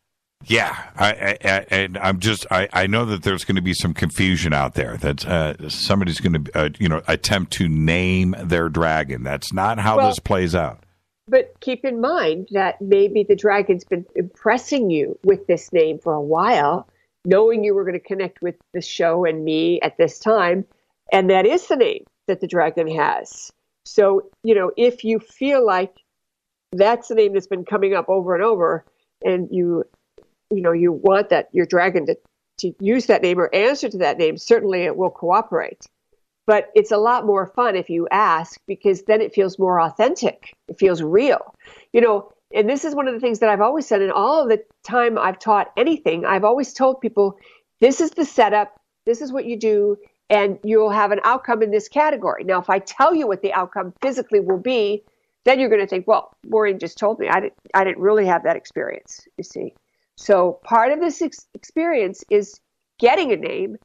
Yeah, I know that there's going to be some confusion out there that somebody's going to attempt to name their dragon. That's not how this plays out. But keep in mind that maybe the dragon's been impressing you with this name for a while, knowing you were going to connect with the show and me at this time, and that is the name that the dragon has. So, if you feel like that's the name that's been coming up over and over, and you want that your dragon to use that name or answer to that name, certainly it will cooperate. But it's a lot more fun if you ask, because then it feels more authentic. It feels real. And this is one of the things that I've always said, in all of the time I've taught anything, I've always told people, this is the setup, this is what you do, and you'll have an outcome in this category. Now, if I tell you what the outcome physically will be, then you're going to think, well, Maureen just told me. I didn't really have that experience, you see. So part of this experience is getting a name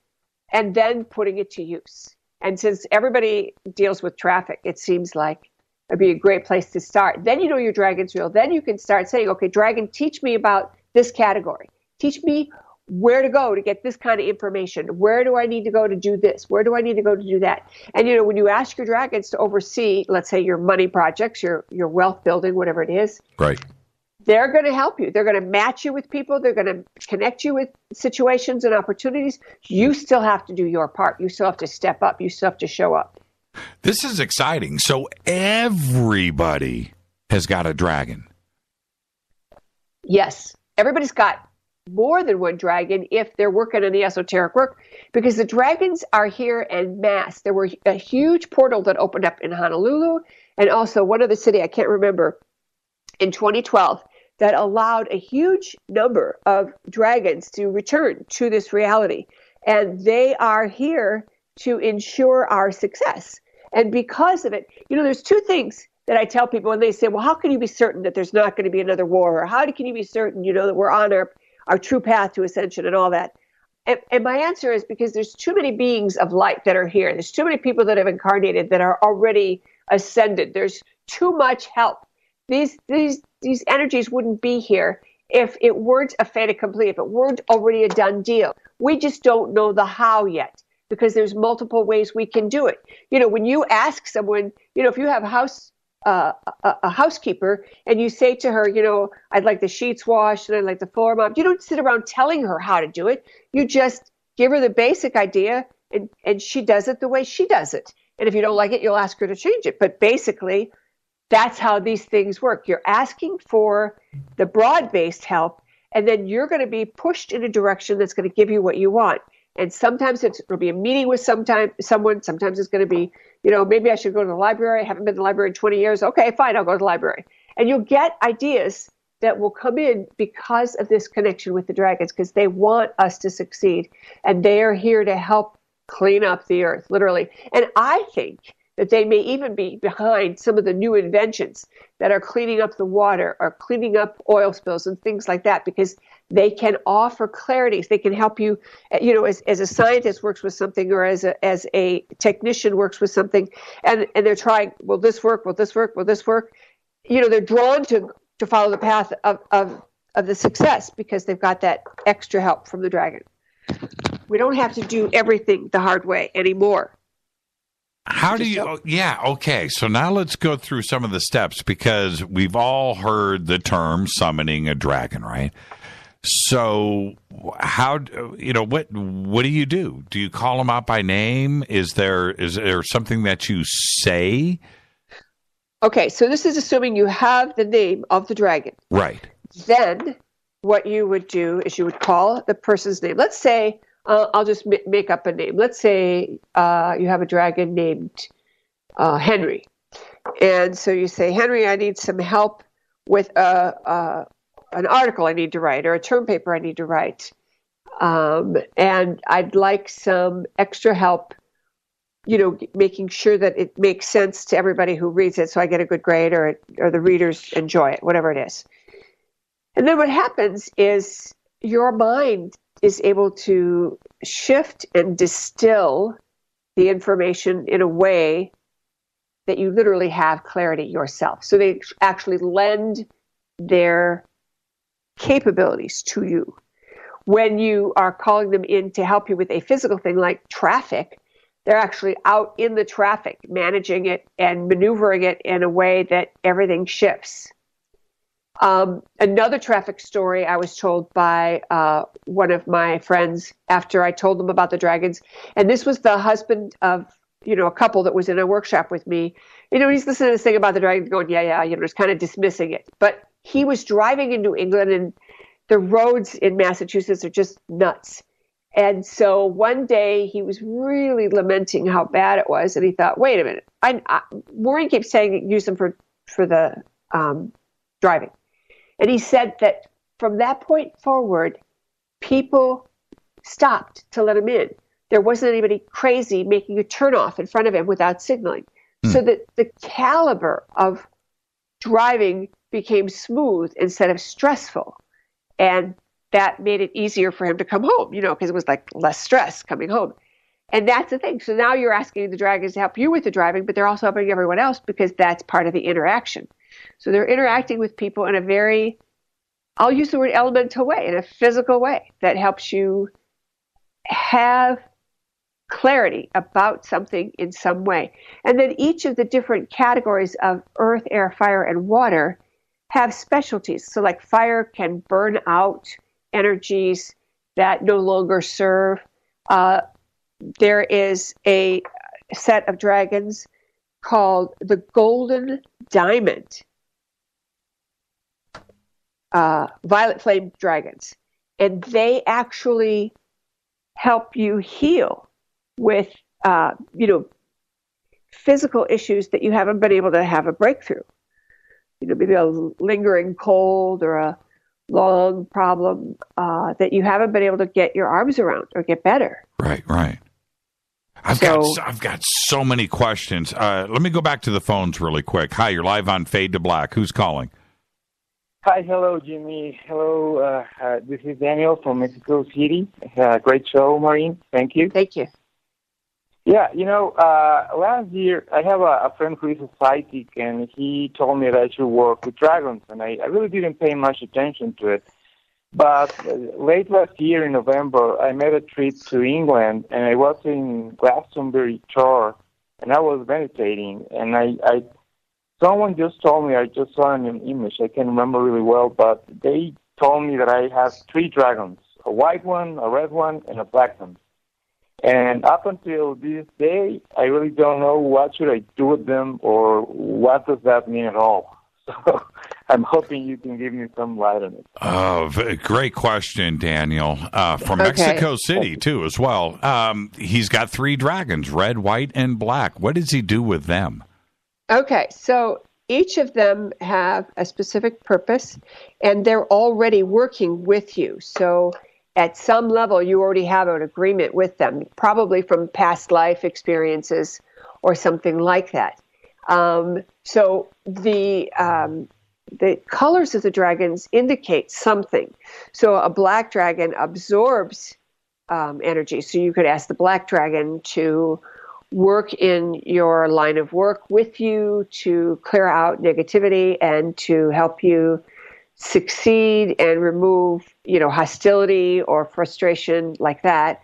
and then putting it to use. And since everybody deals with traffic, it seems like it'd be a great place to start. Then you know your dragon's real. Then you can start saying, okay, dragon, teach me about this category. Teach me where to go to get this kind of information. Where do I need to go to do this? Where do I need to go to do that? And, when you ask your dragons to oversee, let's say, your money projects, your wealth building, whatever it is. Right. They're going to help you. They're going to match you with people. They're going to connect you with situations and opportunities. You still have to do your part. You still have to step up. You still have to show up. This is exciting. So everybody has got a dragon. Yes. Everybody's got more than one dragon if they're working on the esoteric work, because the dragons are here en masse. There were a huge portal that opened up in Honolulu, and also one other city, I can't remember, in 2012, that allowed a huge number of dragons to return to this reality. And they are here to ensure our success. And because of it, there's two things that I tell people when they say, well, how can you be certain that there's not going to be another war? Or how can you be certain, that we're on our true path to ascension and all that? And my answer is because there's too many beings of light that are here. There's too many people that have incarnated that are already ascended. There's too much help. These energies wouldn't be here if it weren't a fait accompli, if it weren't already a done deal. We just don't know the how yet, because there's multiple ways we can do it. When you ask someone, if you have a housekeeper and you say to her, I'd like the sheets washed and I'd like the floor mopped, you don't sit around telling her how to do it. You just give her the basic idea and she does it the way she does it. And if you don't like it, you'll ask her to change it. But basically, that's how these things work. You're asking for the broad-based help, and then you're going to be pushed in a direction that's going to give you what you want. And sometimes it'll be a meeting with someone. Sometimes it's going to be, maybe I should go to the library. I haven't been to the library in 20 years. Okay, fine, I'll go to the library. And you'll get ideas that will come in because of this connection with the dragons, because they want us to succeed. And they are here to help clean up the earth, literally. And I think that they may even be behind some of the new inventions that are cleaning up the water or cleaning up oil spills and things like that, because they can offer clarities. They can help you, as a scientist works with something, or as a technician works with something, and they're trying, will this work? Will this work? Will this work? They're drawn to follow the path of of the success because they've got that extra help from the dragon. We don't have to do everything the hard way anymore. How do you, okay. So now let's go through some of the steps because we've all heard the term summoning a dragon, right? So how, what do you do? Do you call them out by name? Is there something that you say? Okay, so this is assuming you have the name of the dragon. Right. Then what you would do is you would call the person's name. Let's say, I'll just make up a name. Let's say you have a dragon named Henry. And so you say, Henry, I need some help with an article I need to write or a term paper I need to write. And I'd like some extra help, making sure that it makes sense to everybody who reads it so I get a good grade or the readers enjoy it, whatever it is. And then what happens is your mind is able to shift and distill the information in a way that you literally have clarity yourself. So they actually lend their capabilities to you. When you are calling them in to help you with a physical thing like traffic, they're actually out in the traffic, managing it and maneuvering it in a way that everything shifts. Another traffic story I was told by one of my friends after I told them about the dragons, and this was the husband of a couple that was in a workshop with me. He's listening to this thing about the dragons going, just kind of dismissing it. But he was driving in New England, and the roads in Massachusetts are just nuts. And so one day he was really lamenting how bad it was, and he thought, wait a minute. Maureen keeps saying use them for the driving. And he said that from that point forward, people stopped to let him in. There wasn't anybody crazy making a turnoff in front of him without signaling. So that the caliber of driving became smooth instead of stressful. And that made it easier for him to come home, because it was like less stress coming home. And that's the thing. So now you're asking the dragons to help you with the driving, but they're also helping everyone else because that's part of the interaction. So they're interacting with people in a very, I'll use the word elemental way, in a physical way that helps you have clarity about something in some way. And then each of the different categories of earth, air, fire, and water have specialties. So like fire can burn out energies that no longer serve. There is a set of dragons called the Golden Diamond, violet flame dragons. And they actually help you heal with, physical issues that you haven't been able to have a breakthrough. Maybe a lingering cold or a long problem that you haven't been able to get your arms around or get better. Right. I've got so many questions. Let me go back to the phones really quick. Hi, you're live on Fade to Black. Who's calling? Hi, hello, Jimmy. Hello, this is Daniel from Mexico City. Great show, Maureen. Thank you. Thank you. Yeah, last year I have a friend who is a psychic, and he told me that I should work with dragons, and I really didn't pay much attention to it. But late last year in November, I made a trip to England, and I was in Glastonbury Tor, and I was meditating, and someone just told me, I just saw an image, I can't remember really well, but they told me that I have 3 dragons, a white one, a red one, and a black one. And up until this day, I really don't know what should I do with them or what does that mean at all. So I'm hoping you can give me some light on it. Oh, great question, Daniel. From Mexico City, too, as well. He's got 3 dragons, red, white, and black. What does he do with them? Okay, so each of them have a specific purpose, and they're already working with you. So at some level, you already have an agreement with them, probably from past life experiences or something like that. So the colors of the dragons indicate something. So a black dragon absorbs energy. So you could ask the black dragon to work in your line of work with you, to clear out negativity and to help you succeed and remove, hostility or frustration like that.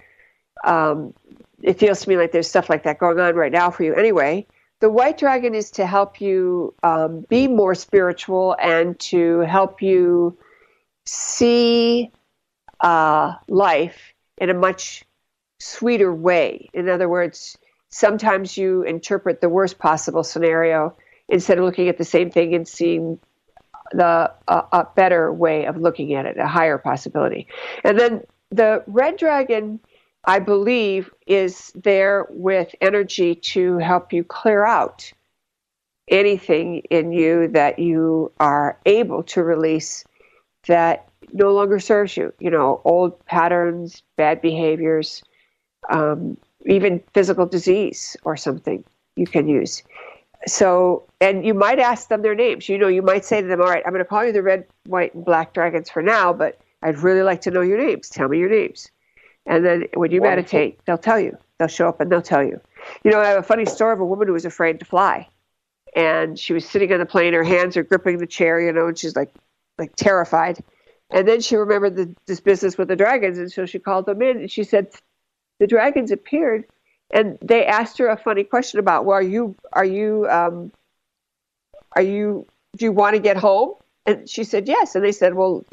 It feels to me like there's stuff like that going on right now for you anyway. The white dragon is to help you be more spiritual and to help you see life in a much sweeter way. In other words, sometimes you interpret the worst possible scenario instead of looking at the same thing and seeing a better way of looking at it, a higher possibility. And then the red dragon, I believe, is there with energy to help you clear out anything in you that you are able to release that no longer serves you. Old patterns, bad behaviors, even physical disease or something you can use. So, and you might ask them their names. You might say to them, all right, I'm going to call you the red, white, and black dragons for now, but I'd really like to know your names. Tell me your names. And then when you meditate, they'll tell you. They'll show up and they'll tell you. I have a funny story of a woman who was afraid to fly. And she was sitting on the plane, her hands are gripping the chair, and she's like terrified. And then she remembered this business with the dragons, and so she called them in, and she said, the dragons appeared, and they asked her a funny question about, well, do you want to get home? And she said, yes. And they said, well,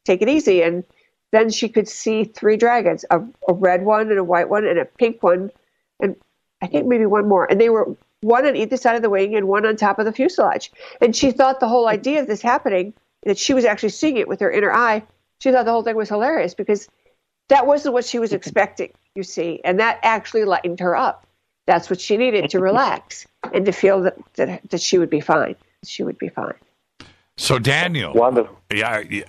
take it easy. And then she could see 3 dragons, a red one and a white one and a pink one, and I think maybe one more. And they were one on either side of the wing and one on top of the fuselage. And she thought the whole idea of this happening, that she was actually seeing it with her inner eye, she thought the whole thing was hilarious because that wasn't what she was expecting, you see. And that actually lightened her up. That's what she needed to relax and to feel that she would be fine. She would be fine. So, Daniel,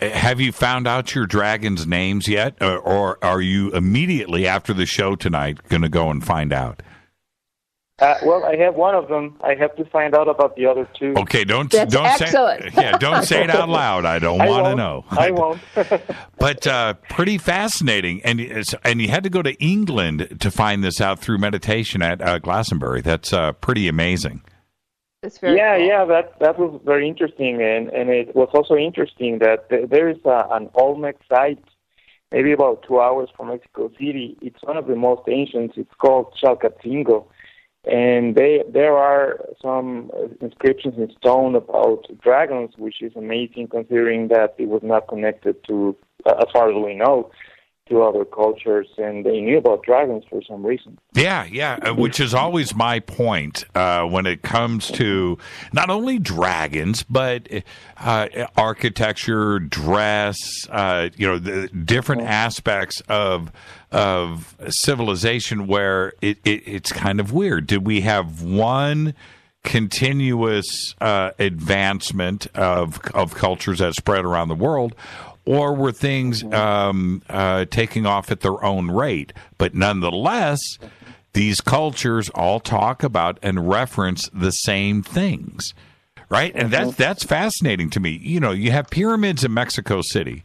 have you found out your dragons' names yet? Or are you immediately after the show tonight going to go and find out? Well, I have one of them. I have to find out about the other 2. Okay, don't excellent. say don't say it out loud. I don't want to know. I won't. But pretty fascinating, and you had to go to England to find this out through meditation at Glastonbury. That's pretty amazing. That's very cool. That was very interesting, and it was also interesting that there is an Olmec site, maybe about 2 hours from Mexico City. It's one of the most ancient. It's called Chalcatzingo. And there are some inscriptions in stone about dragons, which is amazing considering that it was not connected to, as far as we know, to other cultures, and they knew about dragons for some reason. Yeah, which is always my point when it comes to not only dragons, but architecture, dress, the different aspects of civilization where it's kind of weird. Did we have one continuous advancement of cultures that spread around the world, or were things taking off at their own rate? But nonetheless, these cultures all talk about and reference the same things, right? And that's fascinating to me. You have pyramids in Mexico City.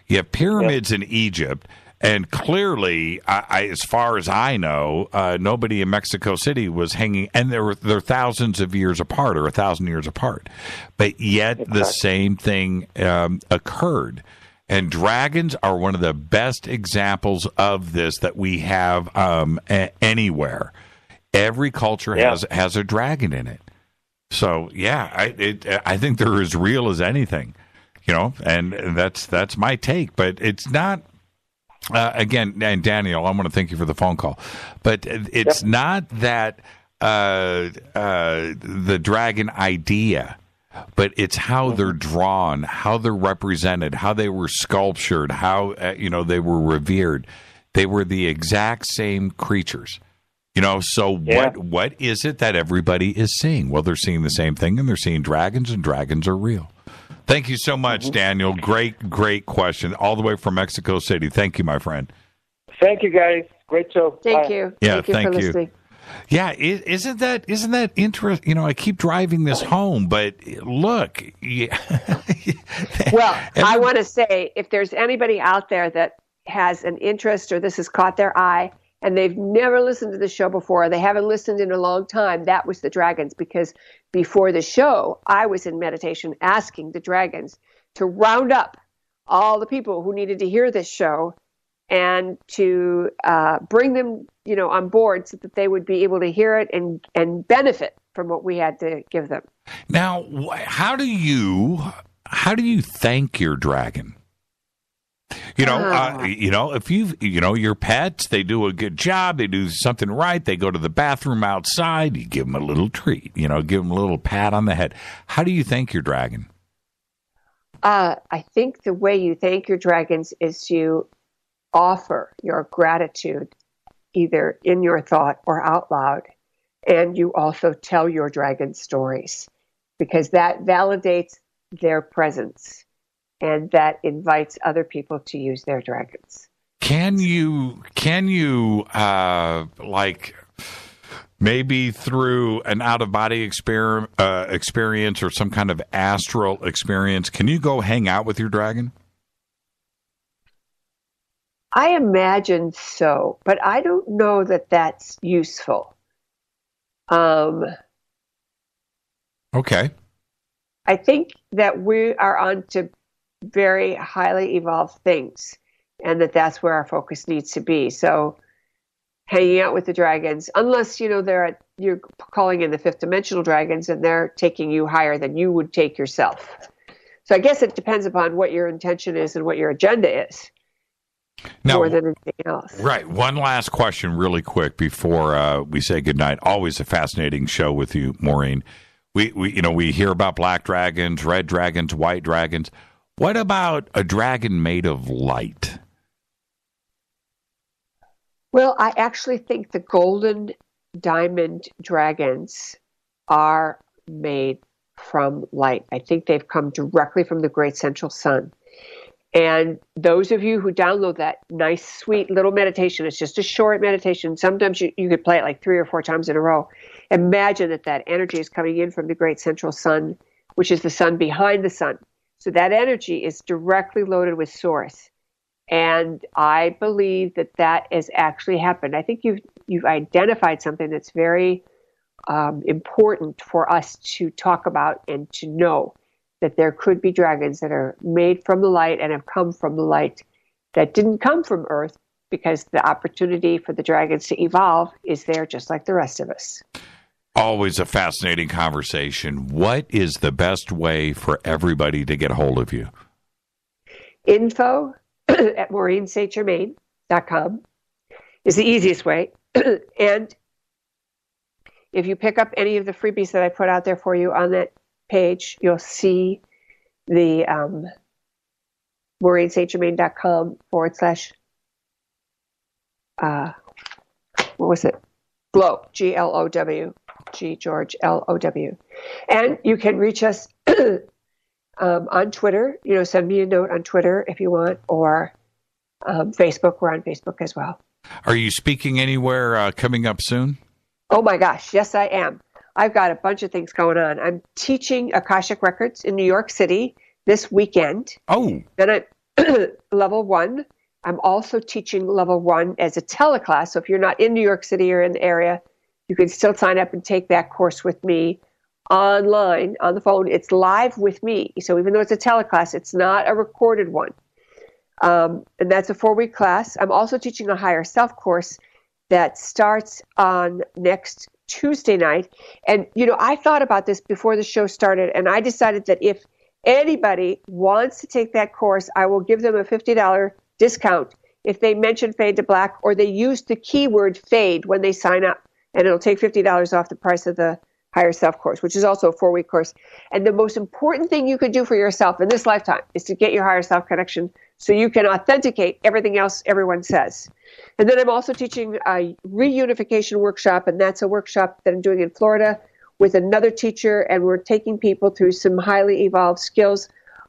You have pyramids in Egypt. And clearly, as far as I know, nobody in Mexico City was hanging, and they're thousands of years apart, or 1,000 years apart. But yet the same thing occurred. And dragons are one of the best examples of this that we have anywhere. Every culture has a dragon in it. So, I think they're as real as anything, and that's my take. But it's not. Again, and Daniel, I want to thank you for the phone call, but it's not that the dragon idea, but it's how they're drawn, how they're represented, how they were sculptured, how they were revered. They were the exact same creatures. So what is it that everybody is seeing? Well, they're seeing the same thing, and they're seeing dragons, and dragons are real. Thank you so much, Daniel. Great question. All the way from Mexico City. Thank you, my friend. Thank you, guys. Great show. Thank you. Yeah, thank you for listening. Yeah, isn't that interesting? I keep driving this home, but look. Well, I want to say, if there's anybody out there that has an interest or this has caught their eye, and they've never listened to the show before, they haven't listened in a long time, that was the dragons, because before the show, I was in meditation asking the dragons to round up all the people who needed to hear this show and to bring them, on board so that they would be able to hear it and benefit from what we had to give them. Now, how do you thank your dragon? If your pets, they do a good job, they do something right, they go to the bathroom outside, you give them a little treat, give them a little pat on the head. How do you thank your dragon? I think the way you thank your dragons is you offer your gratitude either in your thought or out loud. And you also tell your dragon stories, because that validates their presence and that invites other people to use their dragons. Can you maybe through an out-of-body experience or some kind of astral experience, can you go hang out with your dragon? I imagine so, but I don't know that that's useful. Okay. I think that we are onto very highly evolved things, and that's where our focus needs to be. So hanging out with the dragons, unless, you're calling in the fifth dimensional dragons and they're taking you higher than you would take yourself. So I guess it depends upon what your intention is and what your agenda is. Now, more than anything else. Right. One last question really quick before we say goodnight. Always a fascinating show with you, Maureen. We hear about black dragons, red dragons, white dragons. What about a dragon made of light? Well, I actually think the golden diamond dragons are made from light. I think they've come directly from the great central sun. And those of you who download that nice, sweet little meditation, it's just a short meditation. Sometimes you could play it like 3 or 4 times in a row. Imagine that energy is coming in from the great central sun, which is the sun behind the sun. So that energy is directly loaded with source. And I believe that has actually happened. I think you've identified something that's very important for us to talk about and to know, that there could be dragons that are made from the light and have come from the light that didn't come from Earth, because the opportunity for the dragons to evolve is there just like the rest of us. Always a fascinating conversation. What is the best way for everybody to get a hold of you? Info at MaureenSaintGermain.com is the easiest way. And if you pick up any of the freebies that I put out there for you on that page, you'll see the MaureenSaintGermain.com / what was it? Glow, GLOW, G George LOW. And you can reach us on Twitter. Send me a note on Twitter if you want, or Facebook. We're on Facebook as well. Are you speaking anywhere coming up soon? Oh my gosh, yes I am. I've got a bunch of things going on. I'm teaching Akashic Records in New York City this weekend. Oh. Then I'm level 1. I'm also teaching level 1 as a teleclass. So if you're not in New York City or in the area, you can still sign up and take that course with me online, on the phone. It's live with me. So even though it's a teleclass, it's not a recorded one. And that's a 4-week class. I'm also teaching a higher self course that starts on next Tuesday night. And, I thought about this before the show started, and I decided that if anybody wants to take that course, I will give them a $50 discount if they mention Fade to Black, or they use the keyword fade when they sign up. And it'll take $50 off the price of the higher self course, which is also a 4-week course. And the most important thing you could do for yourself in this lifetime is to get your higher self connection, so you can authenticate everything else everyone says. And then I'm also teaching a reunification workshop, and that's a workshop that I'm doing in Florida with another teacher, and we're taking people through some highly evolved skills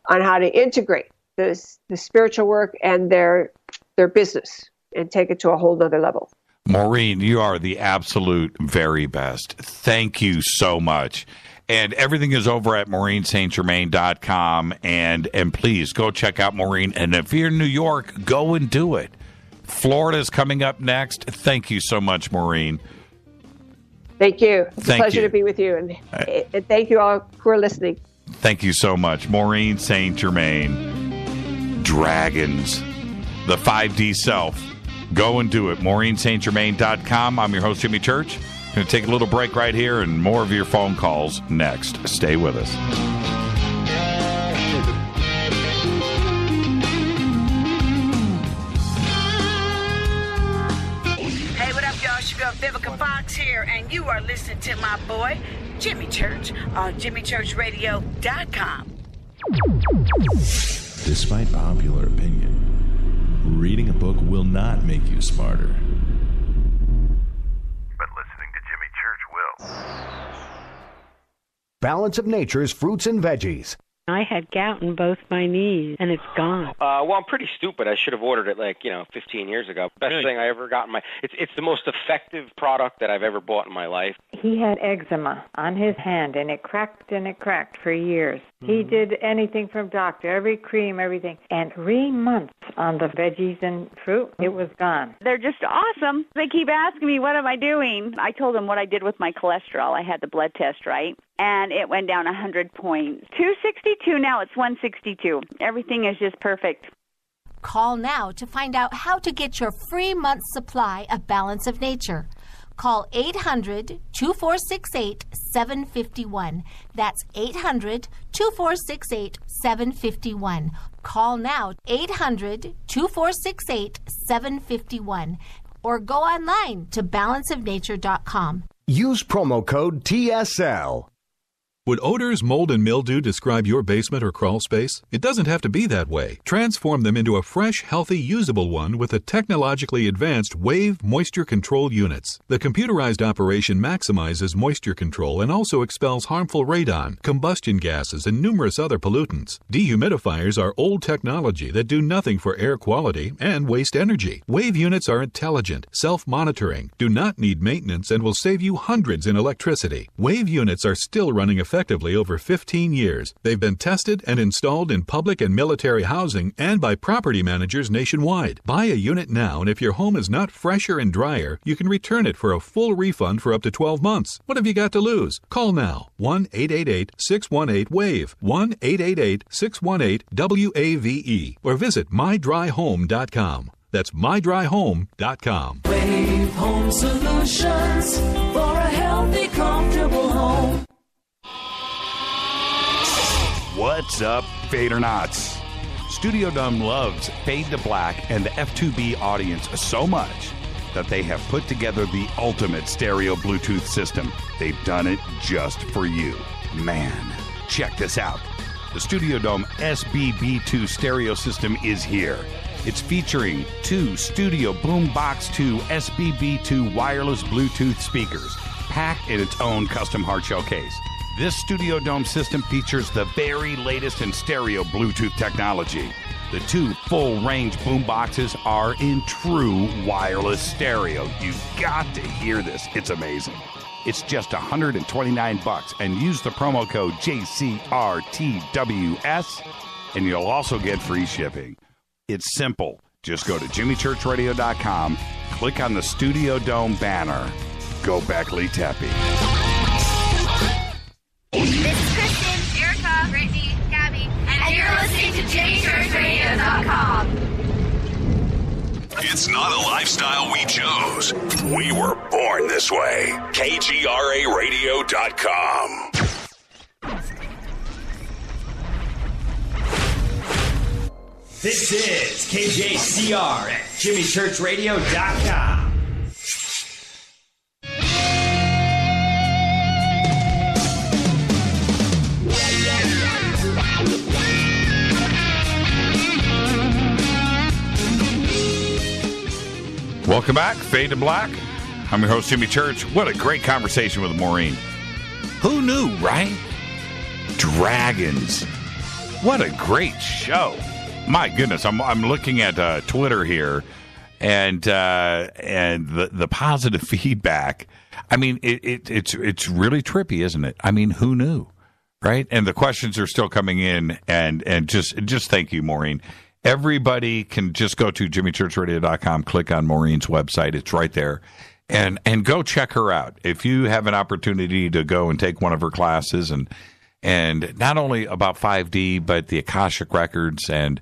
on how to integrate the spiritual work and their business and take it to a whole nother level. Maureen, you are the absolute very best. Thank you so much. And everything is over at MaureenSaintGermain.com. And please go check out Maureen. And if you're in New York, go and do it. Florida is coming up next. Thank you so much, Maureen. Thank you. It's a pleasure to be with you. And thank you all who are listening. Thank you so much. Maureen St. Germain. Dragons. The 5D self. Go and do it. MaureenStGermain.com. I'm your host, Jimmy Church. Going to take a little break right here and more of your phone calls next. Stay with us. Hey, what up, y'all? It's your girl Vivica Fox here, and you are listening to my boy, Jimmy Church, on JimmyChurchRadio.com. Despite popular opinion, reading a book will not make you smarter. But listening to Jimmy Church will. Balance of Nature's fruits and veggies. I had gout in both my knees, and it's gone. Well, I'm pretty stupid. I should have ordered it 15 years ago. Best thing I ever got in my... It's the most effective product that I've ever bought in my life. He had eczema on his hand, and it cracked for years. He did anything from doctor, every cream, everything. And 3 months on the veggies and fruit, it was gone. They're just awesome. They keep asking me, what am I doing? I told them what I did with my cholesterol. I had the blood test, right? And it went down 100 points. 262, now it's 162. Everything is just perfect. Call now to find out how to get your free month's supply of Balance of Nature. Call 800-2468-751. That's 800-2468-751. Call now, 800-2468-751. Or go online to balanceofnature.com. Use promo code TSL. Would odors, mold, and mildew describe your basement or crawl space? It doesn't have to be that way. Transform them into a fresh, healthy, usable one with the technologically advanced Wave Moisture Control Units. The computerized operation maximizes moisture control and also expels harmful radon, combustion gases, and numerous other pollutants. Dehumidifiers are old technology that do nothing for air quality and waste energy. Wave units are intelligent, self-monitoring, do not need maintenance, and will save you hundreds in electricity. Wave units are still running effectively over 15 years. They've been tested and installed in public and military housing and by property managers nationwide. Buy a unit now, and if your home is not fresher and drier, you can return it for a full refund for up to 12 months. What have you got to lose? Call now. 1-888-618-WAVE. 1-888-618-WAVE. Or visit mydryhome.com. That's mydryhome.com. Wave Home Solutions for a healthy, comfortable home. What's up, Fadernauts? Studio Dome loves Fade to Black and the F2B audience so much that they have put together the ultimate stereo Bluetooth system. They've done it just for you. Man, check this out. The Studio Dome SBB2 stereo system is here. It's featuring 2 Studio Boombox 2 SBB2 wireless Bluetooth speakers, packed in its own custom hard shell case. This Studio Dome system features the very latest in stereo Bluetooth technology. The 2 full-range boomboxes are in true wireless stereo. You've got to hear this. It's amazing. It's just $129, and use the promo code JCRTWS, and you'll also get free shipping. It's simple. Just go to JimmyChurchRadio.com, click on the Studio Dome banner. Go Beckley Tepe. This is Kristen, Erica, Brittany, Gabby, and you're listening to JimmyChurchRadio.com. It's not a lifestyle we chose. We were born this way. KGRARadio.com. This is KJCR at JimmyChurchRadio.com. Welcome back, Fade to Black. I'm your host, Jimmy Church. What a great conversation with Maureen. Who knew, right? Dragons. What a great show. My goodness, I'm looking at Twitter here, and the positive feedback. I mean, it's really trippy, isn't it? I mean, who knew, right? And the questions are still coming in, and just thank you, Maureen. Everybody can just go to JimmyChurchRadio.com, click on Maureen's website. It's right there. And go check her out. If you have an opportunity to go and take one of her classes and And not only about 5D, but the Akashic records and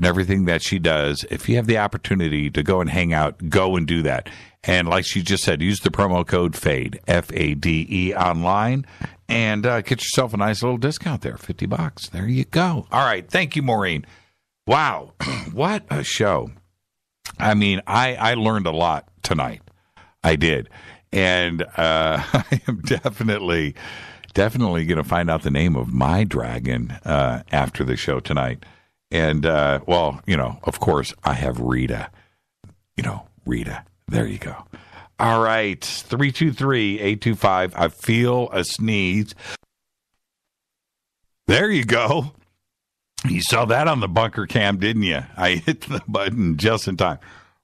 everything that she does. If you have the opportunity to go and hang out, go and do that. And like she just said, use the promo code FADE, F-A-D-E, online, and get yourself a nice little discount there, $50. There you go. All right. Thank you, Maureen. Wow. What a show. I mean, I learned a lot tonight. I did. And I am definitely going to find out the name of my dragon after the show tonight. And, well, you know, of course, I have Rita. You know, Rita. There you go. All right. 323-825. I feel a sneeze. There you go. You saw that on the bunker cam, didn't you? I hit the button just in time.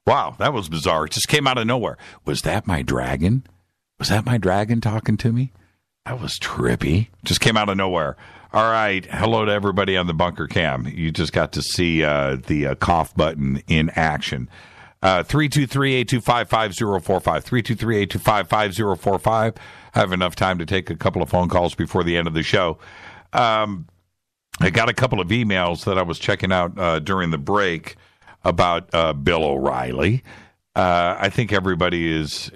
Wow, that was bizarre. It just came out of nowhere. Was that my dragon? Was that my dragon talking to me? That was trippy. Just came out of nowhere. All right. Hello to everybody on the bunker cam. You just got to see the cough button in action. 323-825-5045. 323-825-5045. I have enough time to take a couple of phone calls before the end of the show. I got a couple of emails that I was checking out during the break about Bill O'Reilly. I think everybody is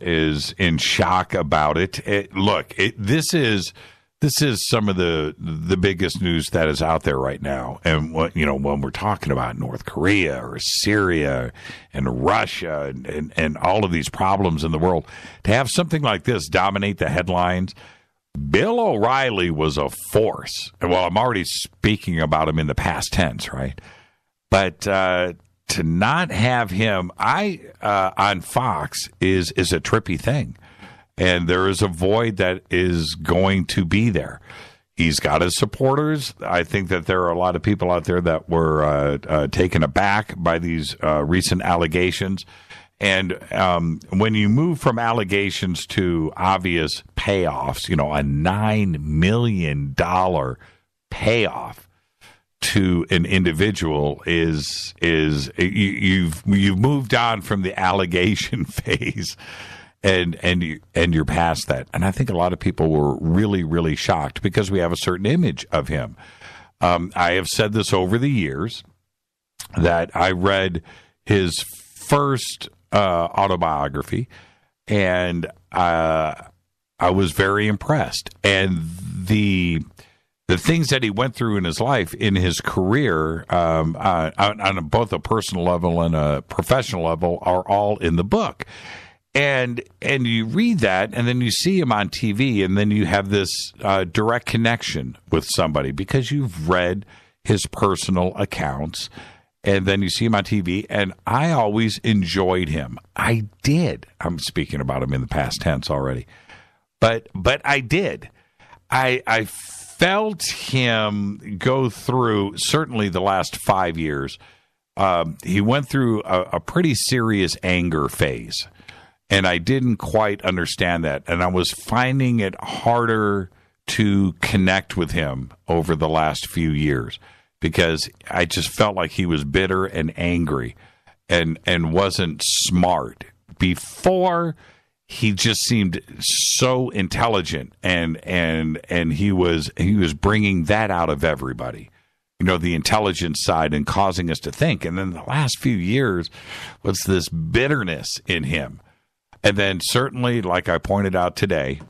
in shock about it. Look, this is some of the biggest news that is out there right now. And what, you know, when we're talking about North Korea or Syria and Russia and all of these problems in the world, to have something like this dominate the headlines. Bill O'Reilly was a force. Well, I'm already speaking about him in the past tense, right? But to not have him on Fox is a trippy thing. And there is a void that is going to be there. He's got his supporters. I think that there are a lot of people out there that were taken aback by these recent allegations. And when you move from allegations to obvious payoffs, you know, a $9 million payoff to an individual is you've moved on from the allegation phase, and you're past that. And I think a lot of people were really, really shocked because we have a certain image of him. I have said this over the years that I read his first autobiography, and I was very impressed. And the things that he went through in his life, in his career, on both a personal level and a professional level, are all in the book. And you read that, and then you see him on TV, and then you have this direct connection with somebody because you've read his personal accounts, and then you see him on TV, and I always enjoyed him. I did. I'm speaking about him in the past tense already. But I did. I felt him go through, certainly the last 5 years, he went through a pretty serious anger phase. And I didn't quite understand that. And I was finding it harder to connect with him over the last few years because I just felt like he was bitter and angry and wasn't smart. Before, he just seemed so intelligent and he was bringing that out of everybody. You know, the intelligence side and causing us to think. And then the last few years was this bitterness in him. And then certainly, like I pointed out today,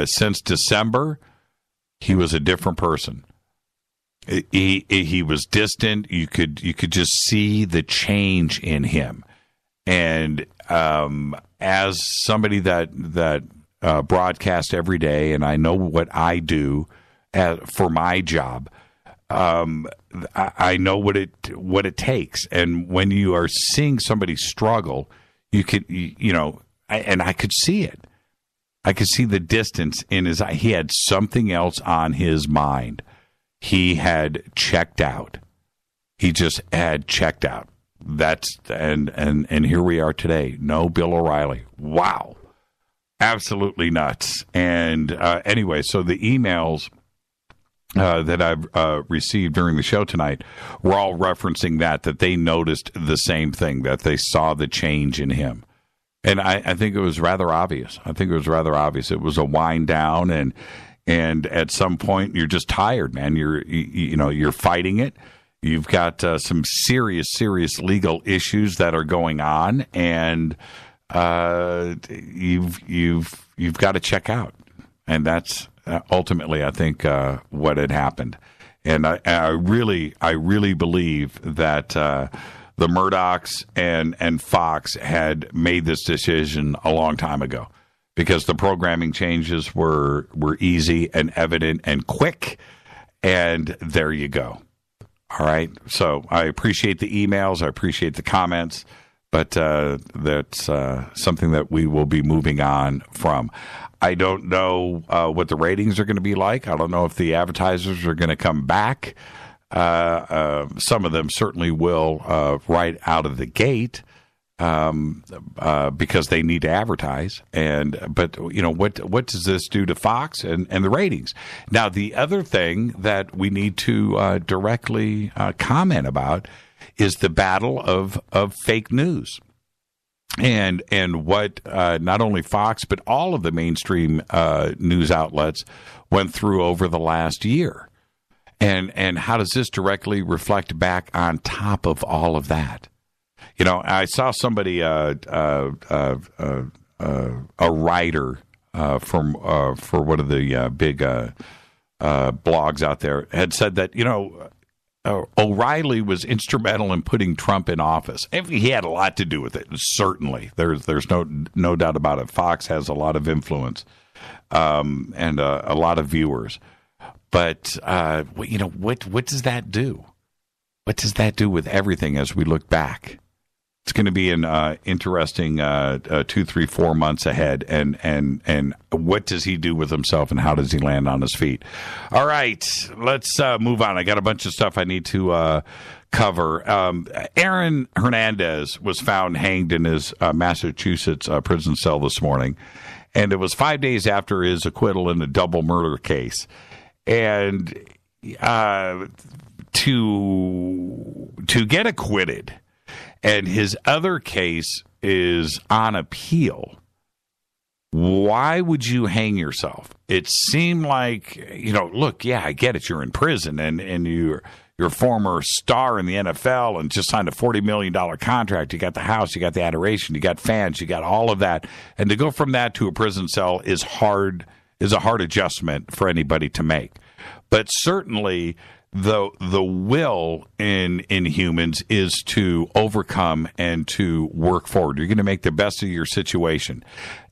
since December, he was a different person. He was distant. You could just see the change in him. And as somebody that broadcasts every day, and I know what I do for my job, I know what it takes. And when you are seeing somebody struggle, you could, you know. And I could see it. I could see the distance in his eye. He had something else on his mind. He had checked out. He just had checked out. And here we are today. No Bill O'Reilly. Wow. Absolutely nuts. And anyway, so the emails that I've received during the show tonight were all referencing that they noticed the same thing, that they saw the change in him. And I think it was rather obvious. It was a wind down, and And at some point, you're just tired, man. You're fighting it. You've got some serious legal issues that are going on, and you've got to check out. And that's ultimately, I think, what had happened. And I really believe that the Murdochs and Fox had made this decision a long time ago, because the programming changes were easy and evident and quick, and there you go. All right. So I appreciate the emails. I appreciate the comments, but that's something that we will be moving on from. I don't know what the ratings are going to be like. I don't know if the advertisers are going to come back. Some of them certainly will right out of the gate, because they need to advertise. But what does this do to Fox and the ratings? Now, the other thing that we need to directly comment about is the battle of fake news. And what not only Fox, but all of the mainstream news outlets went through over the last year. And how does this directly reflect back on top of all of that? I saw somebody, a writer for one of the big blogs out there, had said that, O'Reilly was instrumental in putting Trump in office. He had a lot to do with it, certainly. There's no doubt about it. Fox has a lot of influence and a lot of viewers. But, what does that do? What does that do with everything as we look back? It's going to be an interesting 2, 3, 4 months ahead, and what does he do with himself, and how does he land on his feet? All right, let's move on. I got a bunch of stuff I need to cover. Aaron Hernandez was found hanged in his Massachusetts prison cell this morning, and it was 5 days after his acquittal in a double murder case. And to get acquitted, and his other case is on appeal, why would you hang yourself? It seemed like, look, yeah, I get it. You're in prison, and you're a former star in the NFL and just signed a $40 million contract. You got the house, you got the adoration, you got fans, you got all of that. And to go from that to a prison cell is a hard adjustment for anybody to make. But certainly the will in humans is to overcome and to work forward. You're going to make the best of your situation.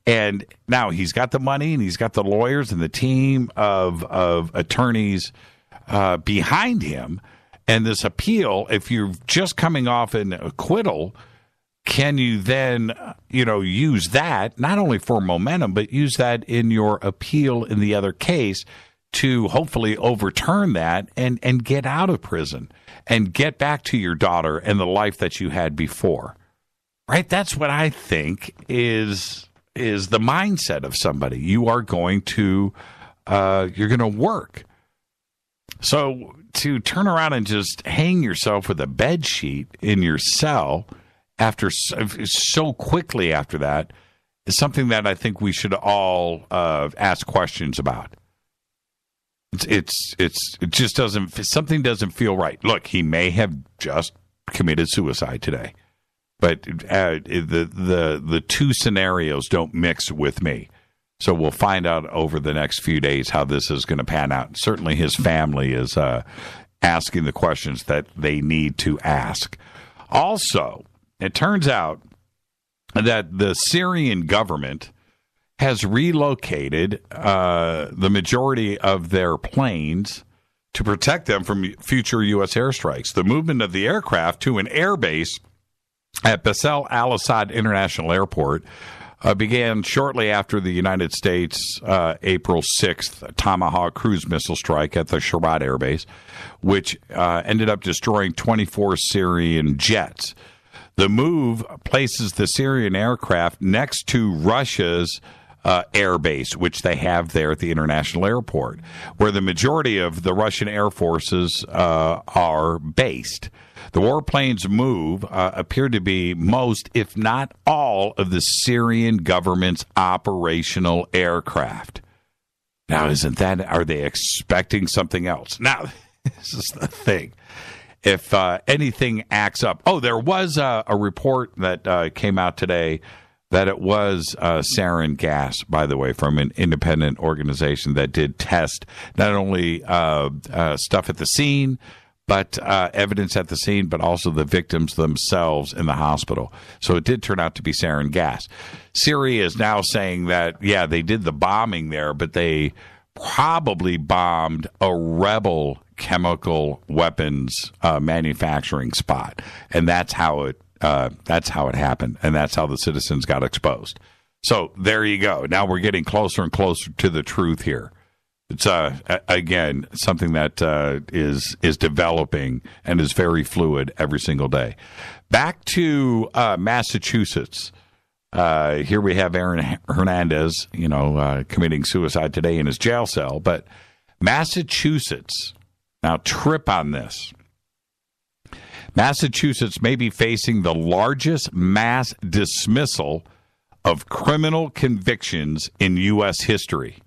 And now he's got the money, and he's got the lawyers and the team of attorneys behind him. And this appeal, if you're just coming off an acquittal, can you then, use that not only for momentum, but use that in your appeal in the other case to hopefully overturn that and get out of prison and get back to your daughter and the life that you had before? Right? That's what I think is the mindset of somebody. You are going to you're going to work. So to turn around and just hang yourself with a bed sheet in your cell after so quickly after that is something that I think we should all ask questions about. It just something doesn't feel right. Look, he may have just committed suicide today, but the two scenarios don't mix with me. So we'll find out over the next few days how this is going to pan out. Certainly his family is asking the questions that they need to ask. Also, it turns out that the Syrian government has relocated the majority of their planes to protect them from future U.S. airstrikes. The movement of the aircraft to an airbase at Bashar al-Assad International Airport began shortly after the United States April 6th Tomahawk cruise missile strike at the Sharat Air Base, which ended up destroying 24 Syrian jets. The move places the Syrian aircraft next to Russia's air base, which they have there at the international airport, where the majority of the Russian air forces are based. The warplanes' move appeared to be most, if not all, of the Syrian government's operational aircraft. Now, are they expecting something else? Now, this is the thing. If anything acts up. Oh, there was a report that came out today that it was sarin gas, by the way, from an independent organization that did test not only stuff at the scene, but evidence at the scene, but also the victims themselves in the hospital. So it did turn out to be sarin gas. Syria is now saying that, yeah, they did the bombing there, but they probably bombed a rebel chemical weapons manufacturing spot, and that's how it happened, and that's how the citizens got exposed. So there you go. Now we're getting closer and closer to the truth here. It's again something that is developing and is very fluid every single day. Back to Massachusetts. Here we have Aaron Hernandez, committing suicide today in his jail cell. But Massachusetts, now trip on this. Massachusetts may be facing the largest mass dismissal of criminal convictions in U.S. history.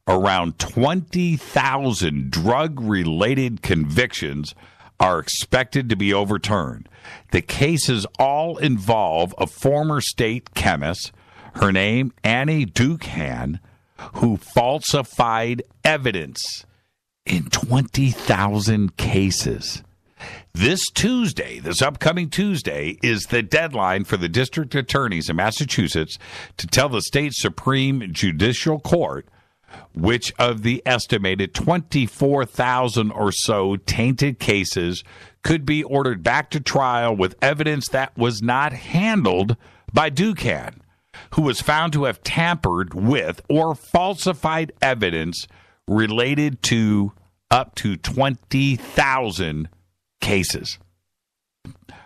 Around 20,000 drug-related convictions are expected to be overturned. The cases all involve a former state chemist, her name Annie Dukan, who falsified evidence in 20,000 cases. This upcoming Tuesday, is the deadline for the district attorneys in Massachusetts to tell the state Supreme Judicial Court which of the estimated 24,000 or so tainted cases could be ordered back to trial with evidence that was not handled by Dukan, who was found to have tampered with or falsified evidence related to up to 20,000 cases.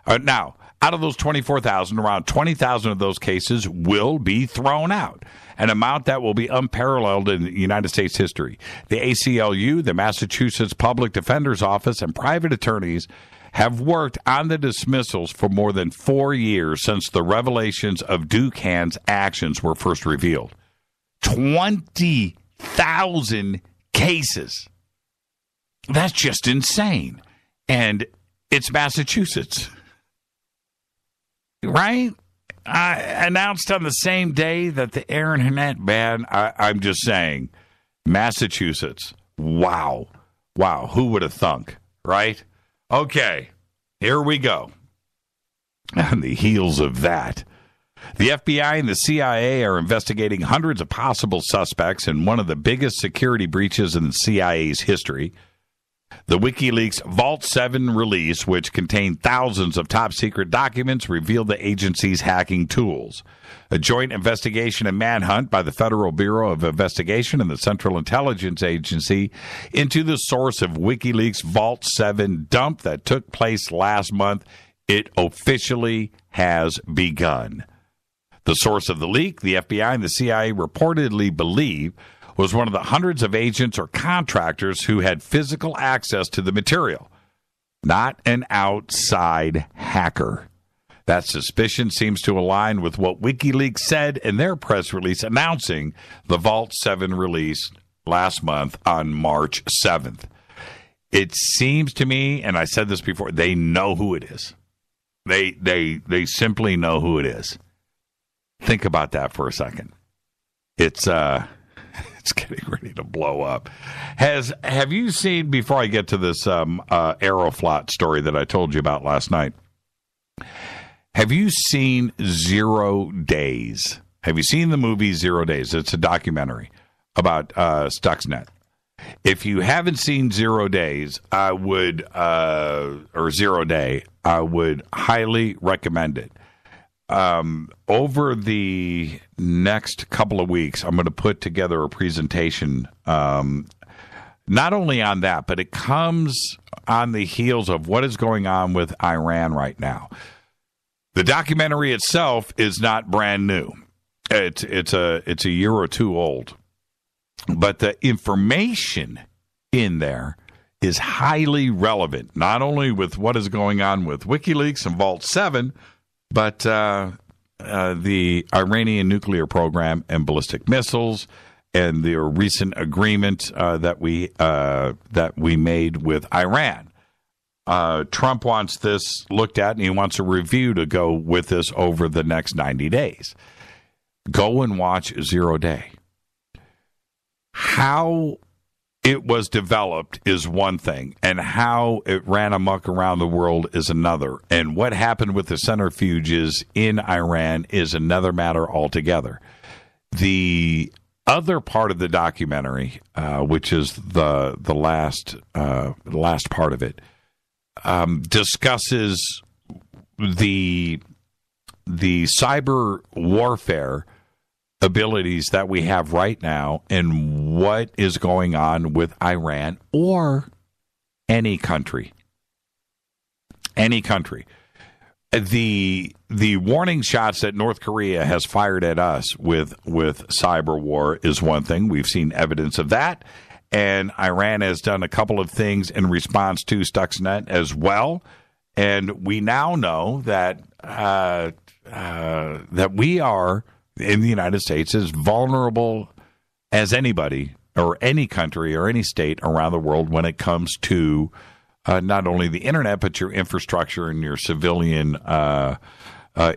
Now, out of those 24,000, around 20,000 of those cases will be thrown out, an amount that will be unparalleled in United States history. The ACLU, the Massachusetts Public Defender's Office, and private attorneys have worked on the dismissals for more than 4 years since the revelations of Dukan's actions were first revealed. 20,000 cases. That's just insane. And it's Massachusetts. Right? Announced on the same day that the Aaron Hernandez ban. I'm just saying, Massachusetts. Wow. Who would have thunk? Right? Okay. Here we go. On the heels of that, the FBI and the CIA are investigating hundreds of possible suspects in one of the biggest security breaches in the CIA's history. The WikiLeaks Vault 7 release, which contained thousands of top-secret documents, revealed the agency's hacking tools. A joint investigation and manhunt by the Federal Bureau of Investigation and the Central Intelligence Agency into the source of WikiLeaks Vault 7 dump that took place last month, it officially has begun. The source of the leak, the FBI and the CIA reportedly believe, was one of the hundreds of agents or contractors who had physical access to the material, not an outside hacker. That suspicion seems to align with what WikiLeaks said in their press release announcing the Vault 7 release last month on March 7th. It seems to me, and I said this before, they know who it is. They simply know who it is. Think about that for a second. It's getting ready to blow up. Have you seen, before I get to this Aeroflot story that I told you about last night, have you seen 0 Days? Have you seen the movie 0 Days? It's a documentary about Stuxnet. If you haven't seen 0 Days, I would, or 0 Day, I would highly recommend it. Over the next couple of weeks, I'm going to put together a presentation, not only on that, but it comes on the heels of what is going on with Iran right now. The documentary itself is not brand new. It's a year or two old, but the information in there is highly relevant, not only with what is going on with WikiLeaks and Vault 7, but the Iranian nuclear program and ballistic missiles, and the recent agreement that we made with Iran. Trump wants this looked at, and he wants a review to go with this over the next 90 days. Go and watch 0 Day. How it was developed is one thing, and how it ran amok around the world is another. And what happened with the centrifuges in Iran is another matter altogether. The other part of the documentary, which is the last part of it, discusses the cyber warfare abilities that we have right now and what is going on with Iran or any country. Any country. The warning shots that North Korea has fired at us with cyber war is one thing. We've seen evidence of that. And Iran has done a couple of things in response to Stuxnet as well. And we now know that that we are, in the United States, as vulnerable as anybody or any country or any state around the world when it comes to not only the internet, but your infrastructure and your civilian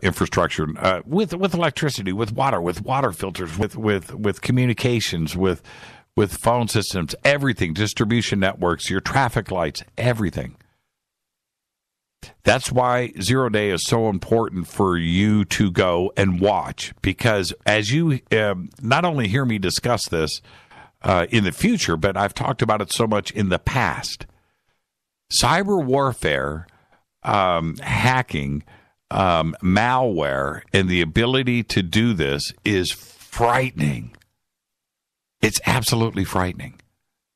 infrastructure with electricity, with water filters, with communications, with phone systems, everything, distribution networks, your traffic lights, everything. That's why 0 Day is so important for you to go and watch, because as you not only hear me discuss this in the future, but I've talked about it so much in the past. Cyber warfare, hacking, malware, and the ability to do this is frightening. It's absolutely frightening.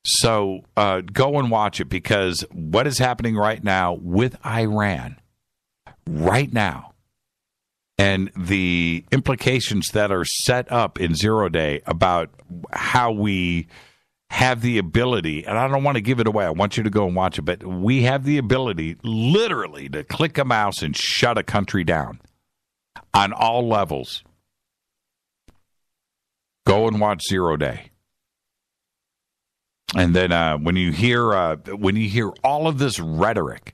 So go and watch it, because what is happening right now with Iran, right now, and the implications that are set up in 0 Day about how we have the ability, and I don't want to give it away, I want you to go and watch it, but we have the ability literally to click a mouse and shut a country down on all levels. Go and watch 0 Day. And then when you hear all of this rhetoric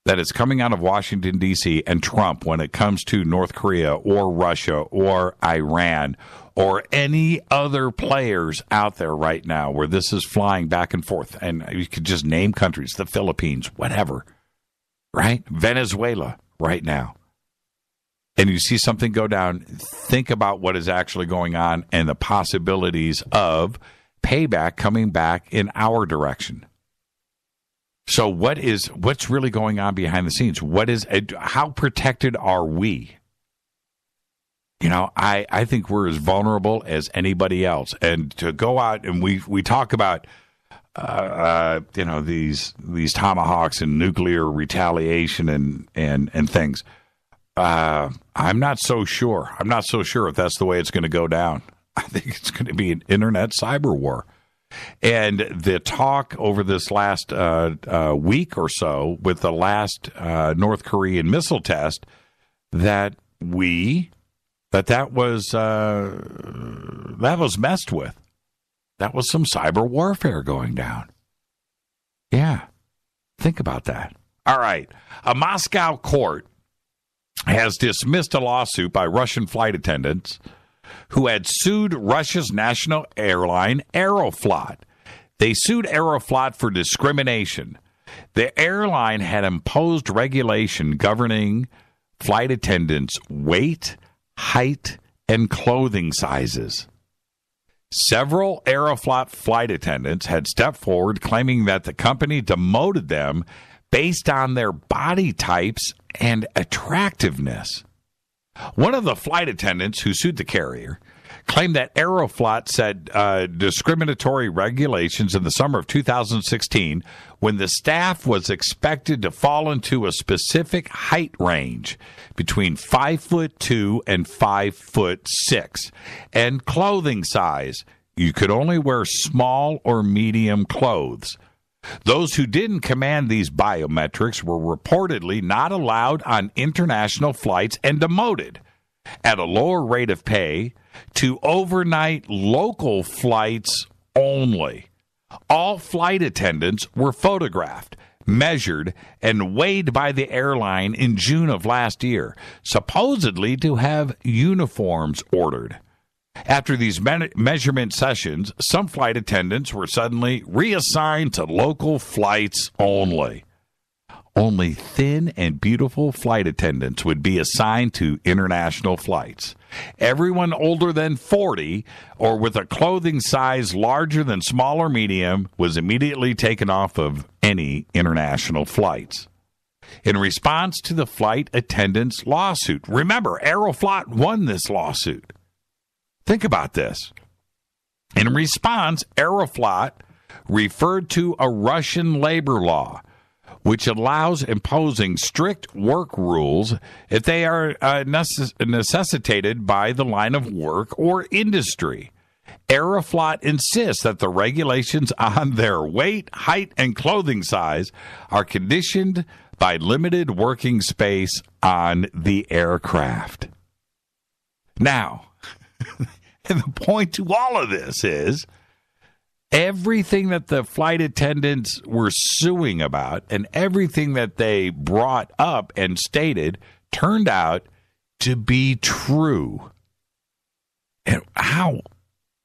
that is coming out of Washington, D.C. and Trump when it comes to North Korea or Russia or Iran or any other players out there right now where this is flying back and forth, and you could just name countries, the Philippines, whatever, right? Venezuela right now. And you see something go down, think about what is actually going on and the possibilities of payback coming back in our direction. So what's really going on behind the scenes? How protected are we? You know, I think we're as vulnerable as anybody else. And to go out and we talk about these tomahawks and nuclear retaliation and things. I'm not so sure. I'm not so sure if that's the way it's going to go down. I think it's going to be an internet cyber war. And the talk over this last week or so with the last North Korean missile test that was messed with. That was some cyber warfare going down. Yeah. Think about that. All right. A Moscow court has dismissed a lawsuit by Russian flight attendants who had sued Russia's national airline Aeroflot. They sued Aeroflot for discrimination. The airline had imposed regulation governing flight attendants' weight, height, and clothing sizes. Several Aeroflot flight attendants had stepped forward claiming that the company demoted them based on their body types and attractiveness. One of the flight attendants who sued the carrier claimed that Aeroflot set discriminatory regulations in the summer of 2016 when the staff was expected to fall into a specific height range between 5'2" and 5'6", and clothing size. You could only wear small or medium clothes. Those who didn't command these biometrics were reportedly not allowed on international flights and demoted. At a lower rate of pay, to overnight local flights only. All flight attendants were photographed, measured, and weighed by the airline in June of last year, supposedly to have uniforms ordered. After these measurement sessions, some flight attendants were suddenly reassigned to local flights only. Only thin and beautiful flight attendants would be assigned to international flights. Everyone older than 40 or with a clothing size larger than small or medium was immediately taken off of any international flights. In response to the flight attendants' lawsuit, remember, Aeroflot won this lawsuit. Think about this. In response, Aeroflot referred to a Russian labor law which allows imposing strict work rules if they are necessitated by the line of work or industry. Aeroflot insists that the regulations on their weight, height, and clothing size are conditioned by limited working space on the aircraft. Now, and the point to all of this is everything that the flight attendants were suing about and everything that they brought up and stated turned out to be true. And how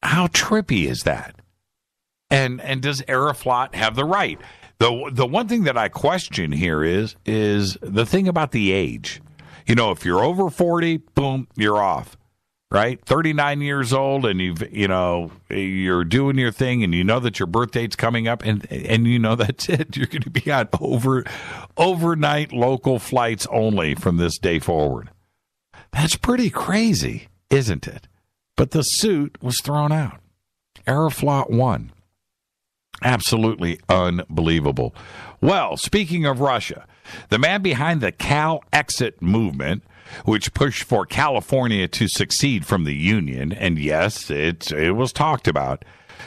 trippy is that? And does Aeroflot have the right? The one thing that I question here is the thing about the age. You know, if you're over 40, boom, you're off. Right? 39 years old and you're doing your thing and you know that your birth date's coming up and you know that's it. You're going to be on overnight local flights only from this day forward. That's pretty crazy, isn't it? But the suit was thrown out. Aeroflot won. Absolutely unbelievable. Well, speaking of Russia, the man behind the Cal Exit movement, which pushed for California to secede from the Union, and yes, it was talked about,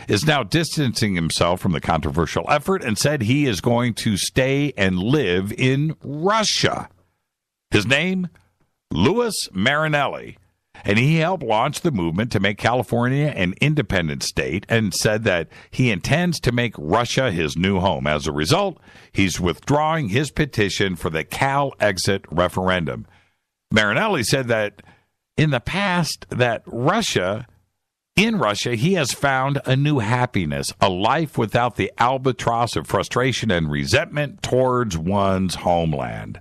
is now distancing himself from the controversial effort and said he is going to stay and live in Russia. His name, Louis Marinelli, and he helped launch the movement to make California an independent state and said that he intends to make Russia his new home. As a result, he's withdrawing his petition for the Cal Exit referendum. Marinelli said that in the past that in Russia, he has found a new happiness, a life without the albatross of frustration and resentment towards one's homeland.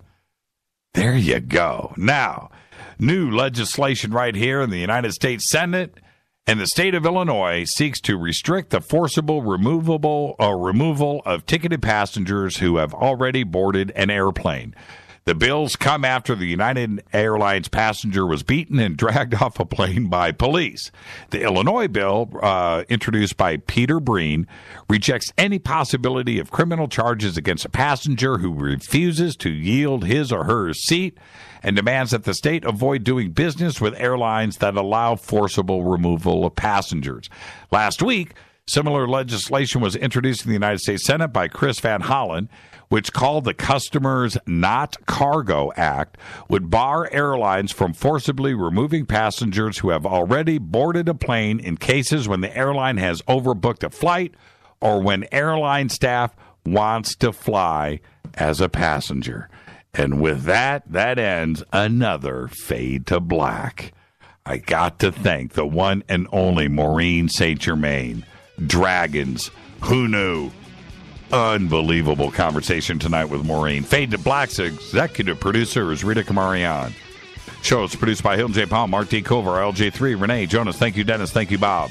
There you go. Now, new legislation right here in the United States Senate and the state of Illinois seeks to restrict the forcible removal of ticketed passengers who have already boarded an airplane. The bills come after the United Airlines passenger was beaten and dragged off a plane by police. The Illinois bill, introduced by Peter Breen, rejects any possibility of criminal charges against a passenger who refuses to yield his or her seat and demands that the state avoid doing business with airlines that allow forcible removal of passengers. Last week, similar legislation was introduced in the United States Senate by Chris Van Hollen, which called the Customers Not Cargo Act, would bar airlines from forcibly removing passengers who have already boarded a plane in cases when the airline has overbooked a flight or when airline staff wants to fly as a passenger. And with that ends another Fade to Black. I got to thank the one and only Maureen St. Germain. Dragons, who knew? Unbelievable conversation tonight with Maureen. Fade to Black's executive producer is Rita Kamarian. Show is produced by Hilton J. Palm, Mark D. Kovar, LJ3, Renee, Jonas. Thank you, Dennis. Thank you, Bob.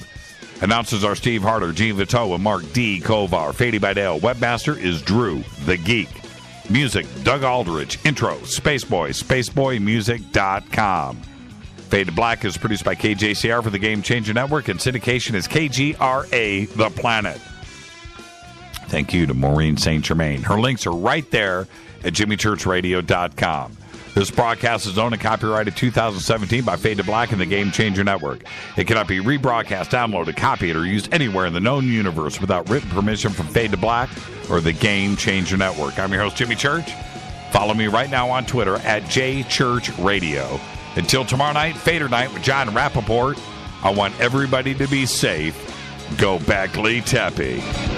Announcers are Steve Harder, Gene Vito, and Mark D. Kovar. Fady Bidell. Webmaster is Drew, the Geek. Music, Doug Aldrich. Intro, Spaceboy, spaceboymusic.com. Fade to Black is produced by KJCR for the Game Changer Network, and syndication is KGRA The Planet. Thank you to Maureen St. Germain. Her links are right there at jimmychurchradio.com. This broadcast is owned and copyrighted 2017 by Fade to Black and the Game Changer Network. It cannot be rebroadcast, downloaded, copied, or used anywhere in the known universe without written permission from Fade to Black or the Game Changer Network. I'm your host, Jimmy Church. Follow me right now on Twitter at JChurchRadio. Until tomorrow night, Fader Night with John Rappaport I want everybody to be safe. Go Beckley Tepe.